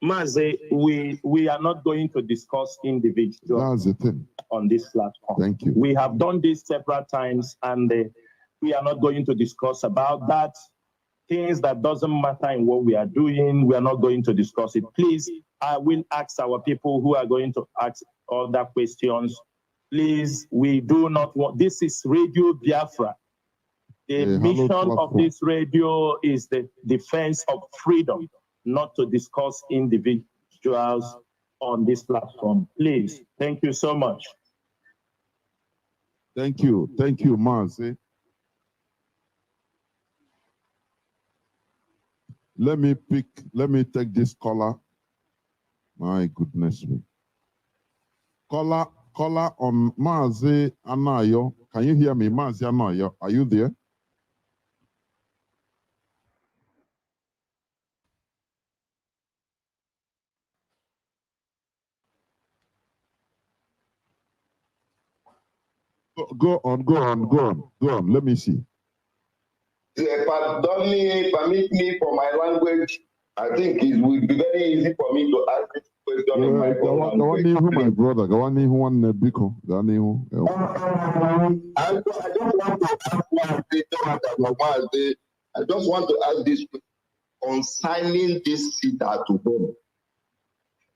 Mazi, we are not going to discuss individuals. That's the thing. On this platform. Thank you. We have done this several times, and we are not going to discuss about that. Things that doesn't matter in what we are doing, we are not going to discuss it. Please, I will ask our people who are going to ask other questions. Please, we do not want, this is Radio Biafra. The mission of this radio is the defense of freedom, not to discuss individuals on this platform. Please, thank you so much. Thank you, Mazi. Let me take this caller. My goodness me. Caller on Mazi Anayo. Can you hear me? Mazi Anayo, are you there? Go on. Let me see. Permit me for my language. I think it will be very easy for me to ask this question in my own language. My brother, I just want to ask this concerning this sit at home.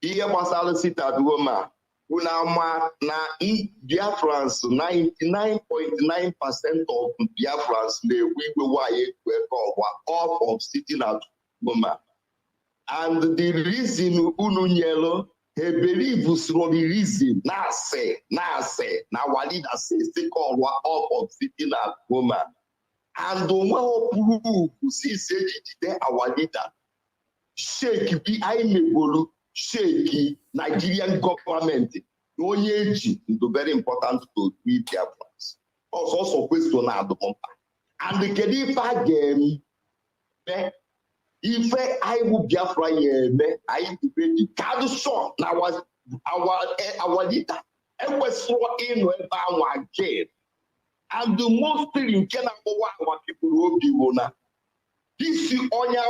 Here, Pasal sit at home. Unama na Biafrans, 99.9% of Biafrans they were off of sitting at home. And the reason Ununyelo he believes for the reason na walida say call off of sitting at home. And the one who see say our leader shake be I megolu shake Nigerian government. No age very important to we Biafrans. Also question at the moment. And the Kedifa game if I will Biafra I debate the card song now was our leader. And was so in one again. And the most thing in Canada our people will be one. This is Oya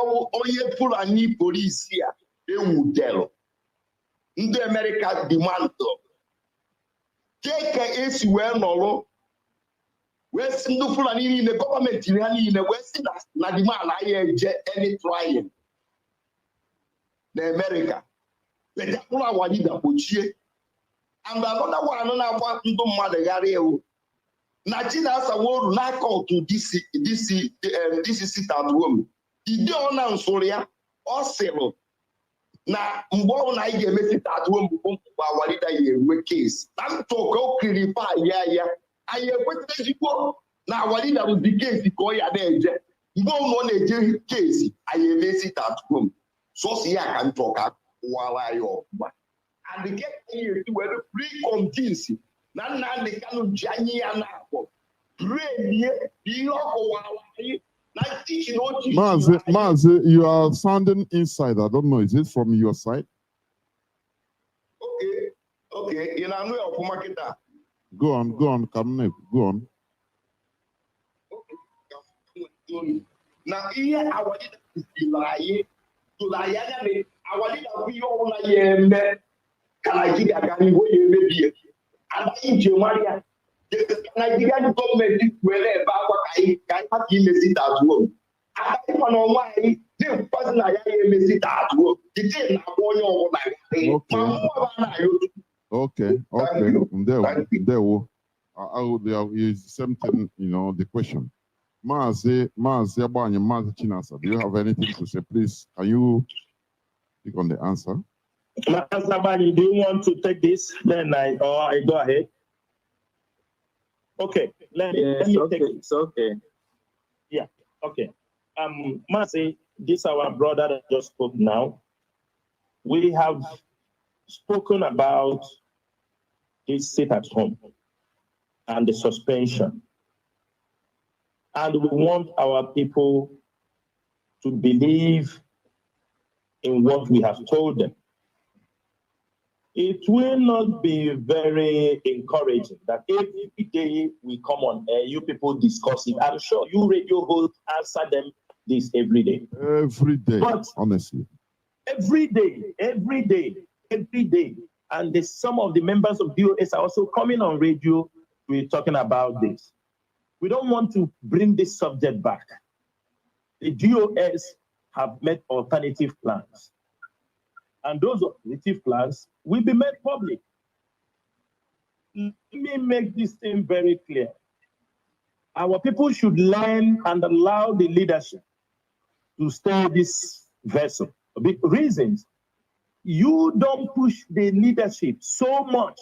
Fulani police here. They will tell. In the America demand take a issue well no West no Fulani in the government in the West na demand any trying the America. Let that our leader Pochie And another one, I want to do Madagario. Najina Saworu, not call to this sit at home. He don't know Soria or Sero. Now, Mbon I get message at home, while a case. I'm talk, yeah. I have witnessed you. Now, what did I would be case because I did. Mbon on a case, I have message at home. So, see, I can talk while I off. And they get here to where the pre-contingency. Nana, they can Jani and Apple. Mazi, you are sounding inside. I don't know. Is it from your side? Okay. You know, go on, come go on. Okay. Now, here, our leader is lying. To lie, our leader we all like, can I get a guy who may be? And in Germany, the Nigerian government is well about what I can't sit at home. I don't know why the person I am sit at home. It's in Okay. There is something, the question. Mazi Chinasa, do you have anything to say? Please, can you click on the answer? Somebody, do you want to take this? Then I go ahead. Okay, let me take it. It's okay. Yeah, okay. Mazi, this our brother that just spoke now. We have spoken about this sit at home and the suspension. And we want our people to believe in what we have told them. It will not be very encouraging that every day we come on air, you people discuss it. I'm sure you radio hosts answer them this every day. Every day, but honestly. Every day. And some of the members of DOS are also coming on radio. We're talking about this. We don't want to bring this subject back. The DOS have made alternative plans. And those alternative plans will be made public. Let me make this thing very clear. Our people should learn and allow the leadership to steer this vessel. Big reasons. You don't push the leadership so much.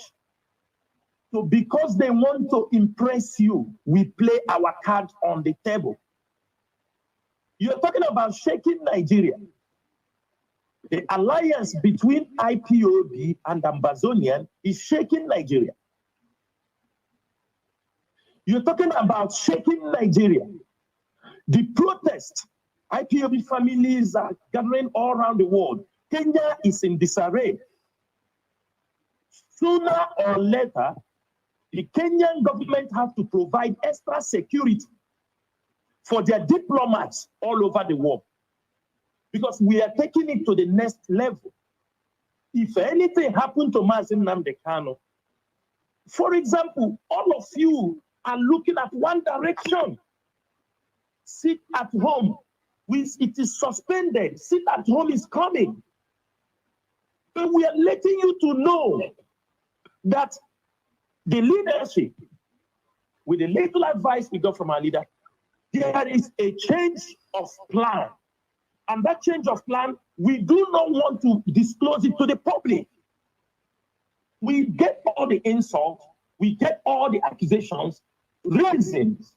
So because they want to impress you, we play our cards on the table. You're talking about shaking Nigeria. The alliance between IPOB and Ambazonian is shaking Nigeria. You're talking about shaking Nigeria. The protest, IPOB families are gathering all around the world. Kenya is in disarray. Sooner or later, the Kenyan government have to provide extra security for their diplomats all over the world, because we are taking it to the next level. If anything happened to Mazi Nnamdi Kanu, for example, all of you are looking at one direction. Sit at home. It is suspended. Sit at home is coming. But we are letting you to know that the leadership, with the little advice we got from our leader, there is a change of plan. And that change of plan, we do not want to disclose it to the public. We get all the insults, we get all the accusations, reasons.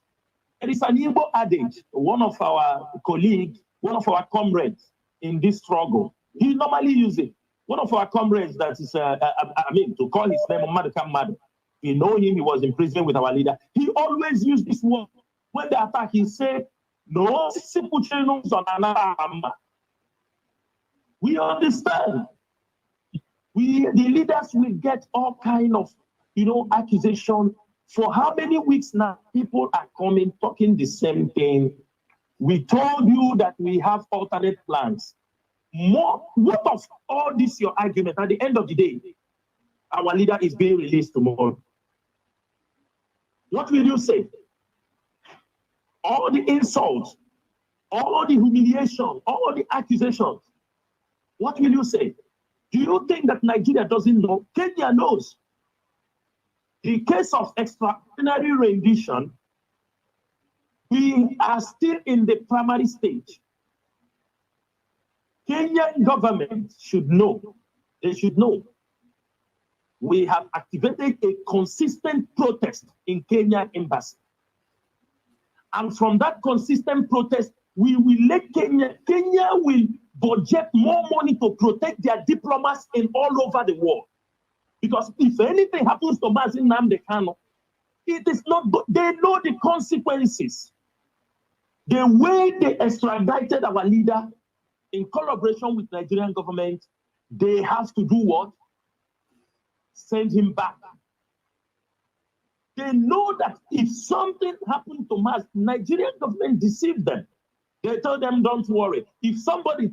There is an Igbo adage, one of our colleagues, one of our comrades in this struggle, he normally uses it. One of our comrades that is, to call his name, Madu. We know him, he was in prison with our leader. He always used this word. When they attack, he said, no, we understand. The leaders will get all kind of, accusation. For how many weeks now, people are coming, talking the same thing. We told you that we have alternate plans. What of all this, your argument? At the end of the day, our leader is being released tomorrow. What will you say? All the insults, all the humiliation, all the accusations. What will you say? Do you think that Nigeria doesn't know? Kenya knows. the case of extraordinary rendition, we are still in the primary stage. Kenyan government should know, they should know, we have activated a consistent protest in Kenya embassy. And from that consistent protest, we will let Kenya will budget more money to protect their diplomats in all over the world. Because if anything happens to Mazi Nnamdi Kanu, it is not good. They know the consequences. The way they extradited our leader in collaboration with Nigerian government, they have to do what? Send him back. They know that if something happened to Mazi, Nigerian government deceived them. They told them, don't worry. If somebody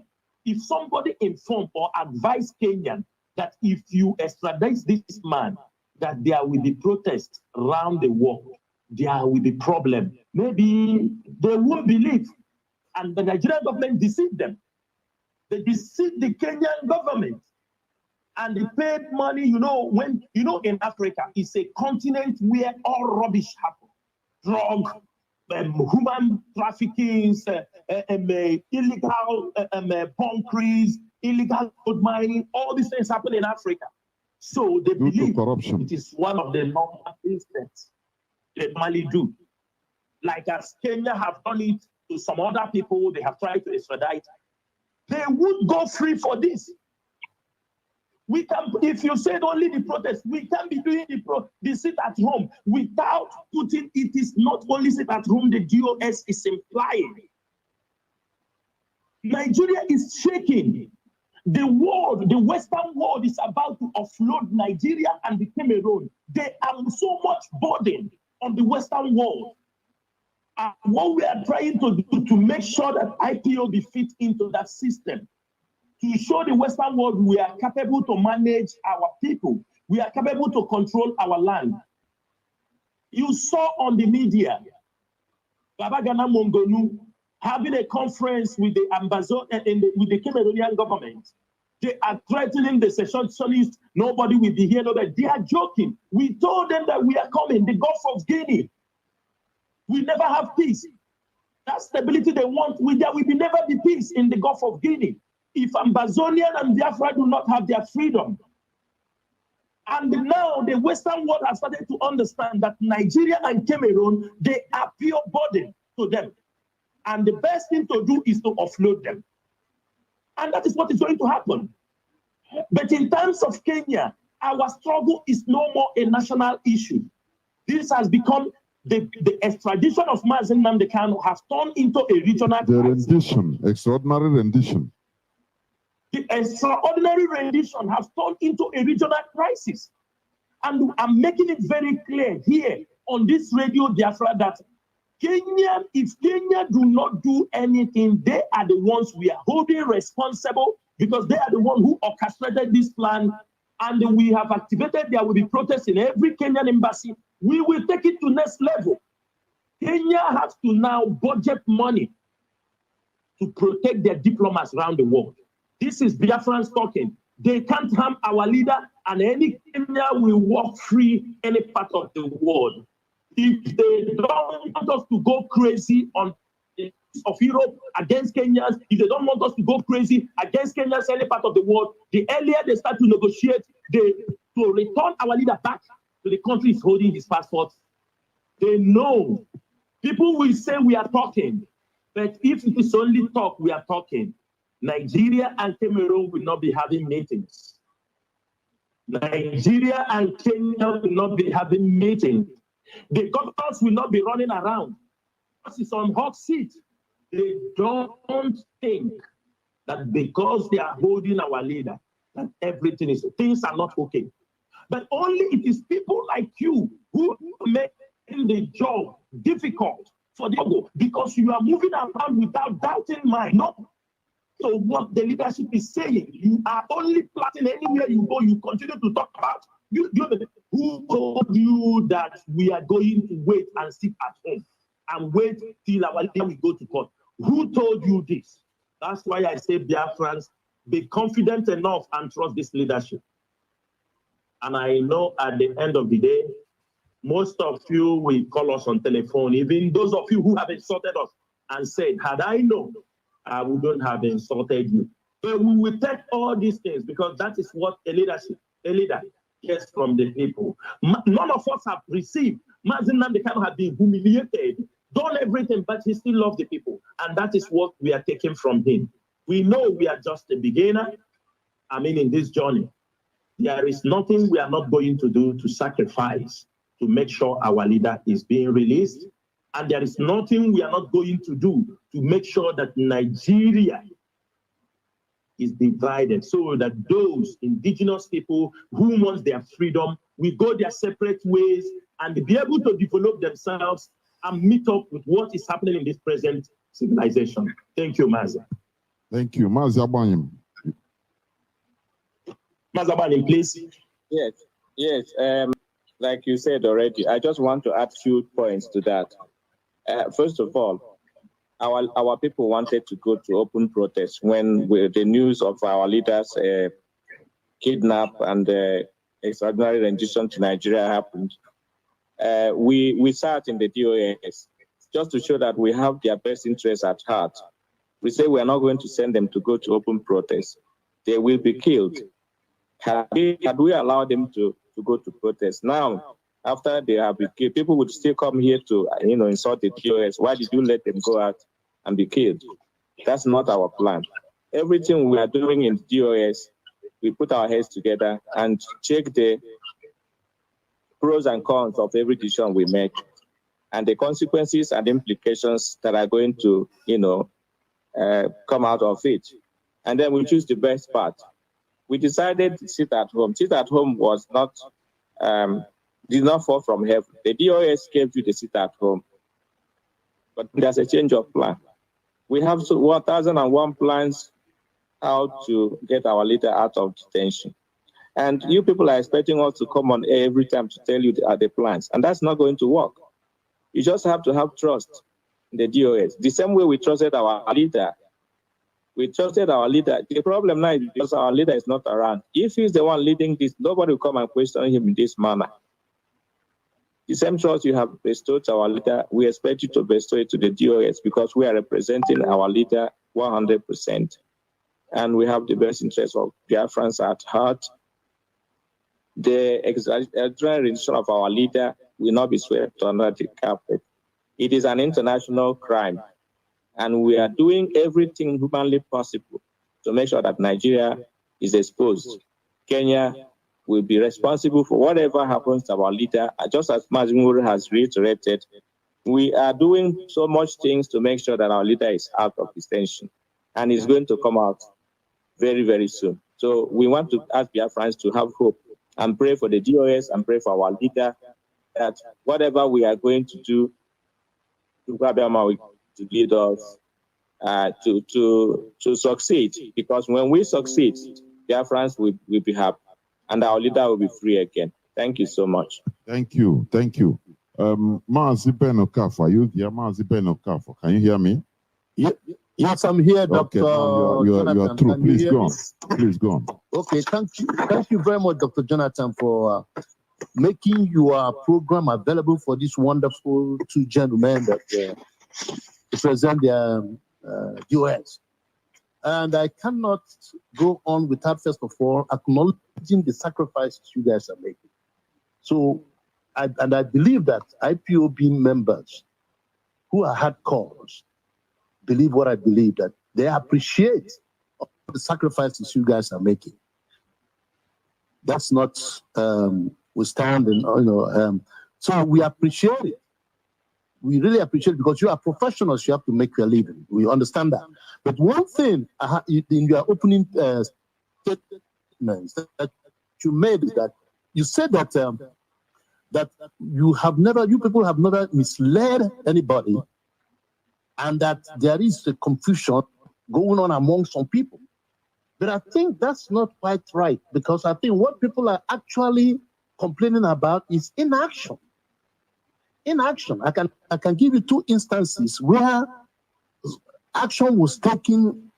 informed or advised Kenyan that if you extradite this man, that there will be protests around the world, there will be problem. Maybe they won't believe. And the Nigerian government deceived them. They deceived the Kenyan government. And they paid money, in Africa, it's a continent where all rubbish happens. Drug, human trafficking, illegal bunkeries, illegal gold mining, all these things happen in Africa. So they believe it is one of the normal incidents they normally do. Like as Kenya have done it to some other people, they have tried to extradite. They would go free for this. We can, if you said only the protest, we can be doing the sit at home without putting, it is not only sit at home, the DOS is implying. Nigeria is shaking. The world, the Western world is about to offload Nigeria and the Cameroon. They are so much burden on the Western world. What we are trying to do to make sure that IPOB fits into that system, to show the Western world we are capable to manage our people. We are capable to control our land. You saw on the media, Babagana Mongonu having a conference with the ambassador and with the Cameroonian government. They are threatening the secessionists. Nobody will be here. Nobody. They are joking. We told them that we are coming. The Gulf of Guinea. We never have peace. That stability they want, there will never be peace in the Gulf of Guinea if Ambazonian and Biafra do not have their freedom. And now the Western world has started to understand that Nigeria and Cameroon, they are pure burden to them. And the best thing to do is to offload them. And that is what is going to happen. But in terms of Kenya, our struggle is no more a national issue. This has become the extradition of Mazi Nnamdi Kanu has turned into a regional crisis. Rendition, extraordinary rendition. The extraordinary rendition has turned into a regional crisis. And I'm making it very clear here on this radio Biafra that Kenya, if Kenya do not do anything, they are the ones we are holding responsible because they are the ones who orchestrated this plan. And we have activated, there will be protests in every Kenyan embassy. We will take it to next level. Kenya has to now budget money to protect their diplomats around the world. This is Biafrans talking. They can't harm our leader, and any Kenya will walk free any part of the world. If they don't want us to go crazy on the of Europe against Kenyans, if they don't want us to go crazy against Kenyans any part of the world, the earlier they start to negotiate, to return our leader back to the country is holding his passport. They know. People will say we are talking, but if it is only talk, we are talking. Nigeria and Cameroon will not be having meetings. Nigeria and Kenya will not be having meetings. The governors will not be running around. It's on hot seat. They don't think that because they are holding our leader, that everything is, things are not okay. But only it is people like you who make the job difficult for the because you are moving around without doubting mind. Not so what the leadership is saying. You are only plotting anywhere you go. You continue to talk about. Who told you that we are going to wait and sit at home and wait till our leader will go to court? Who told you this? That's why I say, Biafrans, be confident enough and trust this leadership. And I know at the end of the day, Most of you will call us on telephone, even those of you who have insulted us and said, had I known, I wouldn't have insulted you. But we will take all these things because that is what a leader gets from the people. None of us have received. Mazi Nnamdi Kanu has been humiliated, done everything, but he still loves the people. And that is what we are taking from him. We know we are just a beginner. I mean, in this journey, there is nothing we are not going to do to sacrifice to make sure our leader is being released. And there is nothing we are not going to do to make sure that Nigeria is divided so that those indigenous people who want their freedom will go their separate ways and be able to develop themselves and meet up with what is happening in this present civilization. Thank you, Mazi. Thank you. Mazi Abanyim. Mazi Abanyim, please. Yes. Like you said already, I just want to add few points to that. First of all, our people wanted to go to open protest when the news of our leaders kidnap and extraordinary rendition to Nigeria happened. We sat in the DOS just to show that we have their best interests at heart. We say we are not going to send them to go to open protest. They will be killed. Had we allowed them to go to protest, now, after they have been killed, people would still come here to insult the DOS. Why did you let them go out and be killed? That's not our plan. Everything we are doing in the DOS, we put our heads together and check the pros and cons of every decision we make and the consequences and implications that are going to, come out of it. And then we choose the best part. We decided to sit at home. Sit at home was not, did not fall from heaven. The DOS gave you the sit at home. But there's a change of plan. We have 1,001 plans how to get our leader out of detention. And you people are expecting us to come on air every time to tell you the plans. And that's not going to work. You just have to have trust in the DOS. The same way we trusted our leader. We trusted our leader. The problem now is because our leader is not around. If he's the one leading this, nobody will come and question him in this manner. The same trust you have bestowed to our leader, we expect you to bestow it to the DOS because we are representing our leader 100%. And we have the best interests of Biafrans at heart. The extraordinary rendition of our leader will not be swept under the carpet. It is an international crime. And we are doing everything humanly possible to make sure that Nigeria is exposed. Kenya will be responsible for whatever happens to our leader. Just as Mazi has reiterated, we are doing so much things to make sure that our leader is out of detention. And is going to come out very, very soon. So we want to ask Biafrans to have hope and pray for the DOS and pray for our leader that whatever we are going to do to lead us to succeed. Because when we succeed, Biafrans will be happy and our leader will be free again. Thank you so much. Thank you. Mazi Ben Okafor, you here? Mazi Ben Okafor, can you hear me? Yes, I'm here, Dr. You are through. Please go on. Okay, thank you very much, Dr. Jonathan, for making your program available for these wonderful two gentlemen that represent the US. And I cannot go on without, first of all, acknowledging the sacrifices you guys are making. So, I believe that IPOB members who are hardcore believe what I believe, that they appreciate the sacrifices you guys are making. That's not withstanding, so we appreciate it. We really appreciate it because you are professionals. You have to make your living. We understand that. But one thing in your opening statements that you made is that you said that that you people have never misled anybody, and that there is a confusion going on among some people. But I think that's not quite right, because I think what people are actually complaining about is inaction. Inaction. I can give you two instances where action was taken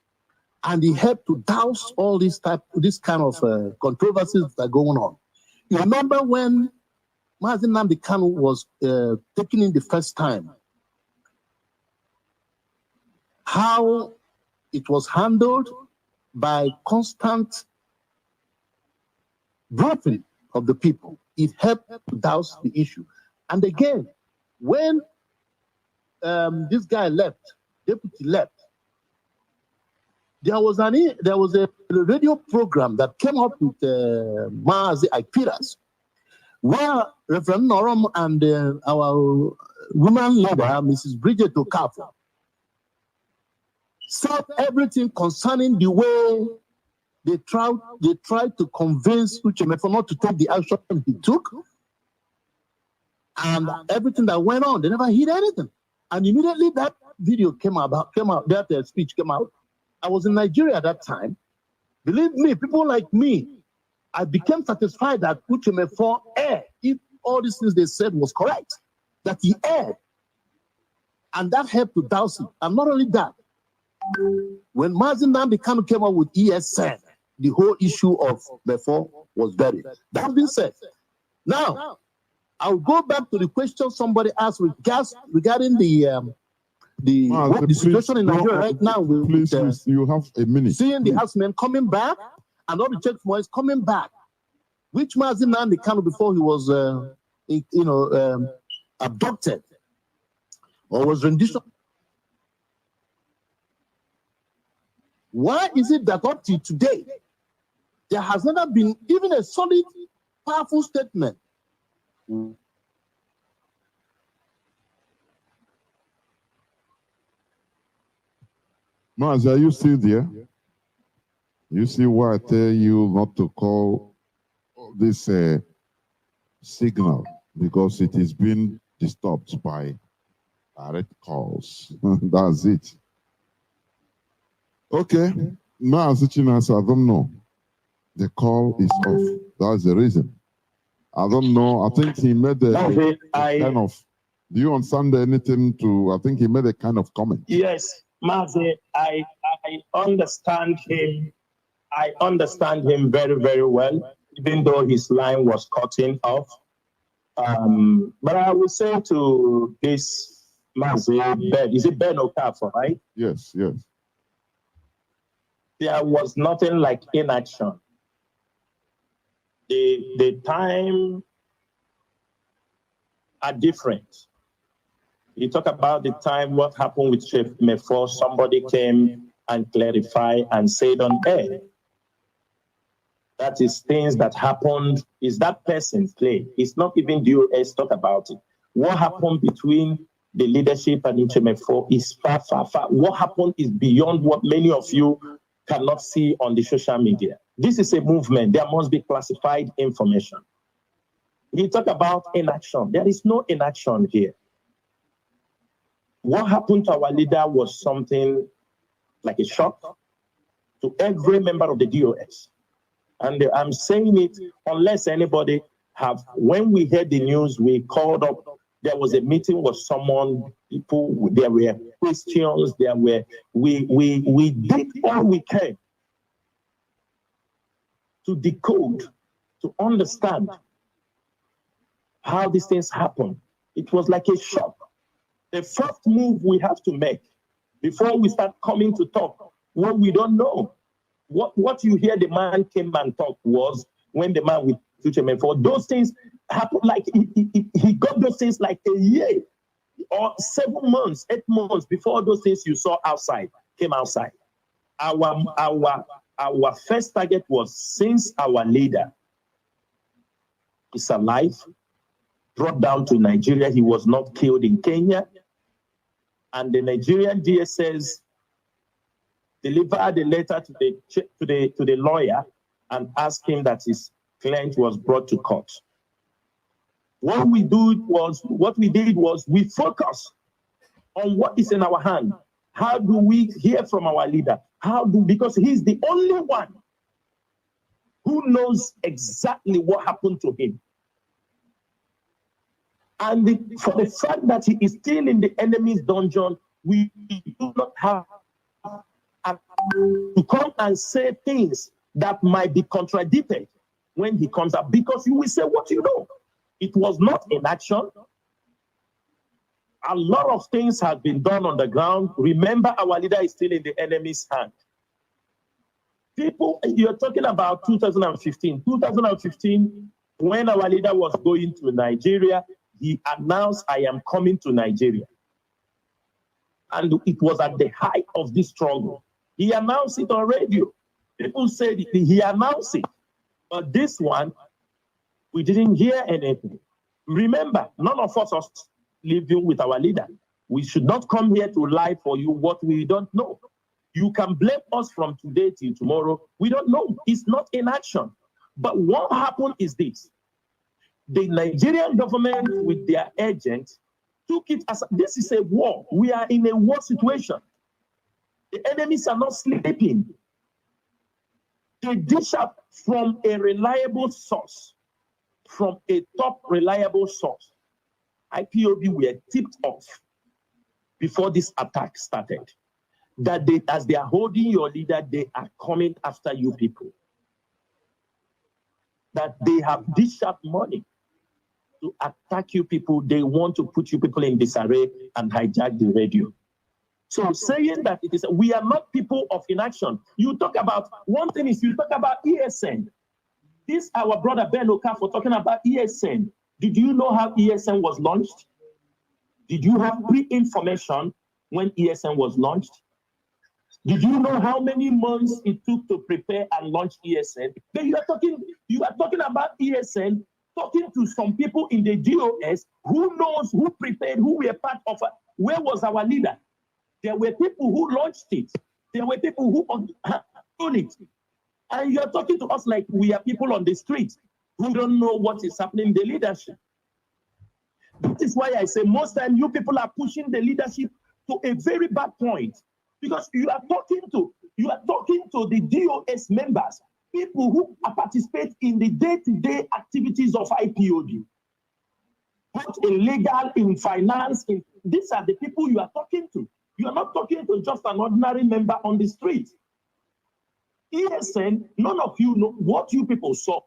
and it helped to douse all this kind of controversies that are going on. You remember when Mazi Nnamdi Kanu was taken in the first time, how it was handled by constant briefing of the people, it helped to douse the issue. And again, when this guy left, deputy left, there was a radio program that came up with Mazi Ipiras, where Reverend Norum and our woman leader, Mrs. Bridget Okafor, said everything concerning the way they tried to convince Uchemefo not to take the action he took, and everything that went on. They never heard anything. And immediately that video came out, that speech came out. I was in Nigeria at that time. Believe me, people like me, I became satisfied that Uchemefo erred, if all these things they said was correct, that he erred. And that helped to douse it. And not only that, when Mazi Nnamdi Kanu came up with ESN, the whole issue of Mefo was buried. That being said, now I'll go back to the question somebody asked regarding the situation in Nigeria right now. Please, you have a minute. Seeing the housemen coming back and all the church boys coming back, which Mazi Nnamdi Kanu before he was, abducted or was rendition. Why is it that up to today, there has never been even a solid, powerful statement? Mazi, are you still there? You see why I tell you not to call this signal, because it is being disturbed by direct calls. That's it. Okay. Mazi Chinasa, I don't know. The call is off. That's the reason. I don't know. I think he made a kind of. Do you understand anything to? I think he made a kind of comment. Yes, Mazi, I understand him. I understand him very, very well, even though his line was cutting off. But I will say to this Mazi, Ben, is it Ben Okafor, right? Yes, yes. There was nothing like inaction. The time are different. You talk about the time, what happened with Chief Mefo, somebody came and clarified and said on air. That is things that happened, is that person's play. It's not even the US talk about it. What happened between the leadership and Uchemefo is far, far, far. What happened is beyond what many of you cannot see on the social media. This is a movement. There must be classified information. You talk about inaction. There is no inaction here. What happened to our leader was something like a shock to every member of the DOS. And I'm saying it, unless anybody have, when we heard the news, we called up, there was a meeting with someone, people, there were questions, there were, we did all we can to decode, to understand how these things happen. It was like a shock. The first move we have to make before we start coming to talk, what we don't know. What you hear the man came and talk was when the man with Uchemefo, those things happened like he got those things like a year or 7 months, 8 months before those things you saw outside came outside. Our first target was, since our leader is alive, brought down to Nigeria, he was not killed in Kenya, and the Nigerian DSS delivered a letter to the lawyer and asked him that his client was brought to court. What we did was we focus on what is in our hand. How do we hear from our leader? Because he's the only one who knows exactly what happened to him. And for the fact that he is still in the enemy's dungeon, we do not have to come and say things that might be contradicted when he comes up, because you will say what you know. It was not inaction. A lot of things have been done on the ground. Remember, our leader is still in the enemy's hand. People, you're talking about 2015. 2015, when our leader was going to Nigeria, he announced, I am coming to Nigeria. And it was at the height of this struggle. He announced it on radio. People said he announced it. But this one, we didn't hear anything. Remember, none of us are living with our leader. We should not come here to lie for you what we don't know. You can blame us from today till tomorrow. We don't know. It's not in action. But what happened is this. The Nigerian government with their agents took it as, this is a war. We are in a war situation. The enemies are not sleeping. They dish up from a reliable source, from a top reliable source. IPOB were tipped off before this attack started that they, as they are holding your leader, they are coming after you people. That they have dished up money to attack you people. They want to put you people in disarray and hijack the radio. So saying that it is, we are not people of inaction. You talk about, one thing is you talk about ESN. This, our brother Ben Okafor talking about ESN. Did you know how ESN was launched? Did you have pre-information when ESN was launched? Did you know how many months it took to prepare and launch ESN? Then you are talking about ESN, talking to some people in the DOS who knows, who prepared, who were part of it. Where was our leader? There were people who launched it. There were people who owned it. And you're talking to us like we are people on the streets who don't know what is happening in the leadership. That is why I say most time you people are pushing the leadership to a very bad point, because you are talking to the DOS members, people who participate in the day-to-day activities of IPOB, both in legal, in finance. These are the people you are talking to. You are not talking to just an ordinary member on the street. ESN, none of you know what you people saw.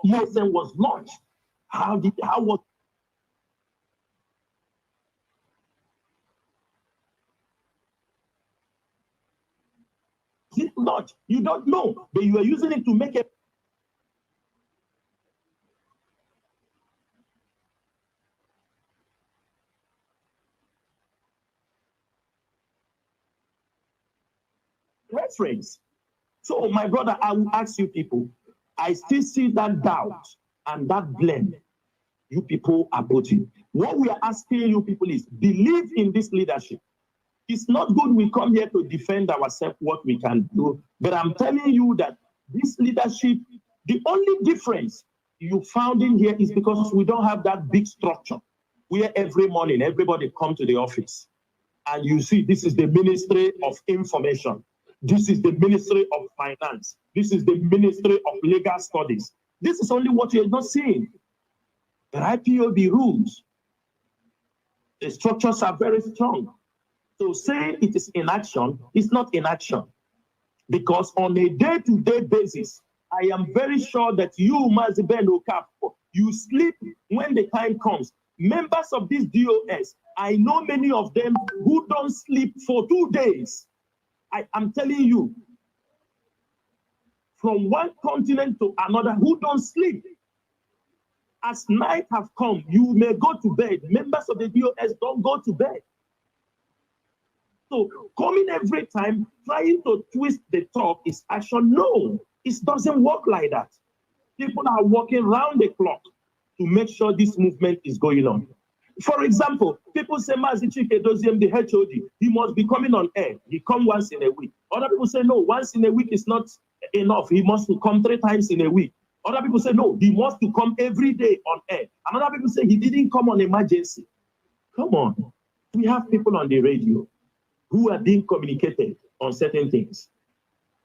ESN was launched. How was it launched? You don't know, but you are using it to make a reference. So, my brother, I will ask you people, I still see that doubt and that blame you people are putting. What we are asking you people is believe in this leadership. It's not good we come here to defend ourselves, what we can do, but I'm telling you that this leadership, the only difference you found in here is because we don't have that big structure where every morning everybody come to the office and you see this is the Ministry of Information. This is the Ministry of Finance. This is the Ministry of Legal Studies. This is only what you're not seeing. The IPOB rules. The structures are very strong. So say it is inaction, it's not inaction. Because on a day-to-day basis, I am very sure that you, Mazi Ben Okafor, you sleep when the time comes. Members of this DOS, I know many of them who don't sleep for 2 days. I'm telling you, from one continent to another, who don't sleep. As night have come, you may go to bed. Members of the DOS don't go to bed. So coming every time, trying to twist the talk is action. No, it doesn't work like that. People are working round the clock to make sure this movement is going on. For example, people say Mazi Chike Doziem, the HOD, he must be coming on air. He come once in a week. Other people say no, once in a week is not enough. He must come 3 times in a week. Other people say no, he must to come every day on air. Another people say he didn't come on emergency. Come on, we have people on the radio who are being communicated on certain things.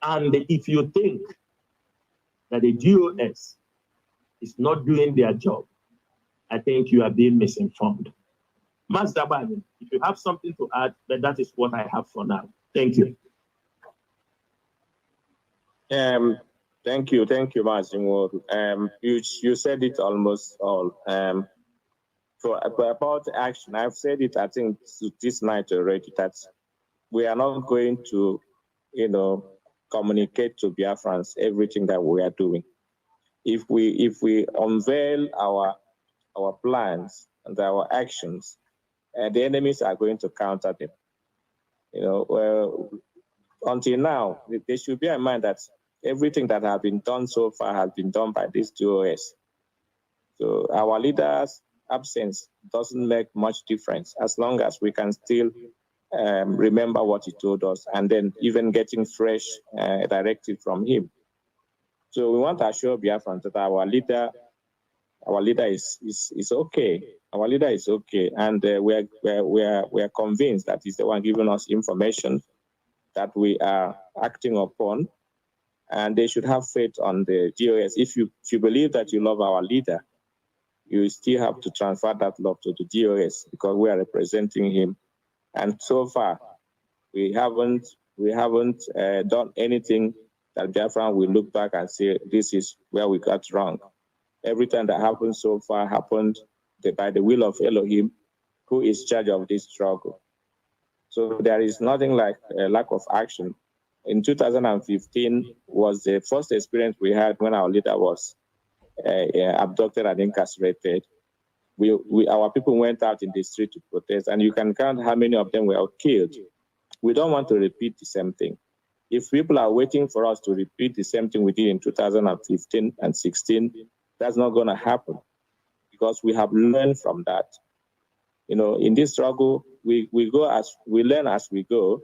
And if you think that the DOS is not doing their job, I think you are being misinformed. Mazi Dabani, if you have something to add, then that is what I have for now. Thank you. Thank you, Mazi. You said it almost all. For about action, I've said it, I think, this night already, that we are not going to, communicate to Biafrans everything that we are doing. If we unveil our plans and our actions, the enemies are going to counter them. Until now, they should bear in mind that everything that has been done so far has been done by this DOS. So our leaders' absence doesn't make much difference as long as we can still remember what he told us, and then even getting fresh directive from him. So we want to assure Biafrans that our leader is okay. Our leader is okay, and we are convinced that he's the one giving us information that we are acting upon, and they should have faith on the DOS. If you believe that you love our leader, you still have to transfer that love to the DOS because we are representing him. And so far, we haven't done anything that Biafran will look back and say, this is where we got wrong. Everything that happened so far happened by the will of Elohim, who is in charge of this struggle. So there is nothing like a lack of action. In 2015 was the first experience we had when our leader was abducted and incarcerated. Our people went out in the street to protest, and you can count how many of them were killed. We don't want to repeat the same thing. If people are waiting for us to repeat the same thing we did in 2015 and 16, that's not going to happen because we have learned from that. In this struggle, we learn as we go,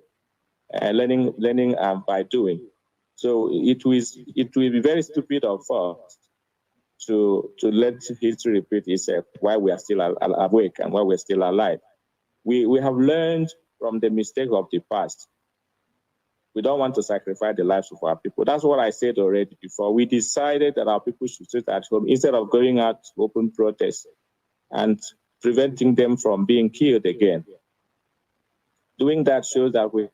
learning by doing. So it will be very stupid of us to let history repeat itself while we are still awake and while we're still alive. We have learned from the mistake of the past. We don't want to sacrifice the lives of our people. That's what I said already before. We decided that our people should sit at home instead of going out to open protests and preventing them from being killed again. Doing that shows that we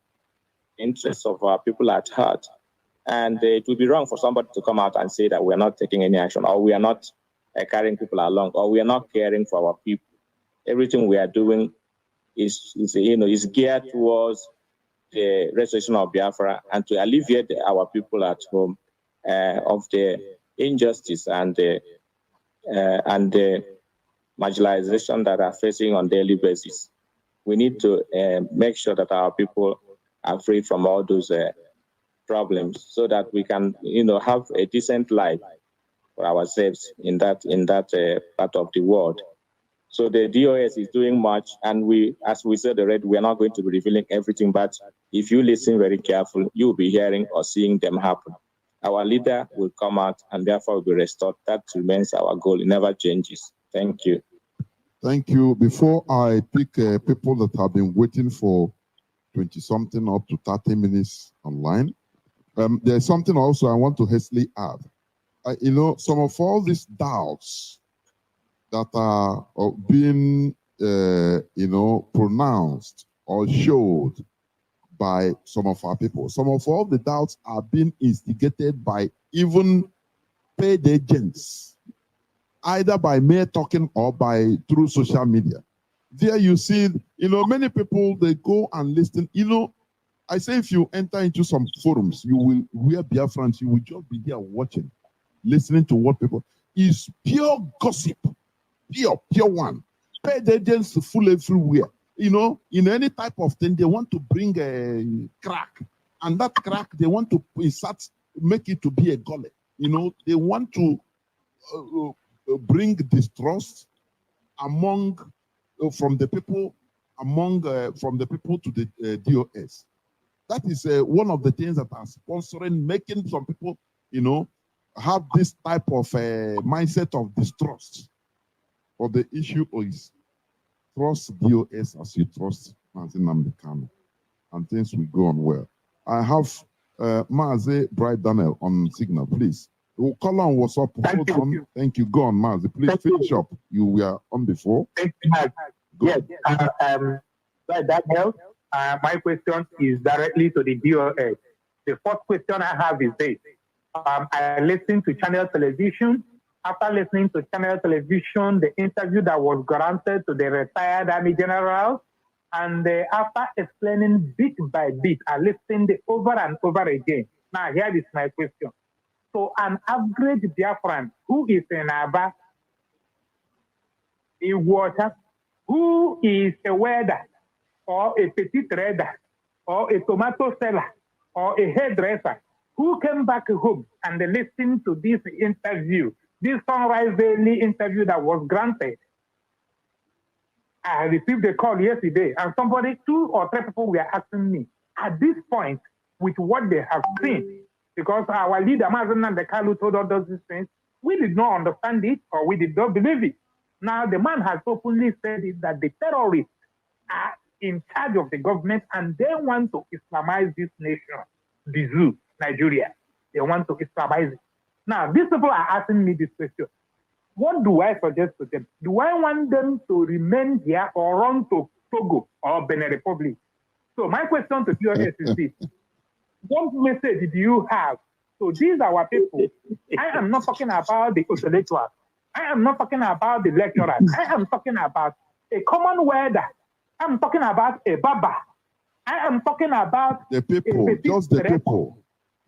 interests of our people at heart. And it would be wrong for somebody to come out and say that we're not taking any action, or we are not carrying people along, or we are not caring for our people. Everything we are doing is geared towards the restoration of Biafra and to alleviate our people at home of the injustice and the marginalization that are facing on a daily basis. We need to make sure that our people are free from all those problems, so that we can, have a decent life for ourselves in that part of the world. So the DOS is doing much, and as we said already, we are not going to be revealing everything, but if you listen very carefully, you will be hearing or seeing them happen. Our leader will come out and therefore will be restored. That remains our goal. It never changes. Thank you. Thank you. Before I pick people that have been waiting for 20-something up to 30 minutes online, there's something also I want to hastily add. Some of all these doubts that are being, pronounced or showed by some of our people, some of all the doubts are being instigated by even paid agents, either by mere talking or through social media. There you see, many people, they go and listen. I say if you enter into some forums, you will hear Biafrans, you will just be there watching, listening to what people, is pure gossip, pure one. Paid agents full everywhere. In any type of thing, they want to bring a crack. And that crack, they want to make it to be a gully. They want to bring distrust from the people to the DOS. That is one of the things that are sponsoring, making some people, have this type of mindset of distrust. But the issue is trust DOS as you trust Nnamdi Kanu, and things will go on well. I have Mazi Bright Daniel on signal. Please, Oh, Colin was up. Thank you. Thank you. Go on, Mazi. Please finish up. You were on before. Thank you, Mazi. Yes. That helps. My question is directly to the DOS. The first question I have is this. I listened to Channel Television. After listening to Channel Television, the interview that was granted to the retired Army General, and after explaining bit by bit, I listened over and over again. Now, here is my question. So, an average Biafran who is in Aba, in water, who is a welder, or a petit trader, or a tomato seller, or a hairdresser, who came back home and listened to this interview, this Sunrise Daily interview that was granted. I received a call yesterday, and somebody, 2 or 3 people were asking me, at this point, with what they have seen, because our leader, Mazi Nnamdi Kanu, told us these things, we did not understand it, or we did not believe it. Now, the man has openly said it, that the terrorists are in charge of the government, and they want to Islamize this nation, the zoo, Nigeria. They want to Islamize it. Now, these people are asking me this question. What do I suggest to them? Do I want them to remain here or run to Togo or Benin Republic? So my question to you is this. What message do you have? So these are our people. I am not talking about the intellectuals. I am not talking about the lecturers. I am talking about a common welder. I'm talking about a baba. I am talking about the people, just the people.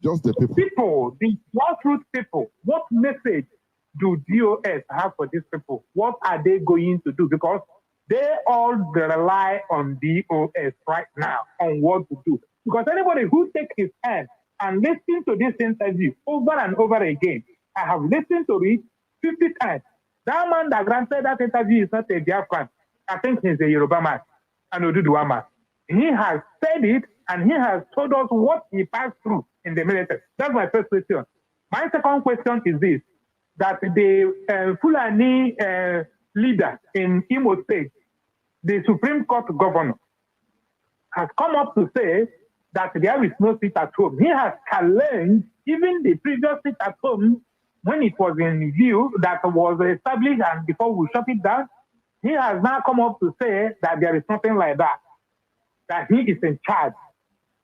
Just the people. People, the grassroots people. What message do DOS have for these people? What are they going to do? Because they all rely on DOS right now on what to do. Because anybody who takes his hand and listens to this interview over and over again, I have listened to it 50 times. That man that granted that interview is not a Biafran. I think he's a Yoruba man, an Oduduwa man. He has said it, and he has told us what he passed through in the military. That's my first question. My second question is this, that the Fulani leader in Imo State, the Supreme Court governor, has come up to say that there is no seat at home. He has challenged even the previous seat at home when it was in view that was established, and before we shut it down. He has now come up to say that there is nothing like that he is in charge.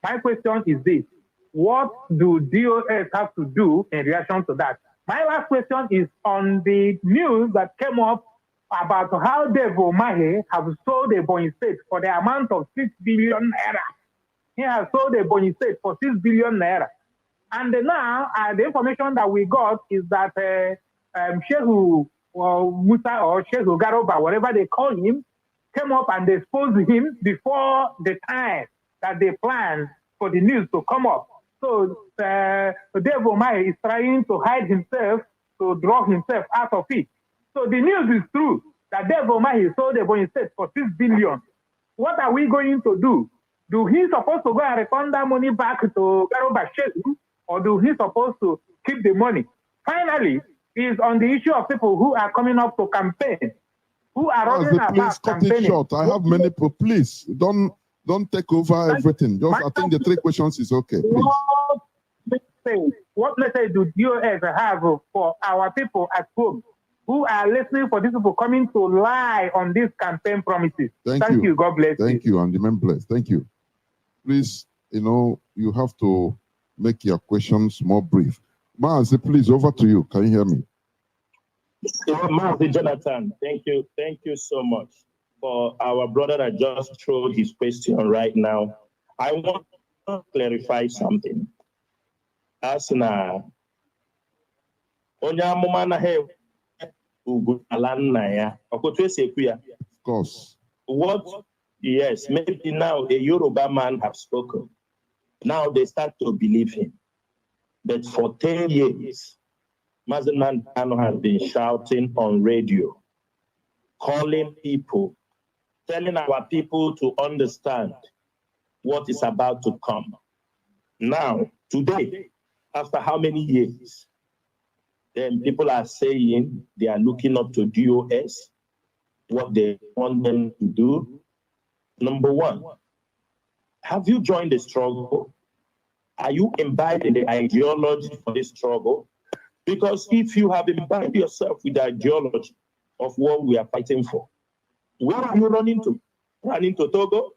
My question is this: what do DOS have to do in reaction to that? My last question is on the news that came up about how Dave Umahi have sold a Bonny State for the amount of 6 billion naira. He has sold a Bonny State for 6 billion naira. And now, the information that we got is that Shehu Musa or Shehu Garoba, whatever they call him, came up and exposed him before the time that they planned for the news to come up. So Dave Umahi is trying to hide himself, to draw himself out of it. So the news is true that Dave Umahi sold the Bonny State for 6 billion. What are we going to do? Do he supposed to go and return that money back to Garoba Shehu, or do he supposed to keep the money? Finally, is on the issue of people who are coming up to campaign, who are running about campaigning. Cut it short. I have many people. Please don't take over everything. Just I think the 3 questions is okay. Please. What message do DOS have for our people at home who are listening for these people coming to lie on these campaign promises? Thank you. God bless you. Thank you, and remain blessed. Thank you. Please, you have to make your questions more brief. Mazi, please, over to you. Can you hear me? Mazi Jonathan, thank you. Thank you so much for our brother that just threw his question right now. I want to clarify something. As now, of course. What? Yes, maybe now a Yoruba man have spoken. Now they start to believe him. But for 10 years, Mazi Nnamdi Kanu has been shouting on radio, calling people, telling our people to understand what is about to come. Now, today, after how many years, then people are saying they are looking up to DOS, what they want them to do. Number one, have you joined the struggle? Are you imbibed in the ideology for this struggle? Because if you have imbibed yourself with the ideology of what we are fighting for, where are you running to? Running to Togo?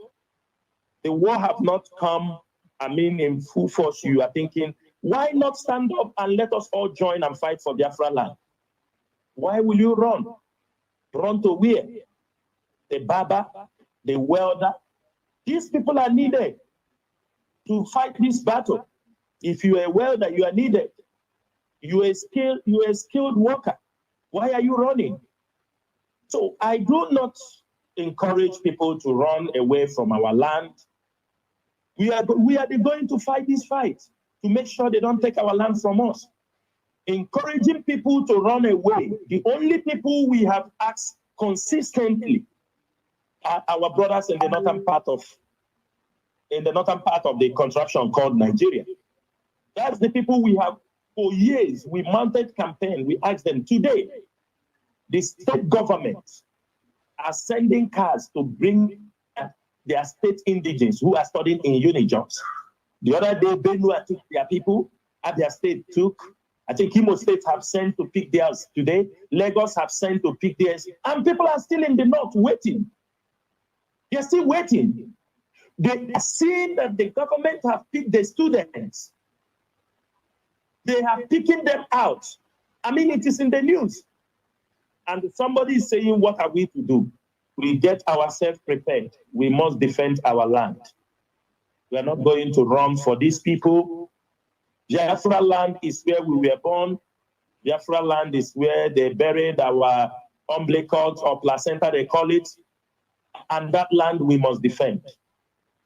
The war have not come, in full force. You are thinking, why not stand up and let us all join and fight for Biafra land? Why will you run? Run to where? The barber, the welder. These people are needed to fight this battle. If you are a welder, you are needed. You are a skilled worker. Why are you running? So I do not encourage people to run away from our land. We are going to fight this fight to make sure they don't take our land from us. Encouraging people to run away. The only people we have asked consistently are our brothers in the northern part of the contraption called Nigeria. That's the people we have for years. We mounted campaign. We asked them today. The state government are sending cars to bring their state indigenes who are studying in uni jobs. The other day, Benue took their people, and their state took. I think Imo State have sent to pick theirs today. Lagos have sent to pick theirs. And people are still in the north waiting. They're still waiting. They are seeing that the government have picked the students. They are picking them out. It is in the news. And somebody is saying, what are we to do? We get ourselves prepared. We must defend our land. We are not going to run for these people. Biafra land is where we were born. Biafra land is where they buried our umbilicals or placenta, they call it. And that land we must defend.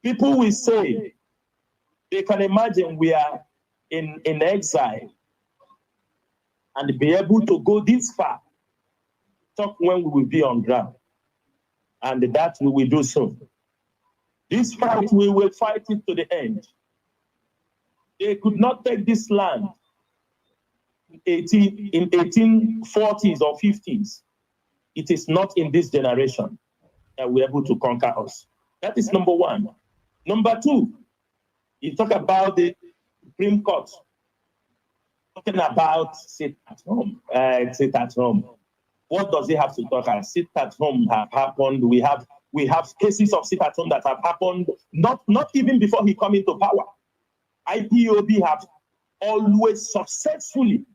People will say, they can imagine we are in exile and be able to go this far. Talk when we will be on ground. And that we will do soon. This fight, we will fight it to the end. They could not take this land in 1840s or 50s. It is not in this generation that we're able to conquer us. That is number one. Number two, you talk about the Supreme Court. Talking about sit at home. Sit at home. What does it have to talk about? Sit at home have happened. We have cases of sit at home that have happened not even before he come into power. IPOB have always successfully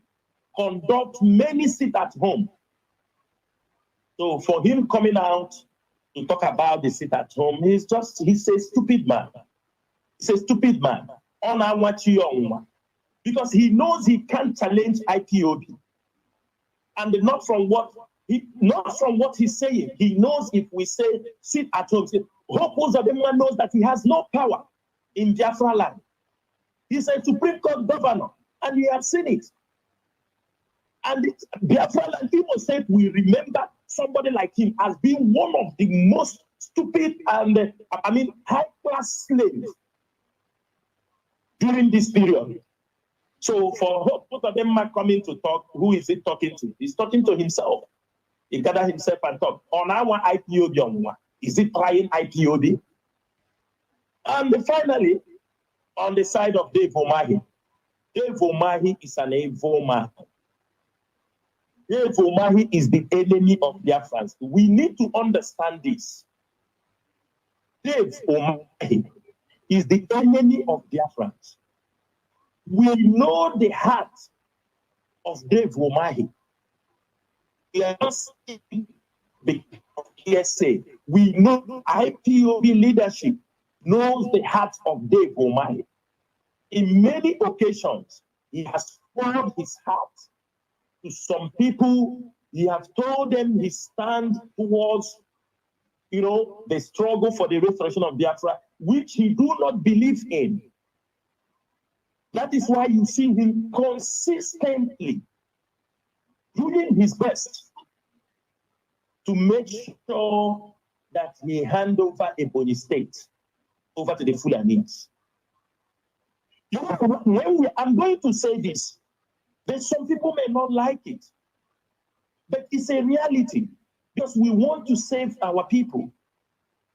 conduct many sit at home. So for him coming out to talk about the sit at home, he's a stupid man. He's a stupid man. Because he knows he can't challenge IPOB. And not from what he's saying. He knows if we say sit at home, Hope Uzodinma knows that he has no power in Biafra land. He's a Supreme Court governor, and we have seen it. And Biafra land, Imo State, we remember somebody like him as being one of the most stupid and high-class slaves during this period. So for Hope Uzodinma coming to talk, who is he talking to? He's talking to himself. He gathered himself and talk. On our IPOB, is he trying IPOB? And finally, on the side of Dave Umahi. Dave Umahi is an evil man. Dave Umahi is the enemy of Biafrans. We need to understand this. Dave Umahi is the enemy of Biafrans. We know the heart of Dave Umahi. We are not speaking of PSA. We know IPOB leadership knows the heart of Dave Umahi. In many occasions, he has poured his heart to some people. He has told them his stand towards, the struggle for the restoration of Biafra, which he do not believe in. That is why you see him consistently doing his best to make sure that he hand over Ebonyi State over to the Fulanis. I'm going to say this, but some people may not like it, but it's a reality because we want to save our people.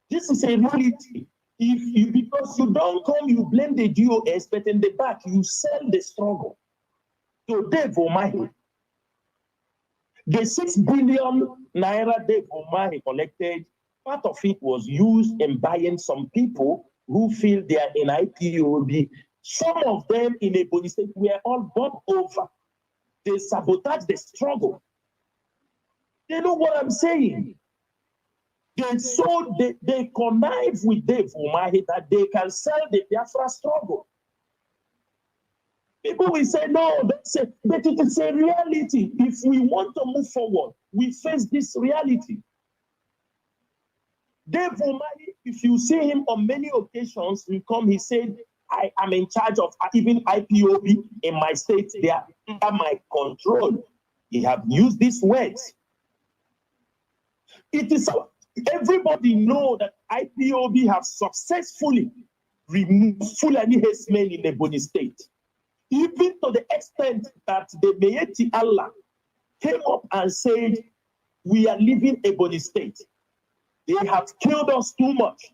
This is a reality. Because you don't come, you blame the DOS, but in the back, you sell the struggle. to Dave Umahi. The 6 billion naira Dave Umahi collected, part of it was used in buying some people who feel they are in IPOB. Some of them in Ebonyi State were all bought over. They sabotage the struggle. They know what I'm saying. They connive with Dave Umahi that they can sell the Biafra struggle. People will say, no, but it is a reality. If we want to move forward, we face this reality. Dave Umahi, if you see him on many occasions, he said, I am in charge of even IPOB in my state. They are under my control. He have used these words. It is everybody know that IPOB have successfully removed Fulani herdsmen in Ebonyi State, even to the extent that the Meeti Allah came up and said, we are leaving Ebonyi State. They have killed us too much.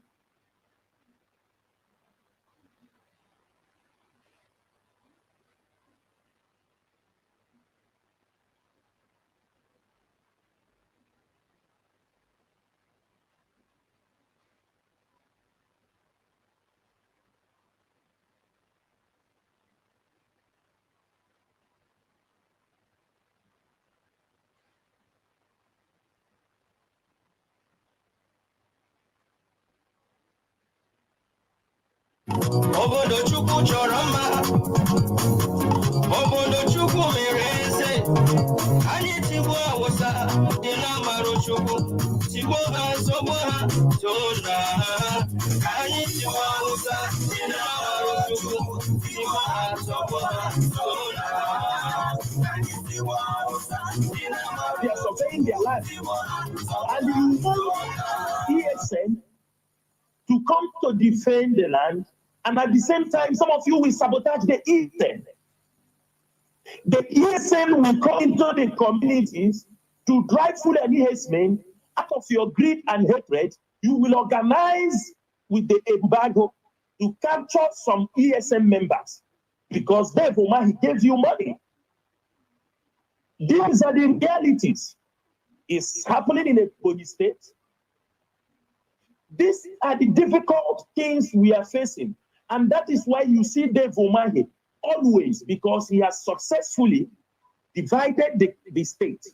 Obodo Chukwu chọrọ mma, obodo Chukwu mere eze, anyị tigbuo Awụsa dị na mmarụ Chukwu, tigbuo ha nsogbu ha tona ha, anyị tigbuo Awụsa dị na mmarụ Chukwu, tigbuo ha nsogbu ha tona ha, anyị tigbuo Awụsa dị na mmarụ. They are surveying their land, and you know ESN to come to defend the land. And at the same time, some of you will sabotage the ESN. The ESN will come into the communities to drive Fulani herdsmen. Out of your greed and hatred, you will organize with the embargo to capture some ESN members because Dave Umahi gave you money. These are the realities. It's happening in Ebonyi State. These are the difficult things we are facing. And that is why you see Dave Umahi always, because he has successfully divided the state.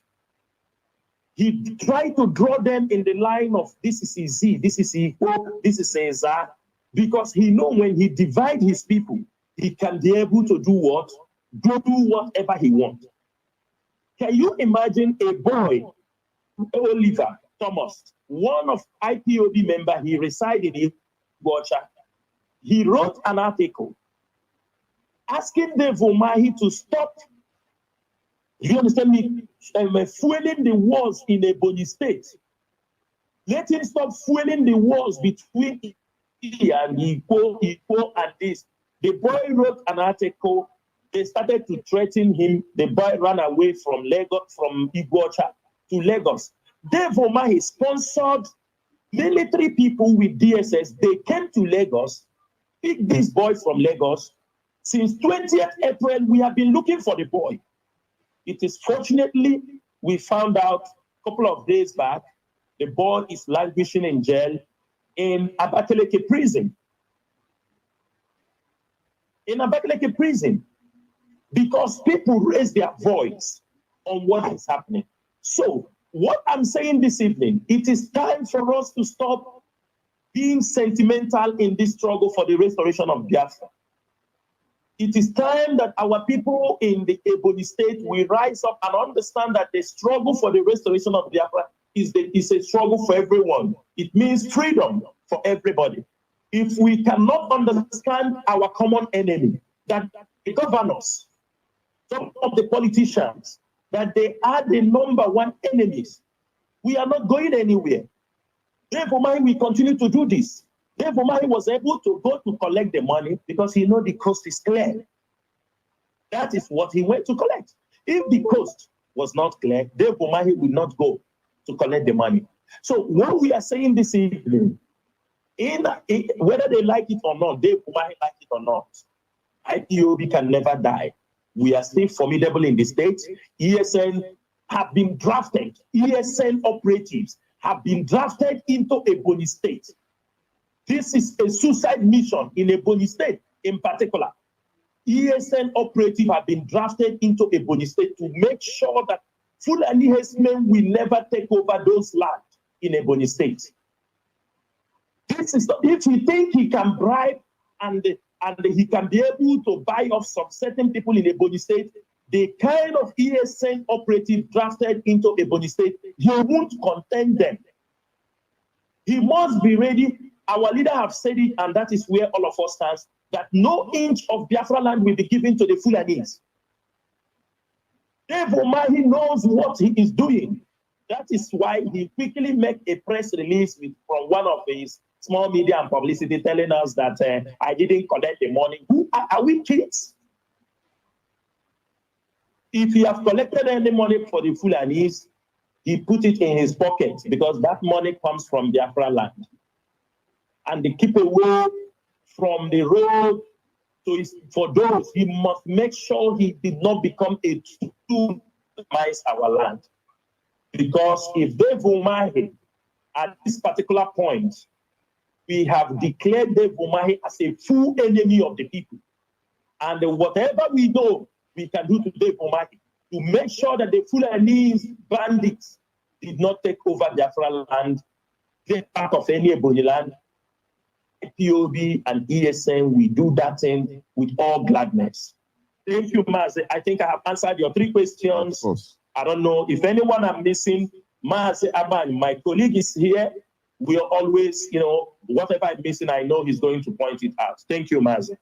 He tried to draw them in the line of this is Izi, this is Ipob, this is Eza, because he knows when he divides his people, he can be able to do what? Do whatever he wants. Can you imagine a boy, Oliver Thomas, one of IPOB member, he resided in Gocha. He wrote an article asking Dave Umahi to stop, you understand me, fueling the wars in Ebonyi State. Let him stop fueling the wars between he and Ipob and this. The boy wrote an article. They started to threaten him. The boy ran away from Lagos, from Iguacha to Lagos. Dave Umahi sponsored military people with DSS. They came to Lagos, picked this boy from Lagos. Since 20th April, we have been looking for the boy. It is fortunately, we found out a couple of days back, the boy is languishing in jail in Abakaliki prison. In Abakaliki prison, because people raise their voice on what is happening. So, what I'm saying this evening, it is time for us to stop being sentimental in this struggle for the restoration of Biafra. It is time that our people in the Ebonyi State will rise up and understand that the struggle for the restoration of Biafra is a struggle for everyone. It means freedom for everybody. If we cannot understand our common enemy, that the governors, some of the politicians, that they are the #1 enemies, we are not going anywhere. Dave Umahi will continue to do this. Dave Umahi was able to go to collect the money because he knows the coast is clear. That is what he went to collect. If the coast was not clear, Dave Umahi will not go to collect the money. So what we are saying this evening, whether they like it or not, Dave Umahi like it or not, IPOB can never die. We are still formidable in the state. ESN have been drafted. ESN operatives have been drafted into Ebonyi State. This is a suicide mission in Ebonyi State in particular. ESN operatives have been drafted into Ebonyi State to make sure that Fulani herdsmen will never take over those lands in Ebonyi State. This is if he think he can bribe and he can be able to buy off some certain people in Ebonyi State, the kind of ESN operative drafted into Ebonyi State, he won't contend them. He must be ready. Our leader have said it, and that is where all of us stand, that no inch of Biafra land will be given to the Fulanis. Dave Umahi knows what he is doing. That is why he quickly made a press release from one of his small media and publicity telling us that I didn't collect the money. Are we kids? If he have collected any money for the Fulanis, he put it in his pocket because that money comes from Biafra land. And they keep away from the road. So for those, he must make sure he did not become a tool to minimize our land. Because if Dave Umahi, at this particular point, we have declared Dave Umahi as a full enemy of the people. And whatever we know, we can do to Dave Umahi to make sure that the Fulanese bandits did not take over Biafra land, get part of any Ebonyi land. Ipob and ESN, we do that thing with all gladness. Thank you, Mazi. I think I have answered your 3 questions. I don't know if anyone I'm missing. Mazi Aban, my colleague is here. We are always, whatever I'm missing, I know he's going to point it out. Thank you, Mazi.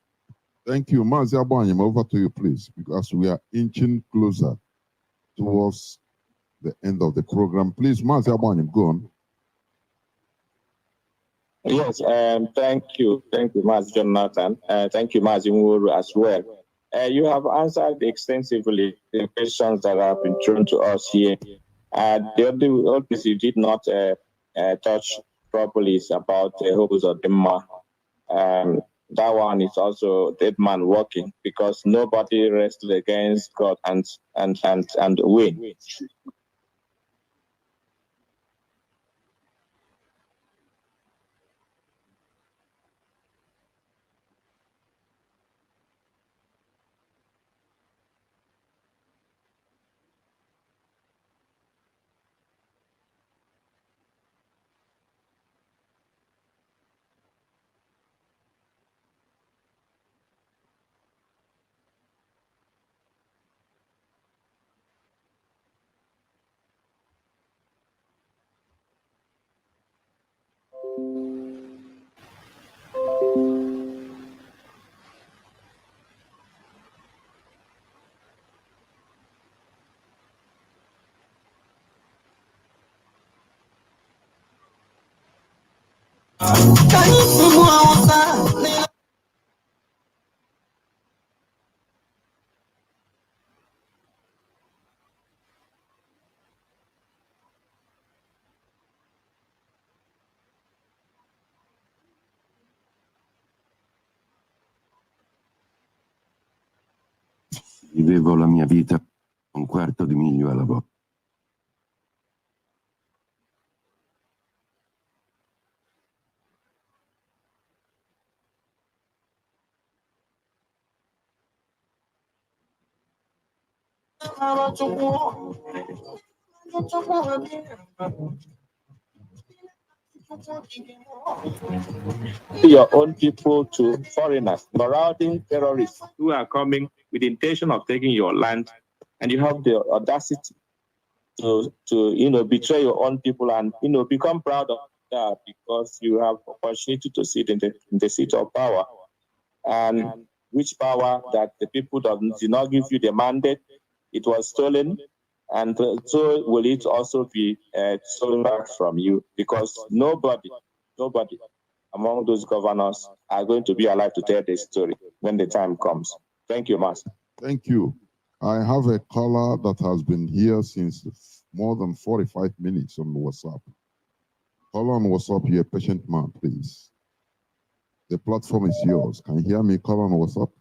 Thank you, Mazi Abanyim. Over to you, please, because we are inching closer towards the end of the program. Please, Mazi Abanyim, go on. Yes, thank you, Mazi Jonathan. Thank you, Mazi Muru, as well. You have answered extensively the questions that have been thrown to us here. The only piece you did not touch properly is about the hopes of Dema. That one is also dead man walking because nobody wrestled against God and win. Vivevo la mia vita un quarto di miglio alla volta. Your own people to foreigners, marauding terrorists who are coming with the intention of taking your land, and you have the audacity to betray your own people and become proud of that because you have opportunity to sit in the seat of power, and which power that the people did not give you the mandate, it was stolen, and so will it also be stolen back from you because nobody among those governors are going to be alive to tell this story when the time comes. Thank you, Master. Thank you. I have a caller that has been here since more than 45 minutes on WhatsApp. Caller on WhatsApp, you're a patient man, please. The platform is yours. Can you hear me? Caller on WhatsApp.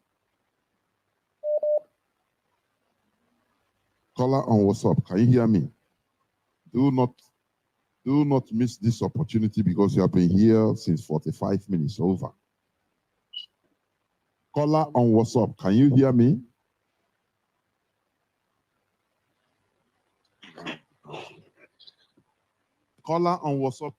Caller on WhatsApp, can you hear me? Do not miss this opportunity because you have been here since 45 minutes over. Caller on WhatsApp, can you hear me? Caller on WhatsApp.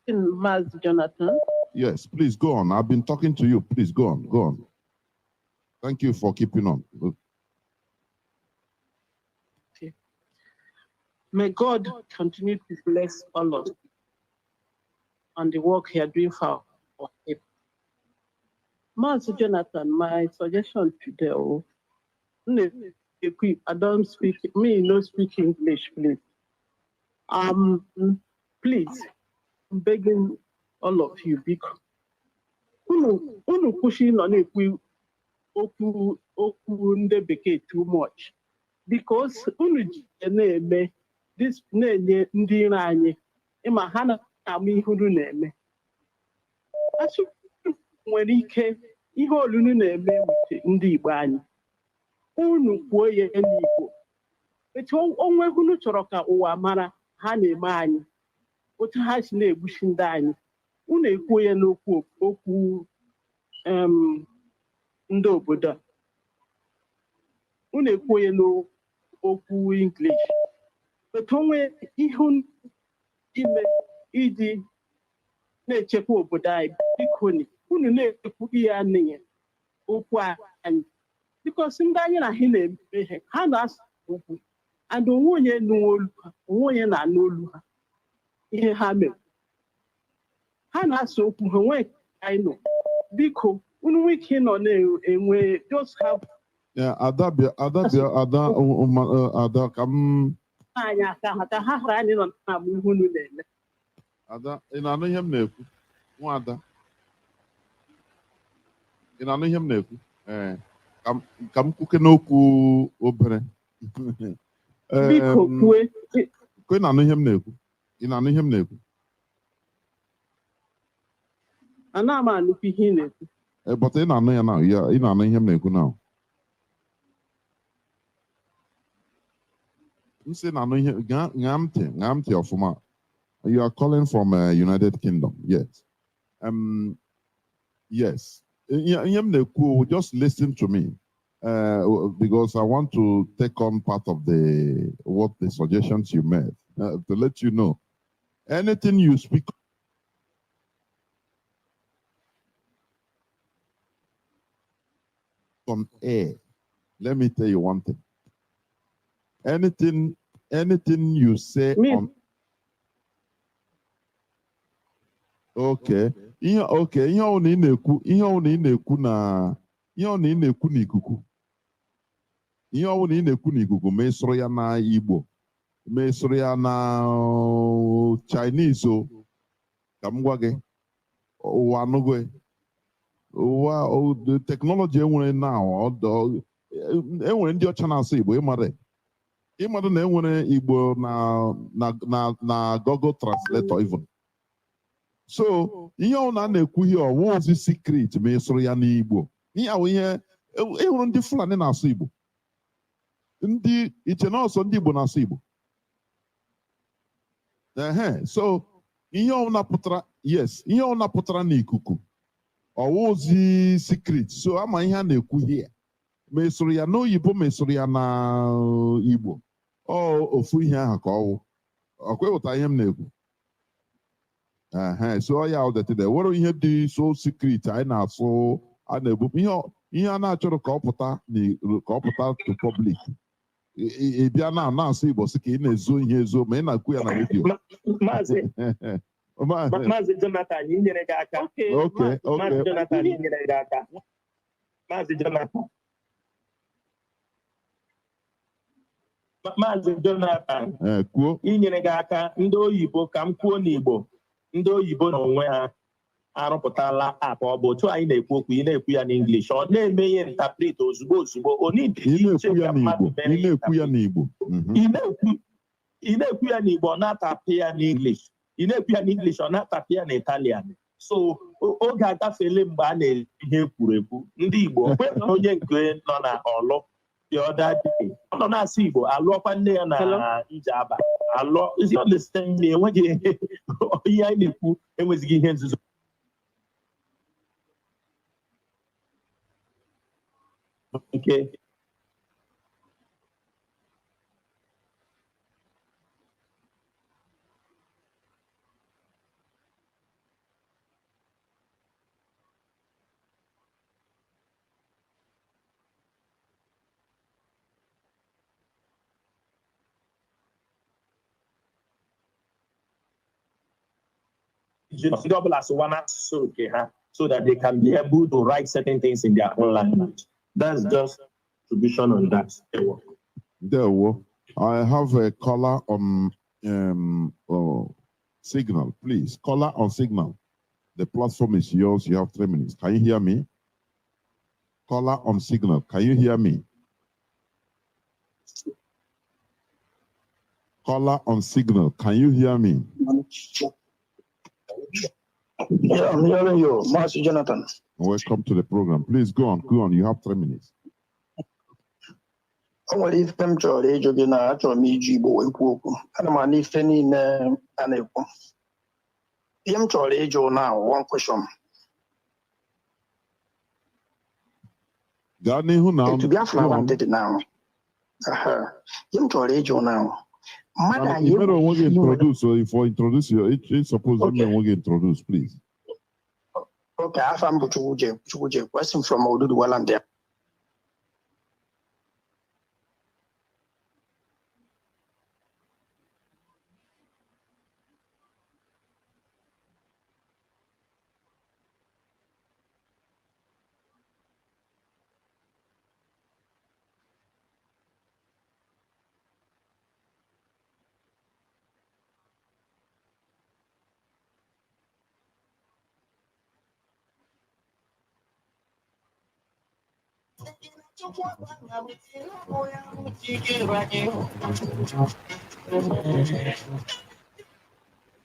Mazi Jonathan. Yes, please go on. I've been talking to you. Please go on. Go on. Thank you for keeping on. Okay. May God continue to bless all of you on the work you are doing for him. Mazi Jonathan, my suggestion today, I don't speak, me no speak English, please. Please, I'm begging all of you, because unu pushing on it, oku nde bekee too much, because unu na-eme this na-enye ndị iro anyị ịma ha na-ama ihe unu na-eme. Asụ nwere ike ihe olunu na-eme uche ndị Igbo anyị, unu kwuo ya n'Igbo etu onwe unu chọrọ ka ụwa mara ha na-eme anyị, otu ha si na-egbuchi ndị anyị. Unu ekwuo ya n'okwu ndị obodo a, unu ekwuo ya n'okwu English, etu onwe ihe ime iji na-echekwa obodo anyị. Biko unu na-ekwu ihe anịghị okwu anyị, because ndị anyị na ha na-eme ihe ha na-asụ okwu and onwe onye n'olu ha, onwe onye na-anụ olu ha ihe ha mere. Ha na-asụ okwu ha nwee anyị nọ. Biko unu nwee ike nọ na-enwe just have Ada ka m anyị aka ha ka ha hụrụ anyị nọ na-amụ ihe unu na-eme. Ada, ị na-anụ ihe m na-ekwu? Nwa Ada, ị na-anụ ihe m na-ekwu? Ka m kwuke n'okwu obere. Biko kwue. Ị na-anụ ihe m na-ekwu? Ị na-anụ ihe m na-ekwu? Ana m anụkwu ihe ị na-ekwu. But ị na-anụ ya now, ị na-anụ ihe m na-ekwu now. M sị na-anụ ihe, ṅaa ntị ọfụma. You are calling from United Kingdom, yes. Yes. Just listen to me, because I want to take on part of the suggestions you made to let you know. Anything you speak on air, let me tell you one thing. Anything you say on okay. Ihe ọ na ị na-ekwu n'ikuku. Ihe ọ na ị na-ekwu n'ikuku ma ịsụrụ ya na Igbo, ma ịsụrụ ya na Chinese o, ka m gwa gị, ụwa anụgo ụwa teknọlọji enwere now, enwere ndị ọcha na-asụ Igbo. Ịmara na enwere Igbo na Google Translator even. So ihe ọ na-ekwu ihe ọwụ ozi secret ma ịsụrụ ya n'Igbo. Ihe ahụ ihe ịhụrụ ndị Fulani na-asụ Igbo, ndị iche na ọsọ ndị Igbo na-asụ Igbo. So ihe ọ napụtara, yes, ihe ọ napụtara n'ikuku ọwụ ozi secret. So ama ihe a na-ekwu ihe ma ịsụrụ ya n'oyibo ma ịsụrụ ya na Igbo, ofu ihe ahụ ka ọwụ. Ọkwa ịghọta ihe m na-ekwu? So ya ọdetide were ihe dị so secret anyị na-asụ a na-ebupụ ihe a na-achọrọ ka ọ pụta to public. Ị bịa na-asụ Igbo sị ka ị na-ezo ihe ezo ma ị na-ekwu ya na redio. Mazi Jonathan, ị nyere gị aka. Mazi Jonathan, ị nyere gị aka. Mazi Jonathan. Mazi Jonathan, ị nyere gị aka. Ndị oyibo ka m kwuo n'Igbo. Ndị oyibo n'onwe ha arụpụtala app ọ bụ otu anyị na-ekwu okwu, ị na-ekwu ya n'English, ọ na-eme ihe interpret ozugbo ozugbo. Ị na-ekwu ya n'Igbo, ị na-ekwu ya n'Igbo, ọ na-atapị ya n'English. Ị na-ekwu ya n'English, ọ na-atapị ya n'Italian. So oge agafele mgbe a na-ihe ekwuru ekwu ndị Igbo onye nke nọ na ọlụ the other day ọ nọ na-asị Igbo alụọkwa nne ya na ije aba alụọ isi ọ na-esite nne enweghị ihe anyị na-ekwu enwezighị ihe nzuzo. Okay. So that they can be able to write certain things in their own language. That's just contribution on that. There, I have a caller on Signal, please. Caller on Signal. The platform is yours. You have 3 minutes. Can you hear me? Caller on Signal. Can you hear me? Caller on Signal. Can you hear me? Yeah, I'm hearing you, Master Jonathan. Welcome to the program. Please go on. Go on. You have 3 minutes. Onwere ife m chọrọ ịjụ gị na achọrọ m iji Igbo wee kwuo okwu. Ana m anụ ife niile a na-ekwu. Ihe m chọrọ ịjụ now, one question. Gaa n'ihu na Etu Biafra wanted now. Ihe m chọrọ ịjụ now. Mmadụ anyị mere onwe gị introduce, so if you introduce your, it's supposed to be onwe gị introduce, please. Okay, afa m bụ Chukwuje, question from Odudu Walandia.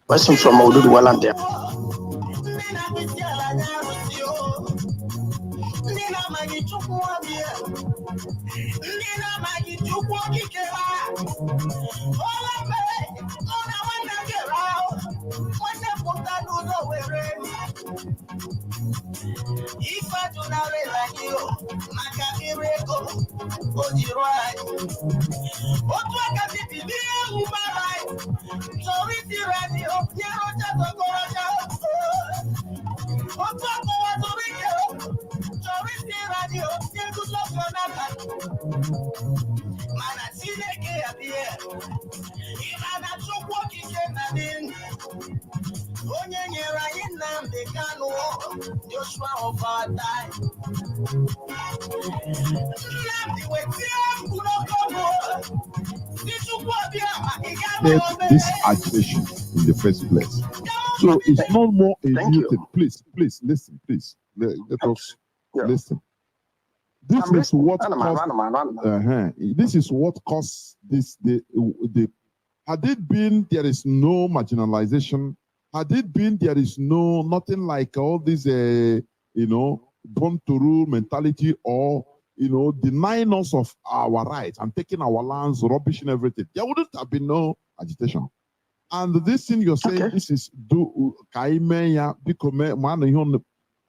Question from Odudu Walandia. If I do not like you, I can't be real. Oh, you're right. What can it be? Human rights. So it's the radio. You're just a gorgeous. What was the radio? So it's the radio. You're good luck for nothing. Man, I see the key up here. If I'm not so walking, then onye nyere anyị Nnamdi Kanu Joshua of our time. Nnamdi wetie mkpụrụ this agitation in the first place. So it's no more a new thing. Please listen, please. Let us listen. This is what caused, this is what caused this the had it been there is no marginalization, had it been there is nothing like all this born to rule mentality, or denying us of our rights and taking our lands, rubbishing everything, there wouldn't have been no agitation. And this thing you're saying, this is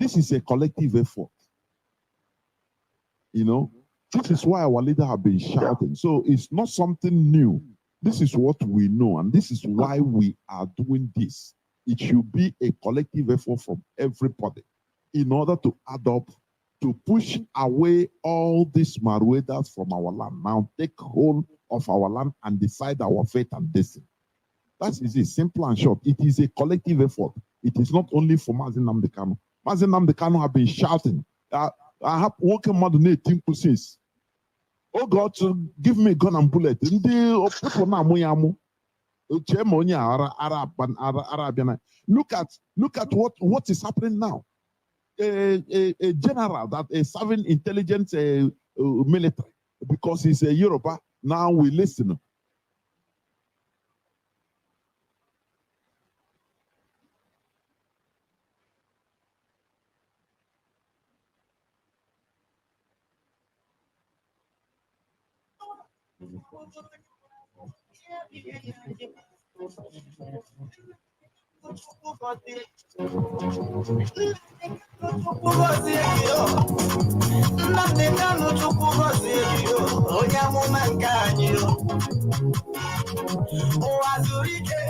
this is a collective effort. This is why our leader have been shouting. So it's not something new. This is what we know, and this is why we are doing this. It should be a collective effort from everybody in order to add up, to push away all these Maruedas from our land. Now take hold of our land and decide our fate and destiny. That is it, simple and short. It is a collective effort. It is not only for Mazi Nnamdi Kanu. Mazi Nnamdi Kanu have been shouting. I have woken more than 18 since. Oh God, give me gun and bullet. Look at what is happening now. A general that is serving intelligence military because he's a Yoruba. Now we listen. Nnamdi Kanu Chukwu gọzie gị onye amụma nke anyị ụwa zuru ike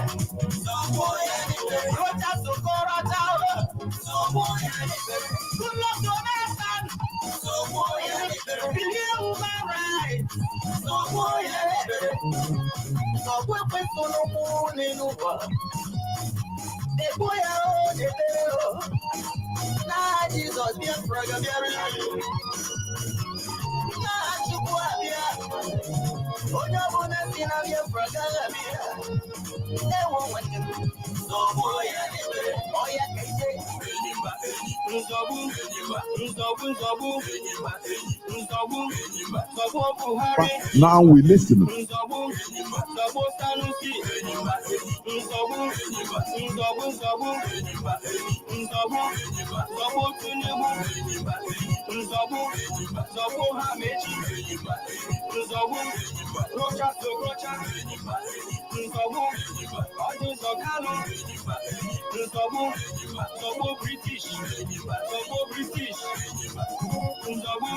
sọgbuo ya n'ikpere rocha sokọrọcha sọgbuo ya n'ikpere ụlọ Jonathan sọgbuo ya n'ikpere bilie human rights sọgbuo ya n'ikpere sọgbu ekwesị n'ụkwụ n'elu ụwa egbu ya n'ekpere na Jizọs Biafra ga-abịara anyị na Chukwu abịa onye ọbụla si na Biafra ga-abịa ewo nwanne m nsogbu ya n'ekpere ọya ka ije nsogbu Buhari Now we listen. nsogbu Sanusi nsogbu Tinubu nsogbu Hamechi nsogbu Rocha Sokrocha nsogbu Ọdịsọ Kanu nsogbu British nsogbu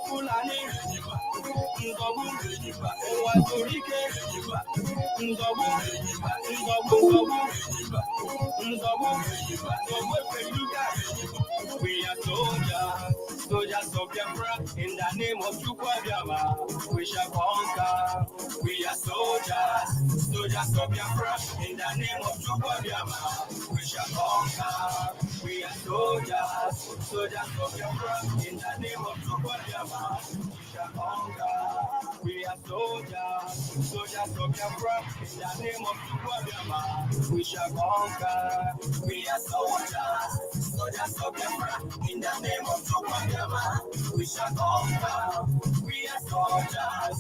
Fulani nsogbu ụwa zuru ike nsogbu Epeluga. We are soldiers of Biafra, in the name of Chukwuabiama, we shall conquer. We are soldiers of Biafra, in the name of Chukwuabiama, we shall conquer. We are soldiers of Biafra, in the name of Chukwuabiama, we shall conquer. We are soldiers of Biafra, in the name of Chukwuabiama, we shall conquer. We are soldiers of Biafra, in the name of Chukwuabiama, we shall conquer. We are soldiers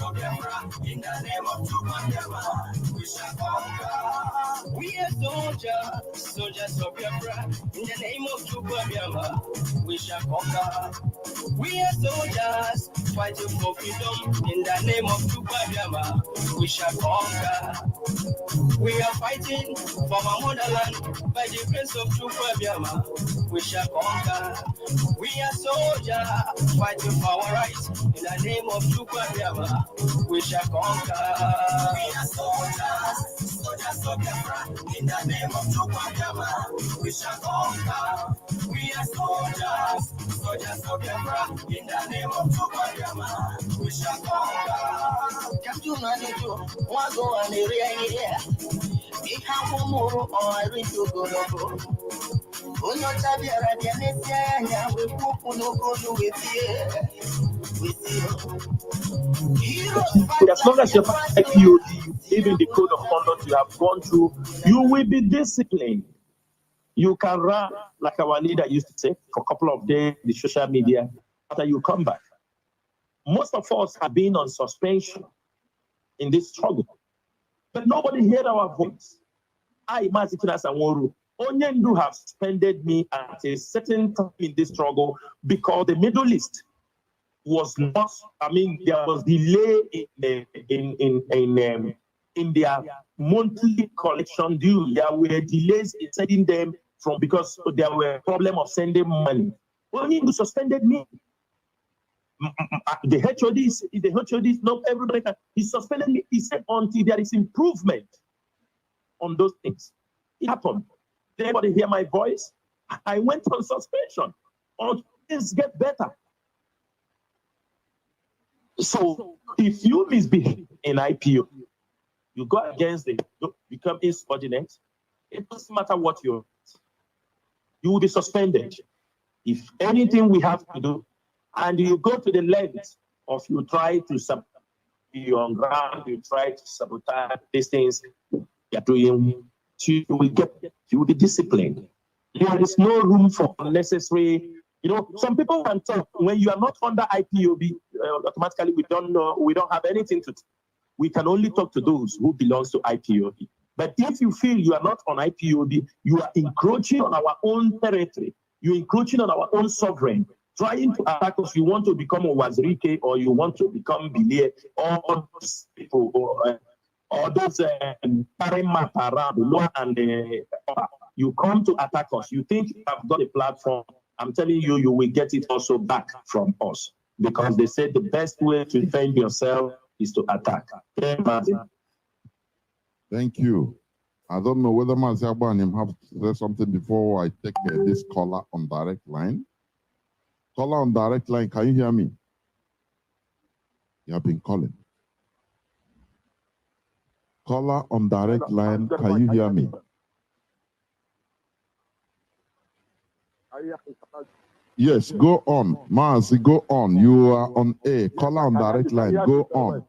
of Biafra, in the name of Chukwuabiama, we shall conquer. We are soldiers of Biafra, in the name of Chukwuabiama, we shall conquer. We are soldiers fighting for freedom, in the name of Chukwuabiama, we shall conquer. We are fighting for our motherland by the grace of Chukwuabiama, we shall conquer. We are soldiers fighting for our rights in the name of Chukwuabiama, we shall conquer. We are soldiers of Biafra in the name of Chukwuabiama, we shall conquer. We are soldiers of Biafra in the name of Chukwuabiama, we shall conquer. As long as you're IPOD, even the code of conduct you have gone through, you will be disciplined. You can run, like our leader used to say, for a couple of days, the social media, after you come back. Most of us have been on suspension in this struggle, but nobody heard our voice. I, Mazi Sanworu, Onyendu have suspended me at a certain time in this struggle because the Middle East was not, there was delay in their monthly collection due. There were delays in sending them from because there were a problem of sending money. Onyendu suspended me. The HODs, not everybody can. He suspended me. He said until there is improvement on those things. It happened. Did anybody hear my voice? I went on suspension until things get better. So if you misbehave in IPO, you go against it, you become insubordinate, it doesn't matter what you will be suspended. If anything we have to do, and you go to the length of you try to be on ground, you try to sabotage these things you're doing, you will be disciplined. There is no room for unnecessary. Some people can talk when you are not under IPOB, automatically we don't have anything to talk. We can only talk to those who belongs to IPOB. But if you feel you are not on IPOB, you are encroaching on our own territory. You're encroaching on our own sovereign trying to attack us. You want to become a Wazirike, or you want to become Bilie, or those people, or those Parima Parabulua, and you come to attack us. You think you have got a platform. I'm telling you, you will get it also back from us, because they said the best way to defend yourself is to attack. Thank you. I don't know whether Mazi Agbanim have to say something before I take this caller on direct line. Caller on direct line, can you hear me? You have been calling. Caller on direct line, can you hear me? Yes, go on. Mazi, go on. You are on A. Caller on direct line, go on.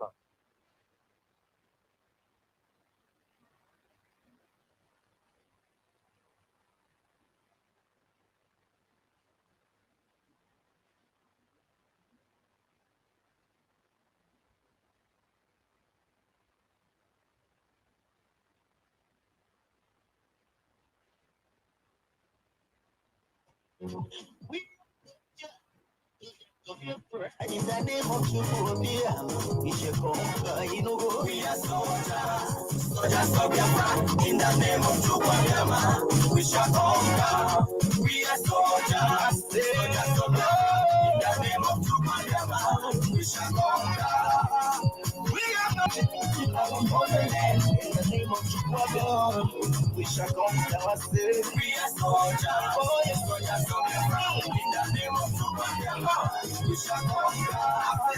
In the name of Jehovah, we shall conquer. We are soldiers, soldiers of Biafra. In the name of Jehovah, we shall conquer. We are soldiers, soldiers of Biafra. In the name of Jehovah, we shall conquer. We are not in our motherland. In the name of Jehovah, we shall conquer ourselves. We are soldiers, oh yes, soldiers of Biafra. In the name of Jehovah, we shall conquer.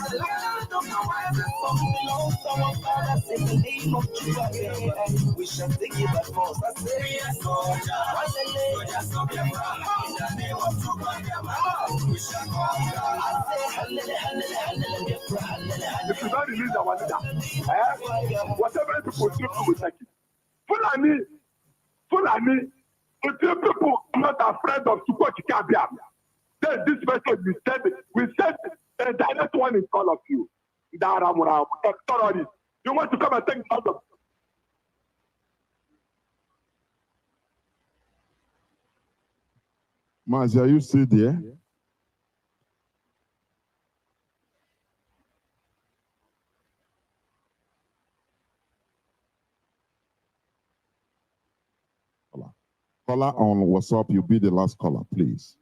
The land of the rising sun belongs to our fathers. In the name of Jehovah, we shall take it by force. I say we are soldiers, soldiers of Biafra. In the name of Jehovah, we shall conquer. I say hallelujah, hallelujah, hallelujah. If you don't release our leader, whatever people do, we take it. Fulani, if you people are not afraid of support Kabia, then this message we send a direct one in all of you. Daramura, terrorists. You want to come and take out of Mazi, are you still there? Caller on WhatsApp, you be the last caller, please.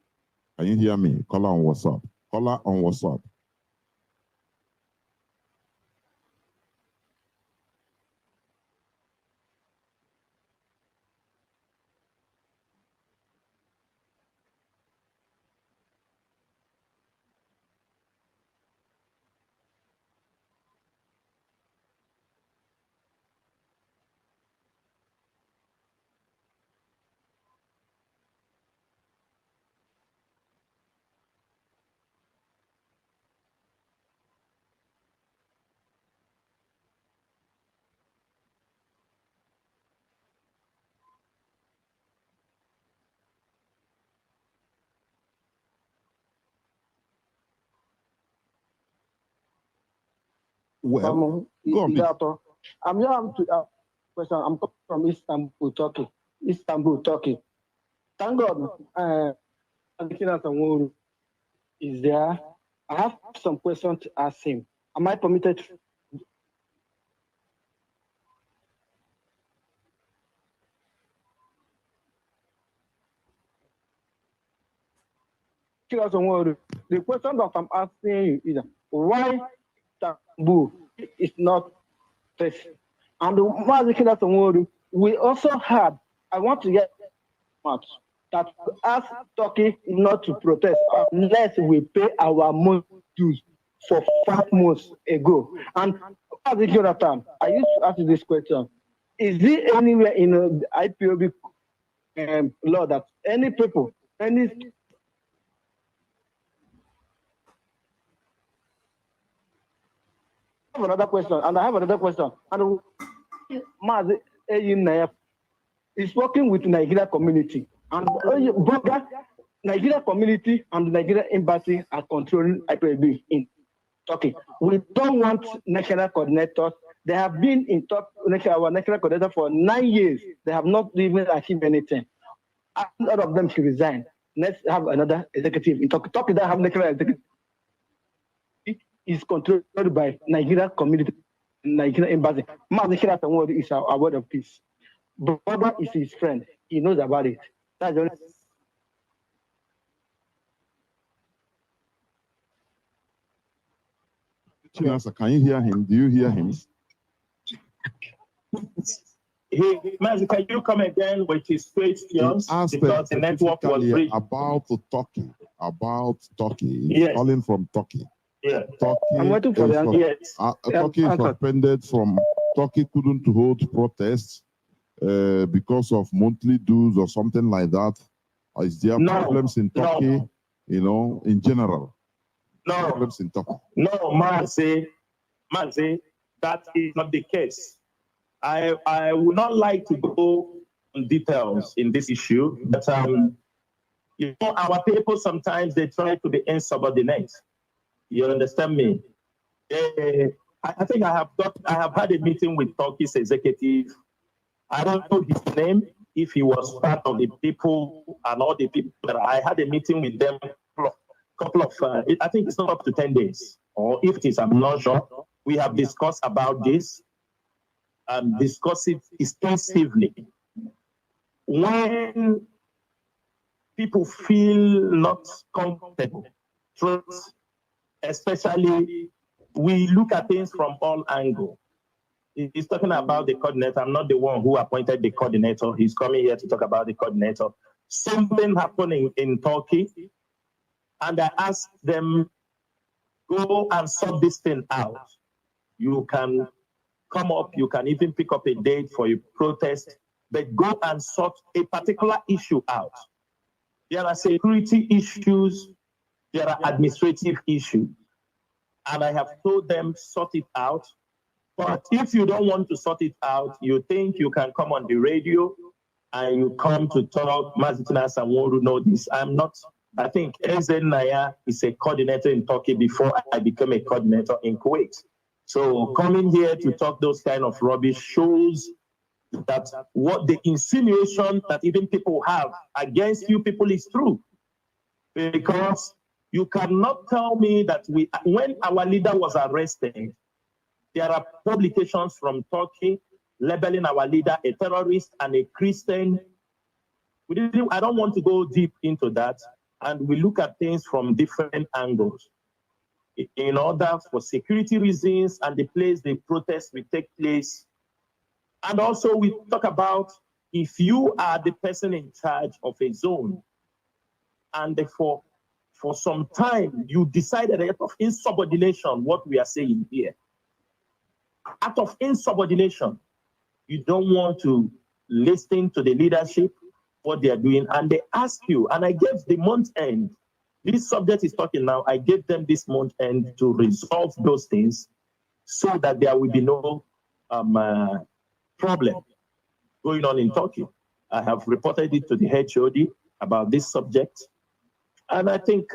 Can you hear me? Caller on WhatsApp. Caller on WhatsApp. Well, go on, I'm here to question. I'm coming from Istanbul, Turkey. Istanbul, Turkey. Thank God, is there. I have some questions to ask him. Am I permitted? The question that I'm asking you is why Istanbul is not safe? And we also had, I want to get that ask Turkey not to protest unless we pay our money dues for 5 months ago. And as a Jonathan, I used to ask this question: is there anywhere in the IPOB law that any people, any I have another question, and I have another question. And Mazi is working with the Nigeria community, and both Nigeria community and the Nigeria embassy are controlling IPOB in Turkey. We don't want national coordinators. They have been in top our national coordinator for 9 years. They have not even achieved anything. All of them should resign. let's have another executive. In Turkey that have natural executive. It is controlled by Nigeria community, Nigeria embassy. Mazi is our word of peace. Brother is his friend. He knows about it. That's the only. Can you hear him? Do you hear him? Hey, Mazi, can you come again with his questions? Because the network was free. About Turkey. He's Yes. calling from Turkey. Yeah. I'm waiting for the answer. Yes. Turkey is suspended from. Turkey couldn't hold protests because of monthly dues or something like that. Is there problems in Turkey? You know, in general. No. Problems in Turkey. No, Mazi, that is not the case. I would not like to go in details in this issue, but you know, our people sometimes they try to be insubordinate. You understand me? I think I have had a meeting with Turkey's executive. I don't know his name, if he was part of the people and all the people, but I had a meeting with them couple of I think it's not up to 10 days, or if it is, I'm not sure. We have discussed about this and discussed it extensively. When people feel not comfortable, especially, we look at things from all angles. He's talking about the coordinator. I'm not the one who appointed the coordinator. He's coming here to talk about the coordinator. Something happening in Turkey, and I asked them, go and sort this thing out. You can come up, you can even pick up a date for a protest, but go and sort a particular issue out. There are security issues, there are administrative issues, and I have told them sort it out. But if you don't want to sort it out, you think you can come on the radio and you come to talk, Mazitina Sanwo-Olu know this. I'm not. I think Ezen Naya is a coordinator in Turkey before I became a coordinator in Kuwait. So coming here to talk those kind of rubbish shows that what the insinuation that even people have against you people is true. Because you cannot tell me that when our leader was arrested, there are publications from Turkey labeling our leader a terrorist and a Christian. I don't want to go deep into that. And we look at things from different angles in order for security reasons and the place the protest will take place. And also we talk about if you are the person in charge of a zone and for some time you decided out of insubordination, what we are saying here, out of insubordination, you don't want to listen to the leadership, what they are doing, and they ask you, and I gave the month end, this subject is talking now, I gave them this month end to resolve those things so that there will be no problem going on in Turkey. I have reported it to the HOD about this subject, and I think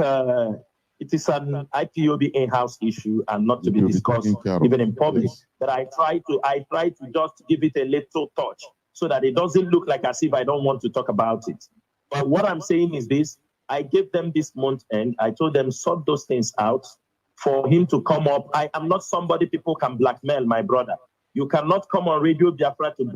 it is an IPOB in-house issue and not to be discussed even in public. Yes. But I try to just give it a little touch so that it doesn't look like as if I don't want to talk about it. But what I'm saying is this, I gave them this month end. I told them sort those things out for him to come up. I am not somebody people can blackmail, my brother. You cannot come on Radio Biafra to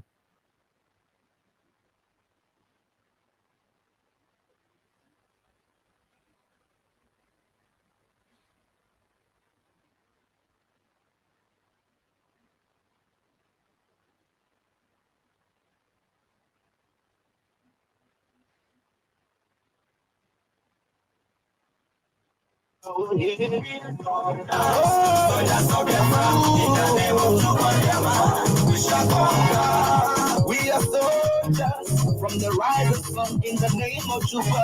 We are soldiers from the rising sun in the name of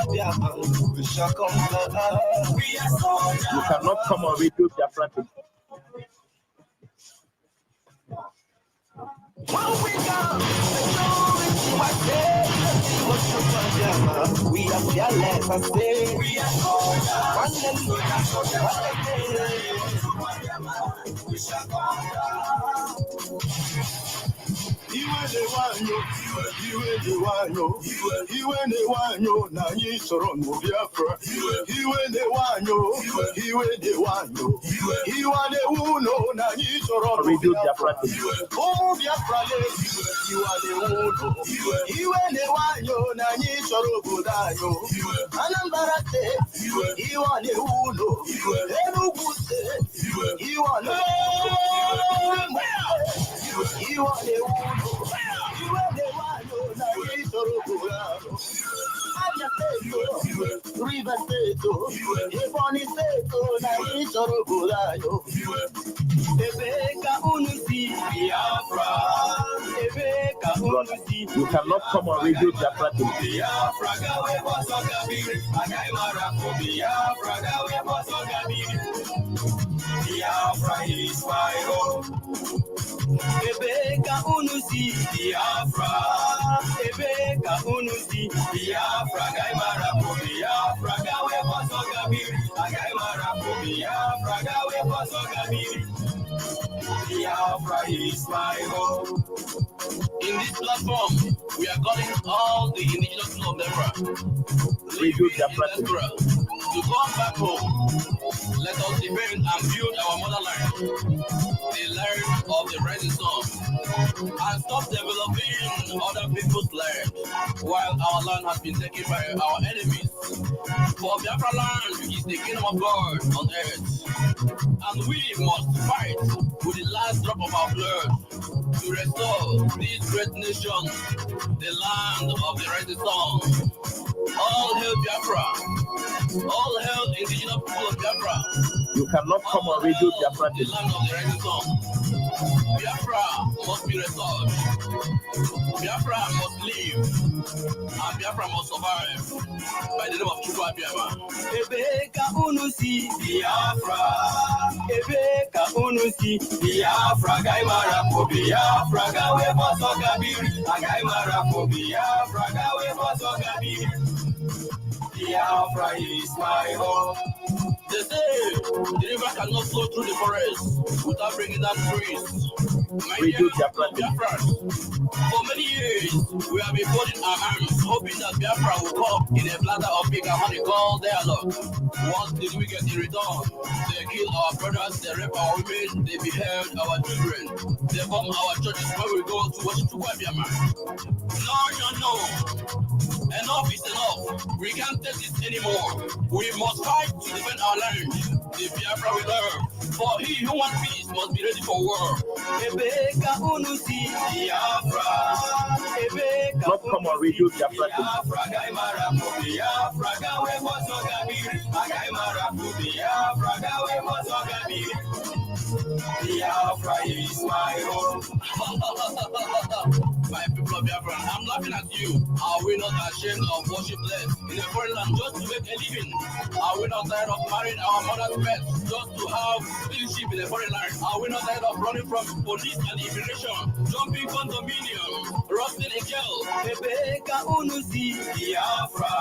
Biafra. We shall conquer. We are soldiers. You cannot come on Radio Biafra to we are fearless, I say. We are soldiers. We shall conquer. na anyị soro no Biafra. Iwe ne wanyo na anyị soro no Biafra. Oh Biafra iwe ne wanyo na anyị soro godanyo. Anambra State iwe ne Enugu State iwe ne River State, Ebony State, You cannot come on Radio Biafra to Biafra is my home. Ebeka unusi Biafra, Ebeka unusi Biafra, Gaimara for Biafra, Gawe Pasogabiri, Gaimara for Biafra, Gawe Pasogabiri. Biafra is my home. In this platform, we are calling all the indigenous people of Biafra to come back home. Let us defend and build our motherland, the land of the rising sun, and stop developing other people's land while our land has been taken by our enemies. For Biafra land is the kingdom of God on earth, and we must fight with the last drop of our blood to restore this great nation, the land of the rising sun. All hail Biafra! All hail indigenous people of Biafra! You cannot come on Radio Biafra the land of the rising sun. Biafra must be restored. Biafra must live. And Biafra must survive. By the name of Chukwu Biafra. Ebeka unusi Biafra. Ebeka unusi Biafra. Gaimara for Biafra. Gawe Pasogabiri. Gaimara for Biafra. Gawe Pasogabiri. Biafra is my home. They say the river cannot flow through the forest without bringing down trees. Biafra. For many years, we have been folding our arms, hoping that Biafra will come in a platter of big and honeycomb dialogue. What did we get in return? They kill our brothers, they rape our women, they behead our children, they bomb our churches when we go to worship to Biafra. No. Enough is enough. We can't take this anymore. We must fight to defend our land. The Biafra we love. For he who wants peace must be ready for war. Ebeka unusi Biafra. Not come on Radio Biafra. Gaimara for Biafra. Gawe Pasogabiri. Gaimara for Biafra. Gawe Pasogabiri. Biafra is my home. My people of Biafra, I'm laughing at you. Are we not ashamed of worship less in a foreign land just to make a living? Are we not tired of marrying our mother's pets just to have citizenship in a foreign land? Are we not tired of running from police and immigration, jumping condominium, rotting in jail? Ebeka unusi Biafra.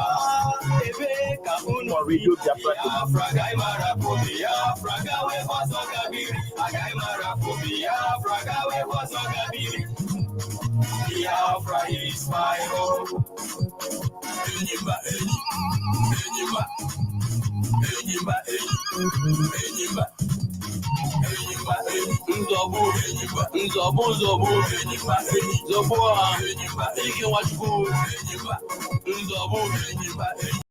Ebeka unusi Biafra. Gaimara for Biafra. Gawe Pasogabiri. Gaimara for Biafra. Gawe Pasogabiri. Biafra is my home. Enyimba, Nzobu, Nzobu,